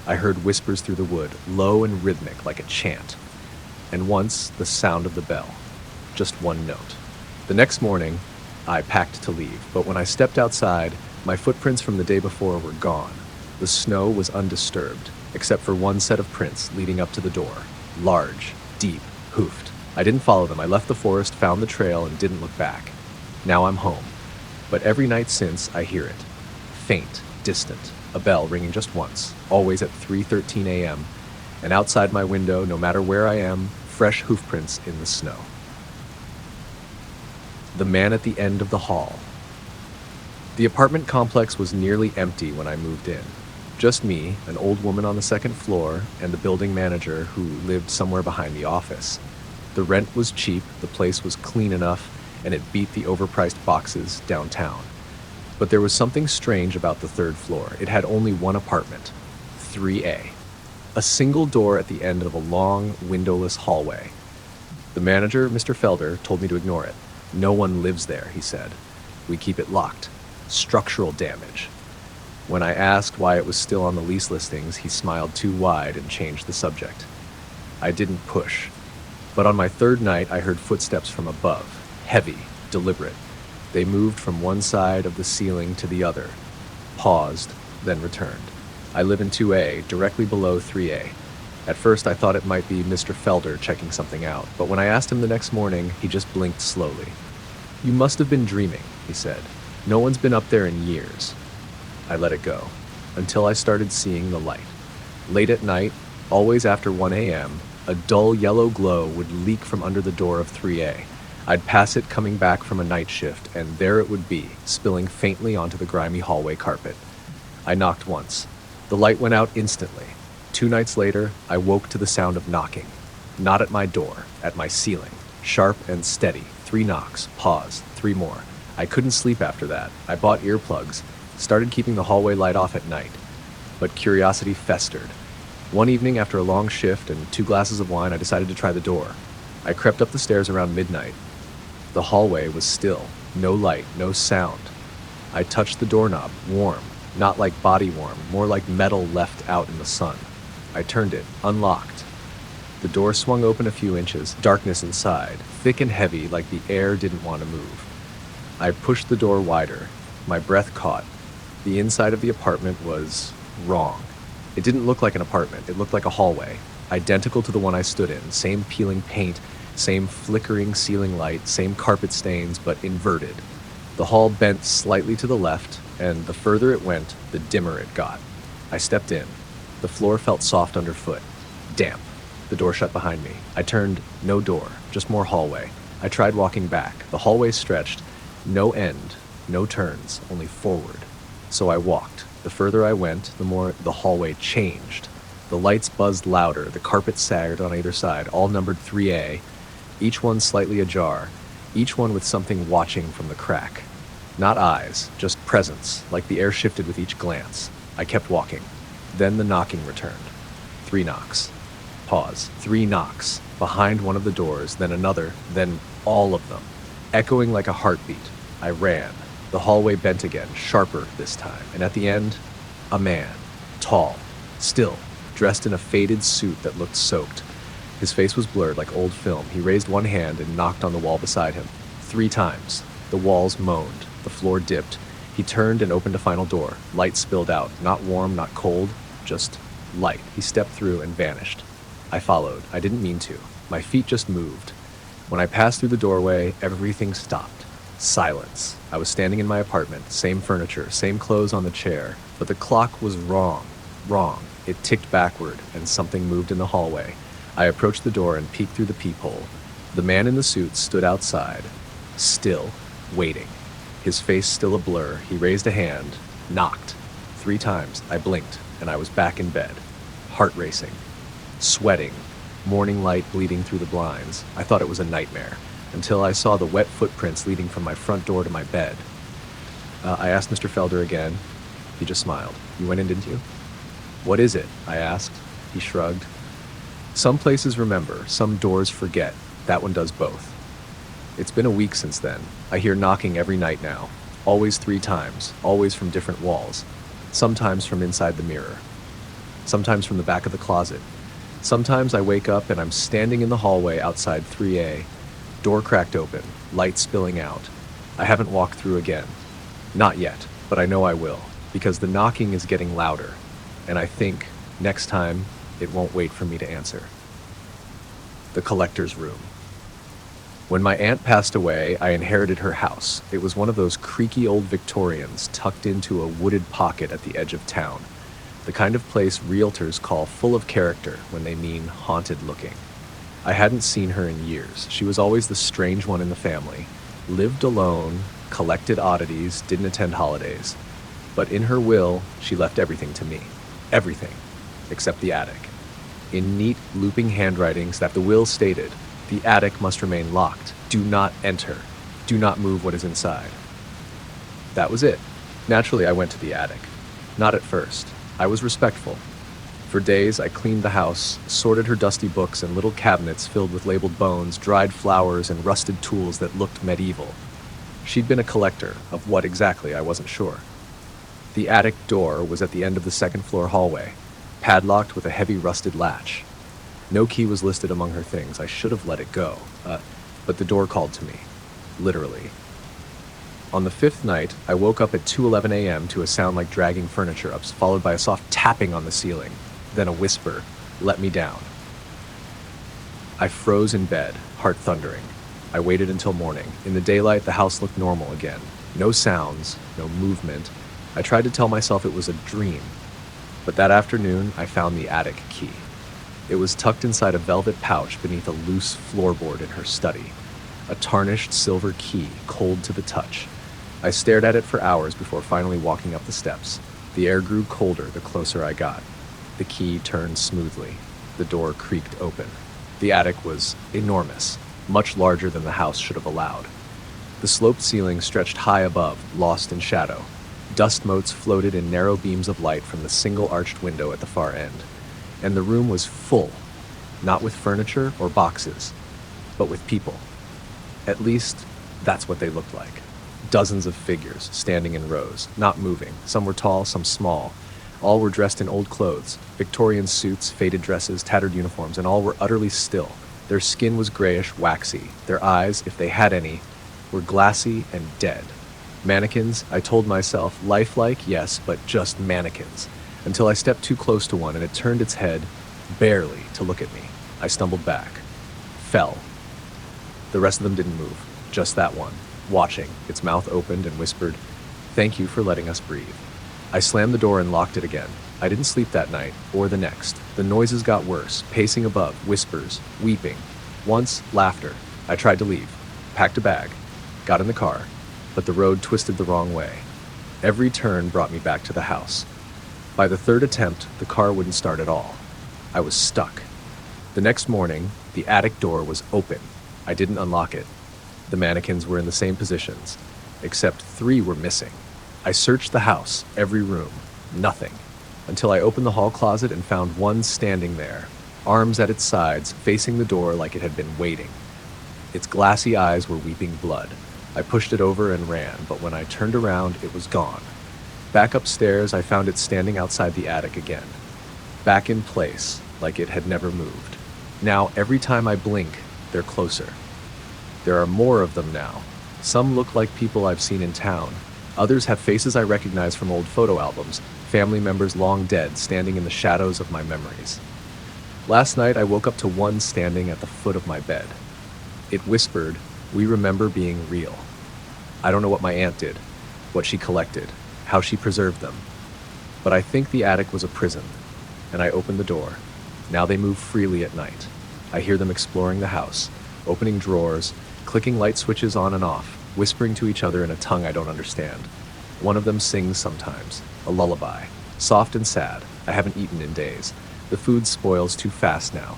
I heard whispers through the wood, low and rhythmic like a chant, and once the sound of the bell, just one note. The next morning, I packed to leave, but when I stepped outside, my footprints from the day before were gone. The snow was undisturbed, except for one set of prints leading up to the door. Large, deep, hoofed. I didn't follow them. I left the forest, found the trail, and didn't look back. Now I'm home. But every night since, I hear it. Faint, distant, a bell ringing just once, always at 3:13 a.m., and outside my window, no matter where I am, fresh hoofprints in the snow. The man at the end of the hall. The apartment complex was nearly empty when I moved in. Just me, an old woman on the second floor, and the building manager who lived somewhere behind the office. The rent was cheap, the place was clean enough, and it beat the overpriced boxes downtown. But there was something strange about the third floor. It had only one apartment, 3A. A single door at the end of a long, windowless hallway. The manager, Mr. Felder, told me to ignore it. No one lives there, he said. We keep it locked. Structural damage. When I asked why it was still on the lease listings, he smiled too wide and changed the subject. I didn't push. But on my third night, I heard footsteps from above. Heavy, deliberate. They moved from one side of the ceiling to the other. Paused, then returned. I live in 2A, directly below 3A. At first, I thought it might be Mr. Felder checking something out, but when I asked him the next morning, he just blinked slowly. You must have been dreaming, he said. No one's been up there in years. I let it go, until I started seeing the light. Late at night, always after 1 a.m., a dull yellow glow would leak from under the door of 3A. I'd pass it coming back from a night shift, and there it would be, spilling faintly onto the grimy hallway carpet. I knocked once. The light went out instantly. 2 nights later, I woke to the sound of knocking. Not at my door, at my ceiling. Sharp and steady. 3 knocks, pause, 3 more. I couldn't sleep after that. I bought earplugs, started keeping the hallway light off at night. But curiosity festered. One evening after a long shift and 2 glasses of wine, I decided to try the door. I crept up the stairs around midnight. The hallway was still. No light, no sound. I touched the doorknob, warm. Not like body warm, more like metal left out in the sun. I turned it, unlocked. The door swung open a few inches, darkness inside, thick and heavy like the air didn't want to move. I pushed the door wider. My breath caught. The inside of the apartment was wrong. It didn't look like an apartment, it looked like a hallway, identical to the one I stood in, same peeling paint, Same flickering ceiling light, same carpet stains, but inverted. The hall bent slightly to the left, and the further it went, the dimmer it got. I stepped in. The floor felt soft underfoot. Damp. The door shut behind me. I turned. No door, just more hallway. I tried walking back. The hallway stretched. No end, no turns, only forward. So I walked. The further I went, the more the hallway changed. The lights buzzed louder, the carpet sagged on either side, all numbered 3A, each one slightly ajar, each one with something watching from the crack. Not eyes, just presence, like the air shifted with each glance. I kept walking. Then the knocking returned. 3 knocks. Pause. 3 knocks. Behind one of the doors, then another, then all of them. Echoing like a heartbeat. I ran. The hallway bent again, sharper this time, and at the end, a man. Tall. Still. Dressed in a faded suit that looked soaked. His face was blurred like old film. He raised one hand and knocked on the wall beside him. 3 times. The walls moaned. The floor dipped. He turned and opened a final door. Light spilled out. Not warm, not cold. Just light. He stepped through and vanished. I followed. I didn't mean to. My feet just moved. When I passed through the doorway, everything stopped. Silence. I was standing in my apartment. Same furniture. Same clothes on the chair. But the clock was wrong. Wrong. It ticked backward, and something moved in the hallway. I approached the door and peeked through the peephole. The man in the suit stood outside, still, waiting. His face still a blur. He raised a hand, knocked. 3 times. I blinked, and I was back in bed. Heart racing. Sweating. Morning light bleeding through the blinds. I thought it was a nightmare, until I saw the wet footprints leading from my front door to my bed. I asked Mr. Felder again. He just smiled. You went in, didn't you? What is it? I asked. He shrugged. Some places remember, some doors forget. That one does both. It's been a week since then. I hear knocking every night now. Always 3 times, always from different walls. Sometimes from inside the mirror. Sometimes from the back of the closet. Sometimes I wake up and I'm standing in the hallway outside 3A. Door cracked open, light spilling out. I haven't walked through again. Not yet, but I know I will, because the knocking is getting louder. And I think, next time, it won't wait for me to answer. The collector's room. When my aunt passed away, I inherited her house. It was one of those creaky old Victorians tucked into a wooded pocket at the edge of town. The kind of place realtors call full of character when they mean haunted looking. I hadn't seen her in years. She was always the strange one in the family. Lived alone, collected oddities, didn't attend holidays. But in her will, she left everything to me. Everything, except the attic. In neat, looping handwritings that the will stated, the attic must remain locked. Do not enter. Do not move what is inside. That was it. Naturally, I went to the attic. Not at first. I was respectful. For days, I cleaned the house, sorted her dusty books and little cabinets filled with labeled bones, dried flowers, and rusted tools that looked medieval. She'd been a collector. Of what exactly, I wasn't sure. The attic door was at the end of the 2nd floor hallway, padlocked with a heavy rusted latch. No key was listed among her things. I should have let it go. But the door called to me. Literally. On the 5th night, I woke up at 2:11 a.m. to a sound like dragging furniture up, followed by a soft tapping on the ceiling. Then a whisper, let me down. I froze in bed, heart thundering. I waited until morning. In the daylight, the house looked normal again. No sounds, no movement. I tried to tell myself it was a dream. But that afternoon, I found the attic key. It was tucked inside a velvet pouch beneath a loose floorboard in her study. A tarnished silver key, cold to the touch. I stared at it for hours before finally walking up the steps. The air grew colder the closer I got. The key turned smoothly. The door creaked open. The attic was enormous, much larger than the house should have allowed. The sloped ceiling stretched high above, lost in shadow. Dust motes floated in narrow beams of light from the single arched window at the far end. And the room was full, not with furniture or boxes, but with people. At least, that's what they looked like. Dozens of figures standing in rows, not moving. Some were tall, some small. All were dressed in old clothes, Victorian suits, faded dresses, tattered uniforms, and all were utterly still. Their skin was grayish, waxy. Their eyes, if they had any, were glassy and dead. Mannequins, I told myself, lifelike, yes, but just mannequins. Until I stepped too close to one and it turned its head, barely, to look at me. I stumbled back. Fell. The rest of them didn't move, just that one, watching. Its mouth opened and whispered, "Thank you for letting us breathe." I slammed the door and locked it again. I didn't sleep that night, or the next. The noises got worse, pacing above, whispers, weeping. Once, laughter. I tried to leave, packed a bag, got in the car, but the road twisted the wrong way. Every turn brought me back to the house. By the third attempt, the car wouldn't start at all. I was stuck. The next morning, the attic door was open. I didn't unlock it. The mannequins were in the same positions, except 3 were missing. I searched the house, every room, nothing, until I opened the hall closet and found one standing there, arms at its sides, facing the door like it had been waiting. Its glassy eyes were weeping blood. I pushed it over and ran, but when I turned around, it was gone. Back upstairs, I found it standing outside the attic again, back in place, like it had never moved. Now, every time I blink, they're closer. There are more of them now. Some look like people I've seen in town. Others have faces I recognize from old photo albums, family members long dead standing in the shadows of my memories. Last night, I woke up to one standing at the foot of my bed. It whispered, "We remember being real." I don't know what my aunt did, what she collected, how she preserved them. But I think the attic was a prison, and I opened the door. Now they move freely at night. I hear them exploring the house, opening drawers, clicking light switches on and off, whispering to each other in a tongue I don't understand. One of them sings sometimes, a lullaby, soft and sad. I haven't eaten in days. The food spoils too fast now.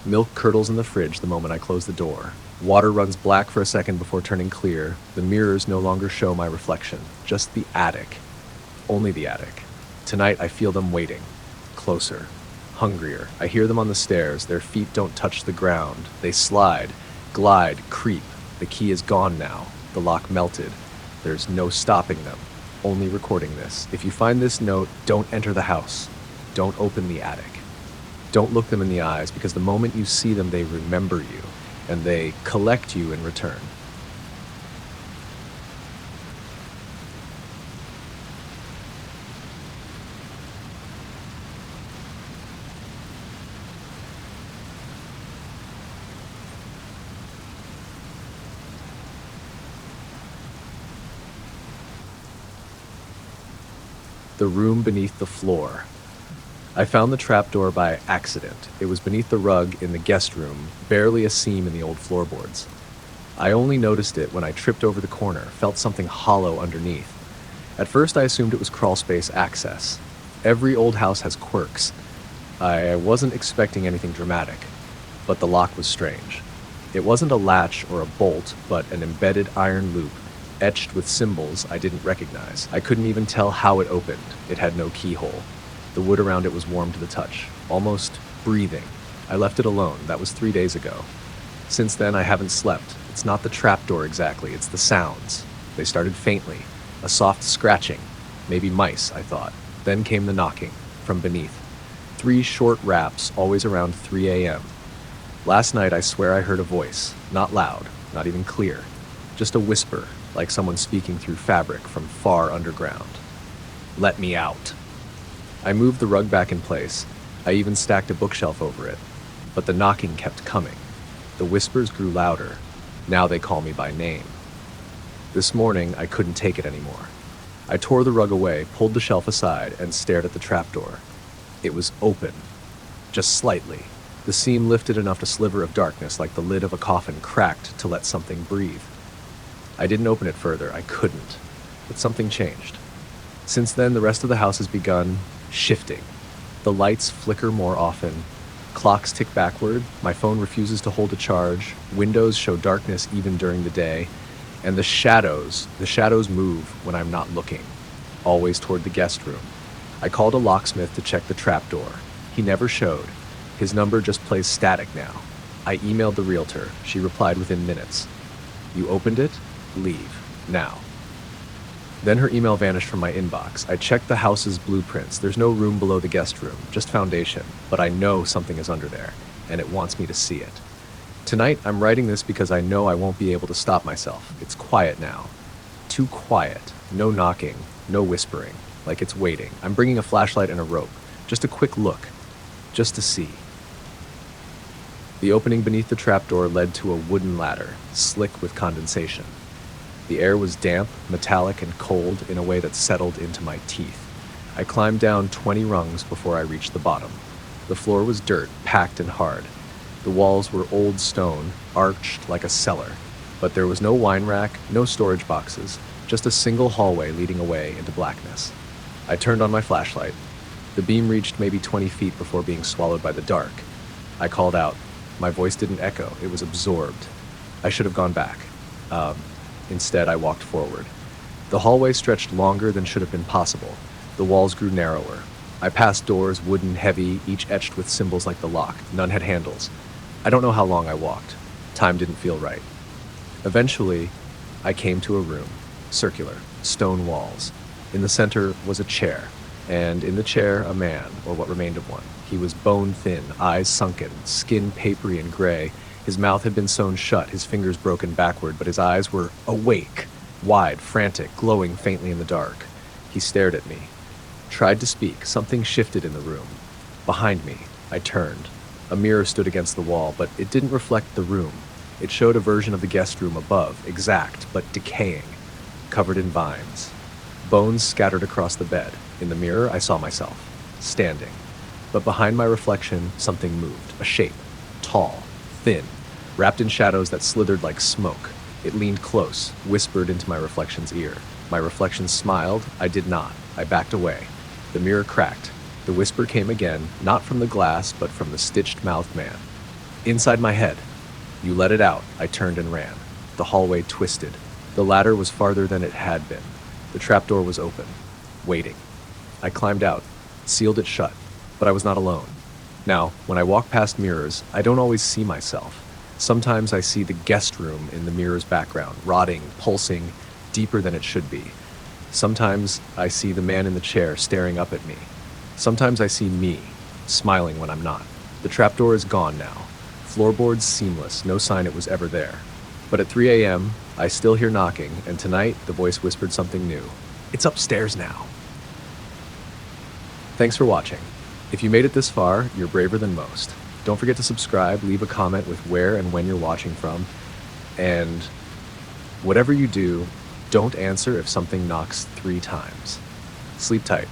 Milk curdles in the fridge the moment I close the door. Water runs black for a second before turning clear. The mirrors no longer show my reflection, just the attic. Only the attic. Tonight I feel them waiting, closer, hungrier. I hear them on the stairs. Their feet don't touch the ground. They slide, glide, creep. The key is gone now. The lock melted. There's no stopping them. Only recording this. If you find this note, don't enter the house. Don't open the attic. Don't look them in the eyes, because the moment you see them, they remember you, and they collect you in return. The room beneath the floor. I found the trapdoor by accident. It was beneath the rug in the guest room, barely a seam in the old floorboards. I only noticed it when I tripped over the corner, felt something hollow underneath. At first I assumed it was crawlspace access. Every old house has quirks. I wasn't expecting anything dramatic, but the lock was strange. It wasn't a latch or a bolt, but an embedded iron loop, etched with symbols I didn't recognize. I couldn't even tell how it opened. It had no keyhole. The wood around it was warm to the touch, almost breathing. I left it alone. That was 3 days ago. Since then, I haven't slept. It's not the trapdoor exactly, it's the sounds. They started faintly, a soft scratching. Maybe mice, I thought. Then came the knocking, from beneath. 3 short raps, always around 3 a.m. Last night, I swear I heard a voice. Not loud, not even clear. Just a whisper, like someone speaking through fabric from far underground. "Let me out." I moved the rug back in place. I even stacked a bookshelf over it. But the knocking kept coming. The whispers grew louder. Now they call me by name. This morning, I couldn't take it anymore. I tore the rug away, pulled the shelf aside, and stared at the trapdoor. It was open. Just slightly. The seam lifted enough to sliver of darkness, like the lid of a coffin cracked to let something breathe. I didn't open it further. I couldn't. But something changed. Since then, the rest of the house has begun shifting. The lights flicker more often. Clocks tick backward. My phone refuses to hold a charge. Windows show darkness even during the day. And the shadows move when I'm not looking, always toward the guest room. I called a locksmith to check the trapdoor. He never showed. His number just plays static now. I emailed the realtor. She replied within minutes. "You opened it? Leave. Now." Then her email vanished from my inbox. I checked the house's blueprints. There's no room below the guest room, just foundation. But I know something is under there, and it wants me to see it. Tonight, I'm writing this because I know I won't be able to stop myself. It's quiet now. Too quiet. No knocking, no whispering, like it's waiting. I'm bringing a flashlight and a rope. Just a quick look. Just to see. The opening beneath the trapdoor led to a wooden ladder, slick with condensation. The air was damp, metallic, and cold in a way that settled into my teeth. I climbed down 20 rungs before I reached the bottom. The floor was dirt, packed and hard. The walls were old stone, arched like a cellar. But there was no wine rack, no storage boxes, just a single hallway leading away into blackness. I turned on my flashlight. The beam reached maybe 20 feet before being swallowed by the dark. I called out. My voice didn't echo, it was absorbed. I should have gone back. Instead, I walked forward. The hallway stretched longer than should have been possible. The walls grew narrower. I passed doors, wooden, heavy, each etched with symbols like the lock. None had handles. I don't know how long I walked. Time didn't feel right. Eventually, I came to a room, circular, stone walls. In the center was a chair, and in the chair a man, or what remained of one. He was bone-thin, eyes sunken, skin papery and gray. His mouth had been sewn shut, his fingers broken backward, but his eyes were awake, wide, frantic, glowing faintly in the dark. He stared at me. Tried to speak. Something shifted in the room. Behind me, I turned. A mirror stood against the wall, but it didn't reflect the room. It showed a version of the guest room above, exact, but decaying, covered in vines. Bones scattered across the bed. In the mirror, I saw myself, standing. But behind my reflection, something moved. A shape. Tall. Thin. Wrapped in shadows that slithered like smoke. It leaned close, whispered into my reflection's ear. My reflection smiled. I did not. I backed away. The mirror cracked. The whisper came again, not from the glass, but from the stitched-mouthed man. Inside my head. You let it out. I turned and ran. The hallway twisted. The ladder was farther than it had been. The trapdoor was open. Waiting. I climbed out, sealed it shut, but I was not alone. Now, when I walk past mirrors, I don't always see myself. Sometimes I see the guest room in the mirror's background, rotting, pulsing, deeper than it should be. Sometimes I see the man in the chair staring up at me. Sometimes I see me, smiling when I'm not. The trapdoor is gone now. Floorboards seamless, no sign it was ever there. But at 3 a.m., I still hear knocking, and tonight the voice whispered something new. It's upstairs now. Thanks for watching. If you made it this far, you're braver than most. Don't forget to subscribe, leave a comment with where and when you're watching from, and whatever you do, don't answer if something knocks 3 times. Sleep tight.